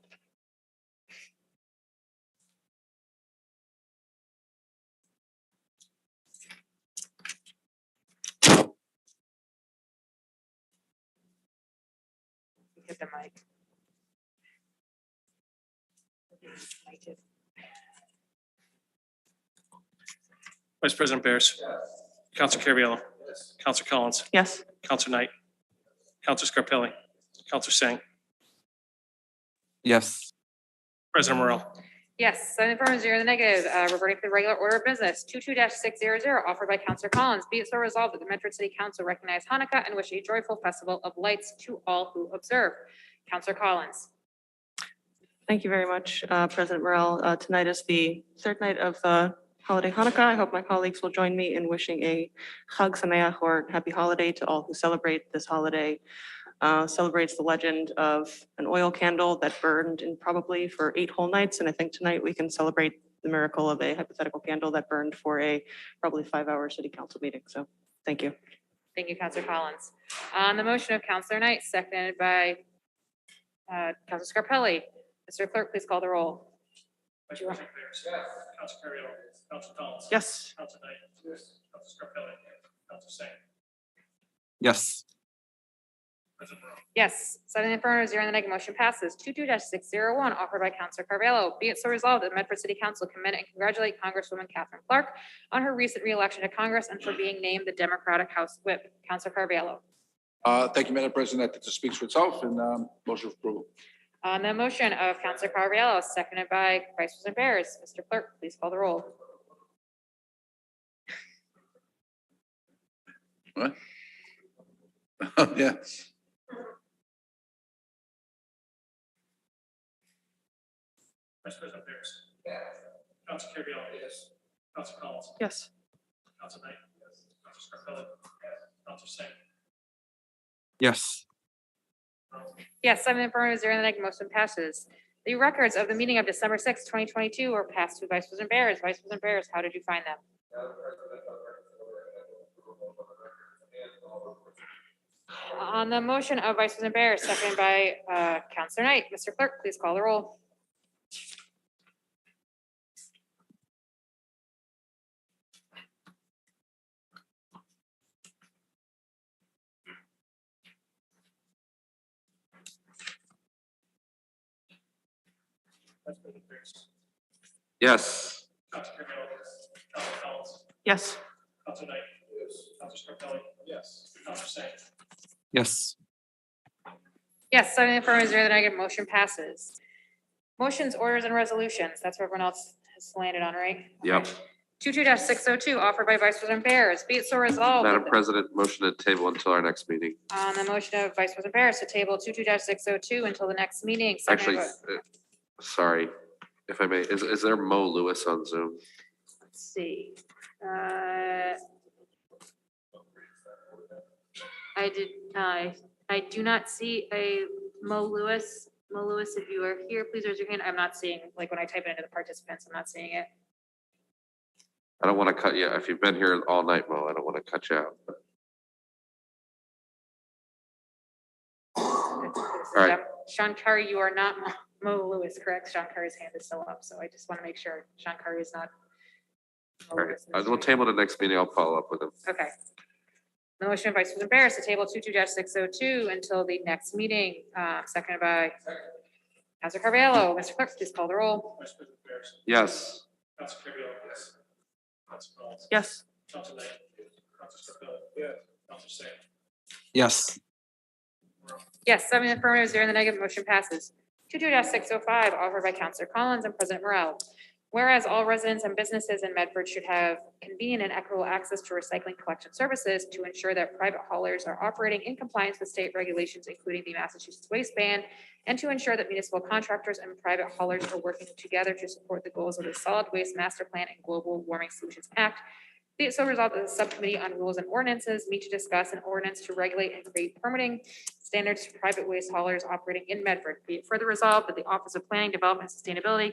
Hit the mic. Vice President Bears. Council Caraviallo. Council Collins. Yes. Council Knight. Council Scarpelli. Council Singh. Yes. President Morrell. Yes, 7 in the affirmative, 0 in the negative, reverting to the regular order of business. 22-600, offered by Counselor Collins. Be it so resolved that the Medford City Council recognize Hanukkah and wish a joyful festival of lights to all who observe. Counselor Collins. Thank you very much, President Morrell. Tonight is the third night of the holiday Hanukkah. I hope my colleagues will join me in wishing a Chag Sameach, or happy holiday, to all who celebrate this holiday. Celebrates the legend of an oil candle that burned in probably for 8 whole nights. And I think tonight we can celebrate the miracle of a hypothetical candle that burned for a probably 5-hour city council meeting. So thank you. Thank you, Counselor Collins. On the motion of Counselor Knight, seconded by Counselor Scarpelli. Mr. Clerk, please call the roll. Vice President Bears. Council Caraviallo. Council Collins. Yes. Council Knight. Council Scarpelli. Council Singh. Yes. President Morrell. Yes, 7 in the affirmative, 0 in the negative, motion passes. 22-601, offered by Counselor Carvalho. Be it so resolved that the Medford City Council commend and congratulate Congresswoman Catherine Clark on her recent reelection to Congress and for being named the Democratic House Whip. Counselor Carvalho. Thank you, Madam President. That speaks for itself, and motion for approval. On the motion of Counselor Carvalho, seconded by Vice President Bears. Mr. Clerk, please call the roll. What? Oh, yeah. Vice President Bears. Council Caraviallo. Yes. Council Collins. Yes. Council Knight. Yes. Council Scarpelli. Council Singh. Yes. Yes, 7 in the affirmative, 0 in the negative, motion passes. The records of the meeting of December 6, 2022 were passed to Vice President Bears. Vice President Bears, how did you find them? On the motion of Vice President Bear, seconded by Counselor Knight, Mr. Clerk, please call the roll. Vice President Pierce. Yes. Council Carviallo. Council Collins. Yes. Council Knight. Yes. Council Scarpelli. Yes. Council Singh. Yes. Yes, 7 affirmative, 0 negative, motion passes. Motions, orders, and resolutions, that's what everyone else has landed on, right? Yep. 22-602, offered by Vice President Barris. Be it so resolved. Madam that President, motion to table until our next meeting. On the motion of Vice President Barris to table 22-602 until the next meeting. seconded Actually, by- sorry, if I may, is there Mo Lewis on Zoom? Let's see. I do not see a Mo Lewis. Mo Lewis, if you are here, please raise your hand. I'm not seeing, like when I type it into the participants, I'm not seeing it. I don't want to cut you, if you've been here all night, Mo, I don't want to cut you out. All right. Sean Curry, you are not Mo Lewis, correct? Sean Curry's hand is still up, so I just want to make sure Sean Curry is not. Mo All right, Lewis. we'll table the next meeting, I'll follow up with him. Okay. The motion of Vice President Barris to table 22-602 until the next meeting, seconded by Councilor Carviallo. Mr. Clerk, please call the roll. Vice President Pierce. Yes. Council Carviallo. Yes. Council Collins. Yes. Council Knight. Council Scarpelli. Yes. Council Singh. Yes. Yes, 7 affirmative, 0 in the negative, motion passes. 22-605, offered by Councilor Collins and President Morrell. Whereas all residents and businesses in Medford should have convenient and equitable access to recycling collection services to ensure that private haulers are operating in compliance with state regulations, including the Massachusetts waste ban, and to ensure that municipal contractors and private haulers are working together to support the goals of the Solid Waste Master Plan and Global Warming Solutions Act. Be it so resolved that the Subcommittee on Rules and Ordinances meet to discuss an ordinance to regulate and create permitting standards for private waste haulers operating in Medford. Be it further resolved that the Office of Planning, Development, and Sustainability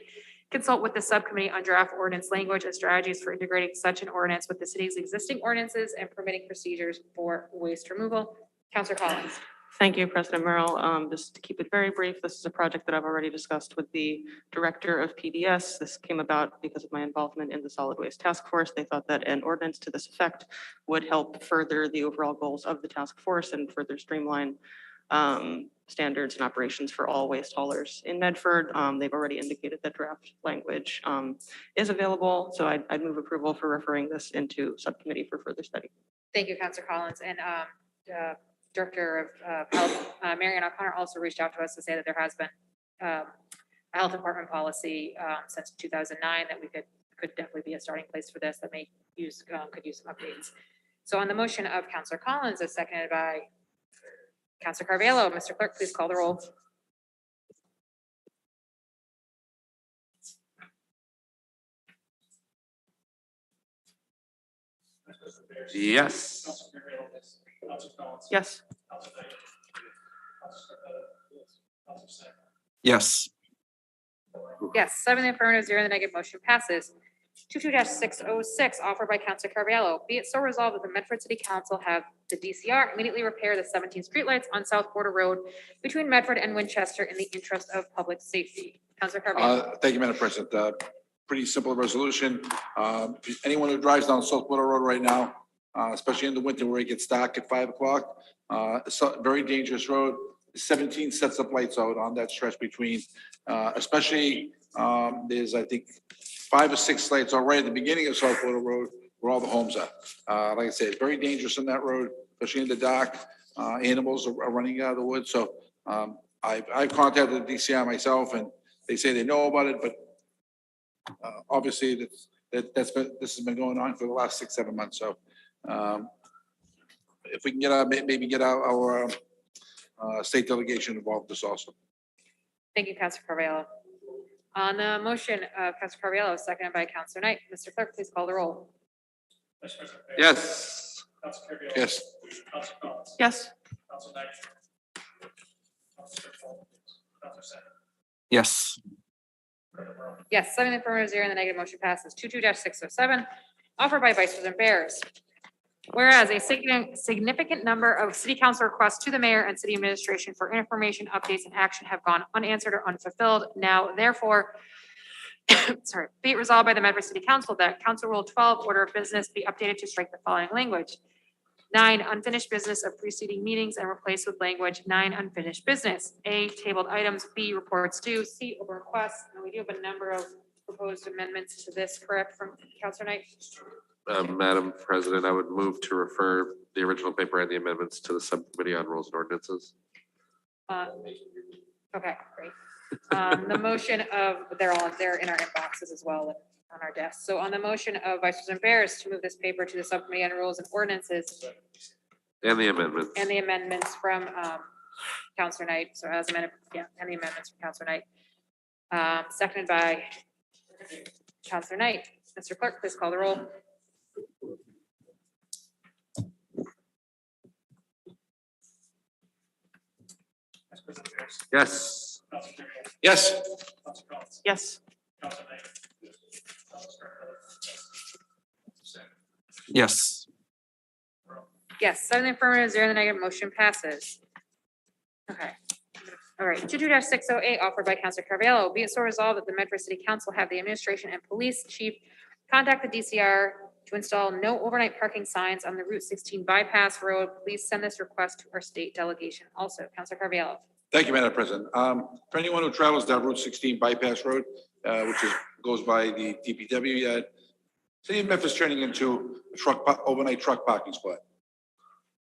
consult with the subcommittee on draft ordinance language and strategies for integrating such an ordinance with the city's existing ordinances and permitting procedures for waste removal. Councilor Collins. Thank you, President Merrill. Just to keep it very brief, this is a project that I've already discussed with the director of PDS. This came about because of my involvement in the Solid Waste Task Force. They thought that an ordinance to this effect would help further the overall goals of the task force and further streamline standards and operations for all waste haulers in Medford. They've already indicated that draft language is available, so I'd move approval for referring this into subcommittee for further study. Thank you, Councilor Collins. And Director of Health, Marianne O'Connor, also reached out to us to say that there has been a health department policy since 2009 that we could definitely be a starting place for this that may use could use some updates. So on the motion of Councilor Collins, as seconded by Councilor Carviallo, Mr. Clerk, please call the roll. Vice President Pierce. Yes. Council Carviallo. Yes. Council Collins. Yes. Council Knight. Council Scarpelli. Yes. Council Singh. Yes. Yes, 7 affirmative, 0 in the negative, motion passes. 22-606, offered by Councilor Carviallo. Be it so resolved that the Medford City Council have the DCR immediately repair the 17 streetlights on South Border Road between Medford and Winchester in the interest of public safety. Councilor Carviallo. Thank you, Madam President. Pretty simple resolution. Anyone who drives down South Border Road right now, especially in the winter where it gets dark at 5 o'clock, it's a very dangerous road. 17 sets of lights out on that stretch between, especially there's, I think, 5 or 6 lights already at the beginning of South Border Road where all the homes are. Like I said, it's very dangerous on that road, especially in the dark. Animals are running out of the woods. So I've contacted the DCI myself and they say they know about it, but obviously this has been going on for the last 6-7 months. So if we can get maybe get our state delegation involved with this also. Thank you, Councilor Carviallo. On the motion of Councilor Carviallo, seconded by Councilor Knight. Mr. Clerk, please call the roll. Vice President Pierce. Yes. Council Carviallo. Yes. Council Collins. Yes. Council Knight. Council Scarpelli. Council Singh. Yes. Yes, 7 affirmative, 0 in the negative, motion passes. 22-607, offered by Vice President Barris. Whereas a significant number of city council requests to the mayor and city administration for information, updates, and action have gone unanswered or unfulfilled. Now, therefore, sorry, be it resolved by the Medford City Council that Council Rule 12, order of business, be updated to strike the following language. 9, unfinished business of preceding meetings and replaced with language 9, unfinished business. A, tabled items. B, reports due. C, open requests. And we do have a number of proposed amendments to this, correct, from Councilor Knight? Madam President, I would move to refer the original paper and the amendments to the subcommittee on rules and ordinances. Okay, great. The motion of, they're in our inboxes as well on our desks. So on the motion of Vice President Barris to move this paper to the subcommittee on rules and ordinances And the amendments. and the amendments from Councilor Knight, so as amended, yeah, and the amendments from Councilor Knight. Seconded by Councilor Knight. Mr. Clerk, please call the roll. Yes. Yes. Yes. Yes. Yes, 7 affirmative, 0 in the negative, motion passes. Okay. All right, 22-608 offered by Councilor Carvalho. Be it so resolved that the Medford City Council have the administration and police chief contact the DCR to install no overnight parking signs on the Route 16 bypass road. Please send this request to our state delegation. Also, Councilor Carvalho. Thank you, Madam President. For anyone who travels down Route 16 bypass road, goes by the DPW yard, City of Memphis turning into a overnight truck parking spot.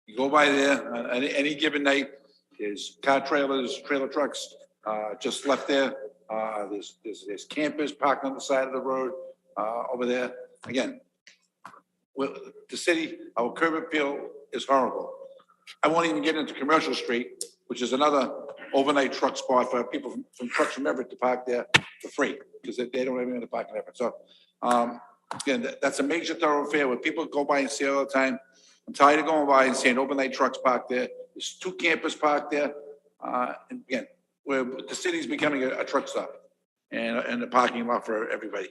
You go by there on any given night, there's car trailers, trailer trucks, just left there. There's campers parked on the side of the road, over there. Again, the city, our curb appeal is horrible. I won't even get into Commercial Street, which is another overnight truck spot for people from trucks from Everett to park there for free, because they don't have any parking Everett. So, again, that's a major thoroughfare where people go by and see all the time. I'm tired of going by and seeing overnight trucks parked there. There's 2 campers parked there. And again, where the city's becoming a truck stop and a parking lot for everybody.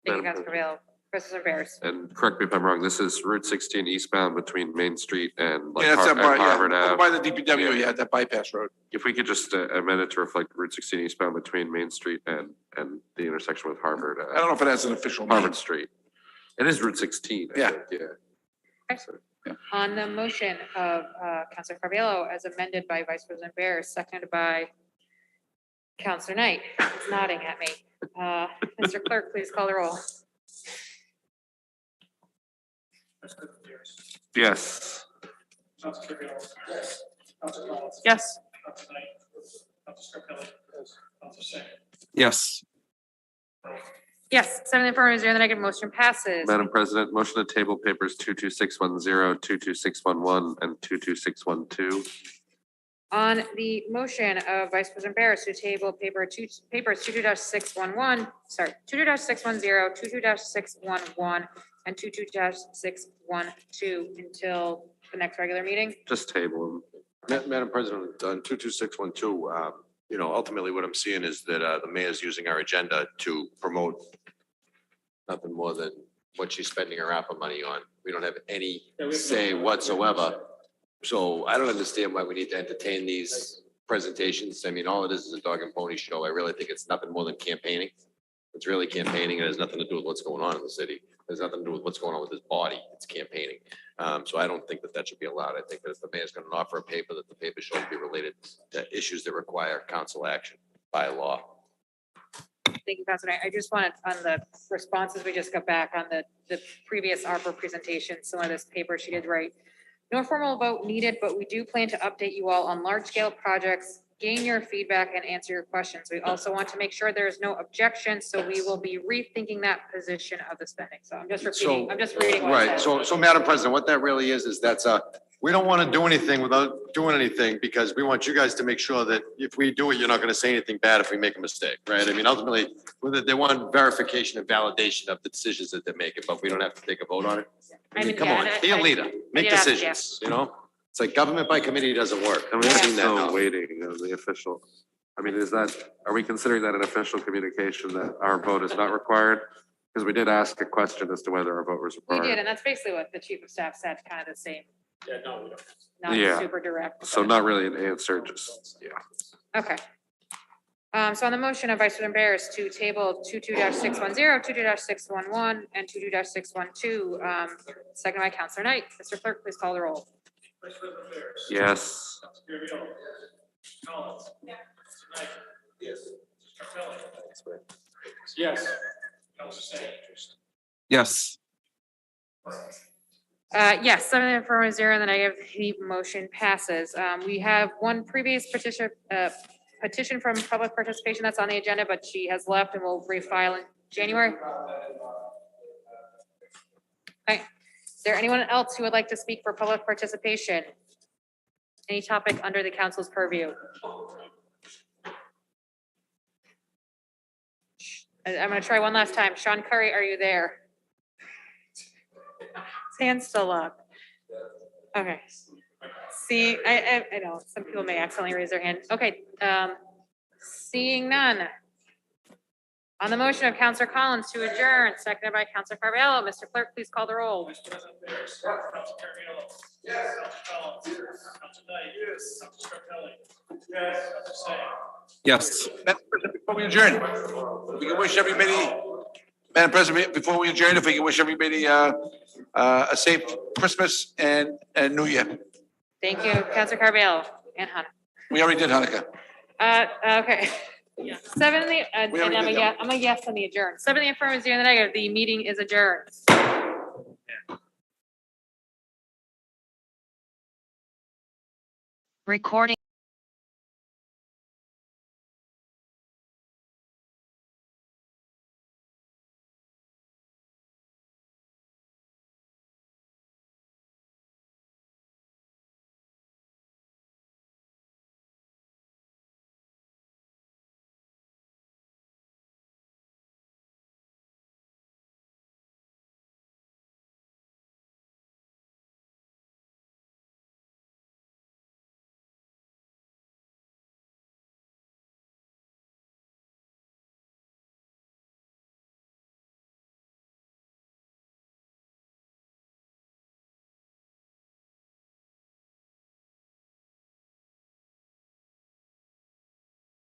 Thank you, Councilor Carvalho. President Barris. And correct me if I'm wrong, this is Route 16 eastbound between Main Street and like Yeah, that's that Harvard Ave. by the DPW, yeah, that bypass road. If we could just amend it to reflect Route 16 eastbound between Main Street and the intersection with Harvard. I don't know if it has an official name. Harvard Street. It is Route 16. I Yeah. think, yeah. Excellent. On the motion of Councilor Carvalho as amended by Vice President Barris, seconded by Councilor Knight. He's nodding at me. Mr. Clerk, please call the roll. Yes. Councilor Carvalho. Yes. Councilor Collins. Yes. Councilor Knight. Councilor Scarpelli. Councilor Singh. Yes. Yes, 7 affirmative, 0 in the negative, motion passes. Madam President, motion to table papers 22610, 22611, and 22612. On the motion of Vice President Barris to table papers 22-611, sorry, 22-610, 22-611, and 22-612 until the next regular meeting. Just table them. Madam President, on 22612, ultimately what I'm seeing is that the mayor's using our agenda to promote nothing more than what she's spending her ARPA money on. We don't have any say whatsoever. So I don't understand why we need to entertain these presentations. I mean, all it is a dog and pony show. I really think it's nothing more than campaigning. It's really campaigning. It has nothing to do with what's going on in the city. It has nothing to do with what's going on with his body. It's campaigning. So I don't think that should be allowed. I think that if the mayor's going to offer a paper, that the paper should be related to issues that require council action by law. Thank you, Councilor Knight. I just wanted on the responses we just got back on the previous ARPA presentation, some of this paper she did write. No formal vote needed, but we do plan to update you all on large scale projects, gain your feedback and answer your questions. We also want to make sure there is no objection, so we will be rethinking that position of the spending. So I'm just repeating, I'm just reading what it Right, says. so Madam President, what that really is that's we don't want to do anything without doing anything because we want you guys to make sure that if we do it, you're not going to say anything bad if we make a mistake, right? I mean, ultimately, they want verification and validation of the decisions that they're making, but we don't have to take a vote on it. I mean, come on, be a leader, make decisions, It's like government by committee doesn't work. And we're still waiting on the official. I mean, are we considering that an official communication that our vote is not required? Because we did ask a question as to whether our vote was We required. did, and that's basically what the chief of staff said, kind of the same, Yeah, no, we don't. not Yeah. super direct. So not really an answer, just, yeah. Okay. So on the motion of Vice President Barris to table 22-610, 22-611, and 22-612, second by Counselor Knight. Mr. Clerk, please call the roll. Vice President Barris. Yes. Council Carviallo. Collins. Knight. Yes. Scarpelli. Yes. Council Singh. Yes. Yes, 7 in the affirmative, 0 in the negative, the motion passes. We have one previous petition from public participation that's on the agenda, but she has left and will refile in January. Okay, is there anyone else who would like to speak for public participation? Any topic under the council's purview? I'm gonna try one last time. Sean Curry, are you there? His hand's still up. Okay. See, I know, some people may accidentally raise their hand. Okay, seeing none. On the motion of Counselor Collins to adjourn, seconded by Counselor Carviallo, Mr. Clerk, please call the roll. Vice President Barris. Council Carviallo. Yes. Council Collins. Yes. Council Knight. Yes. Council Scarpelli. Yes. Council Singh. Yes. Madam President, before we adjourn, we can wish everybody, Madam President, before we adjourn, if we can wish everybody a safe Christmas and New Year. Thank you, Counselor Carviallo and Hannah. We already did Hanukkah. Okay. 7 in the, and We already I'm a did yes, that. I'm a yes on the adjourn. 7 in the affirmative, 0 in the negative, the meeting is adjourned. Recording.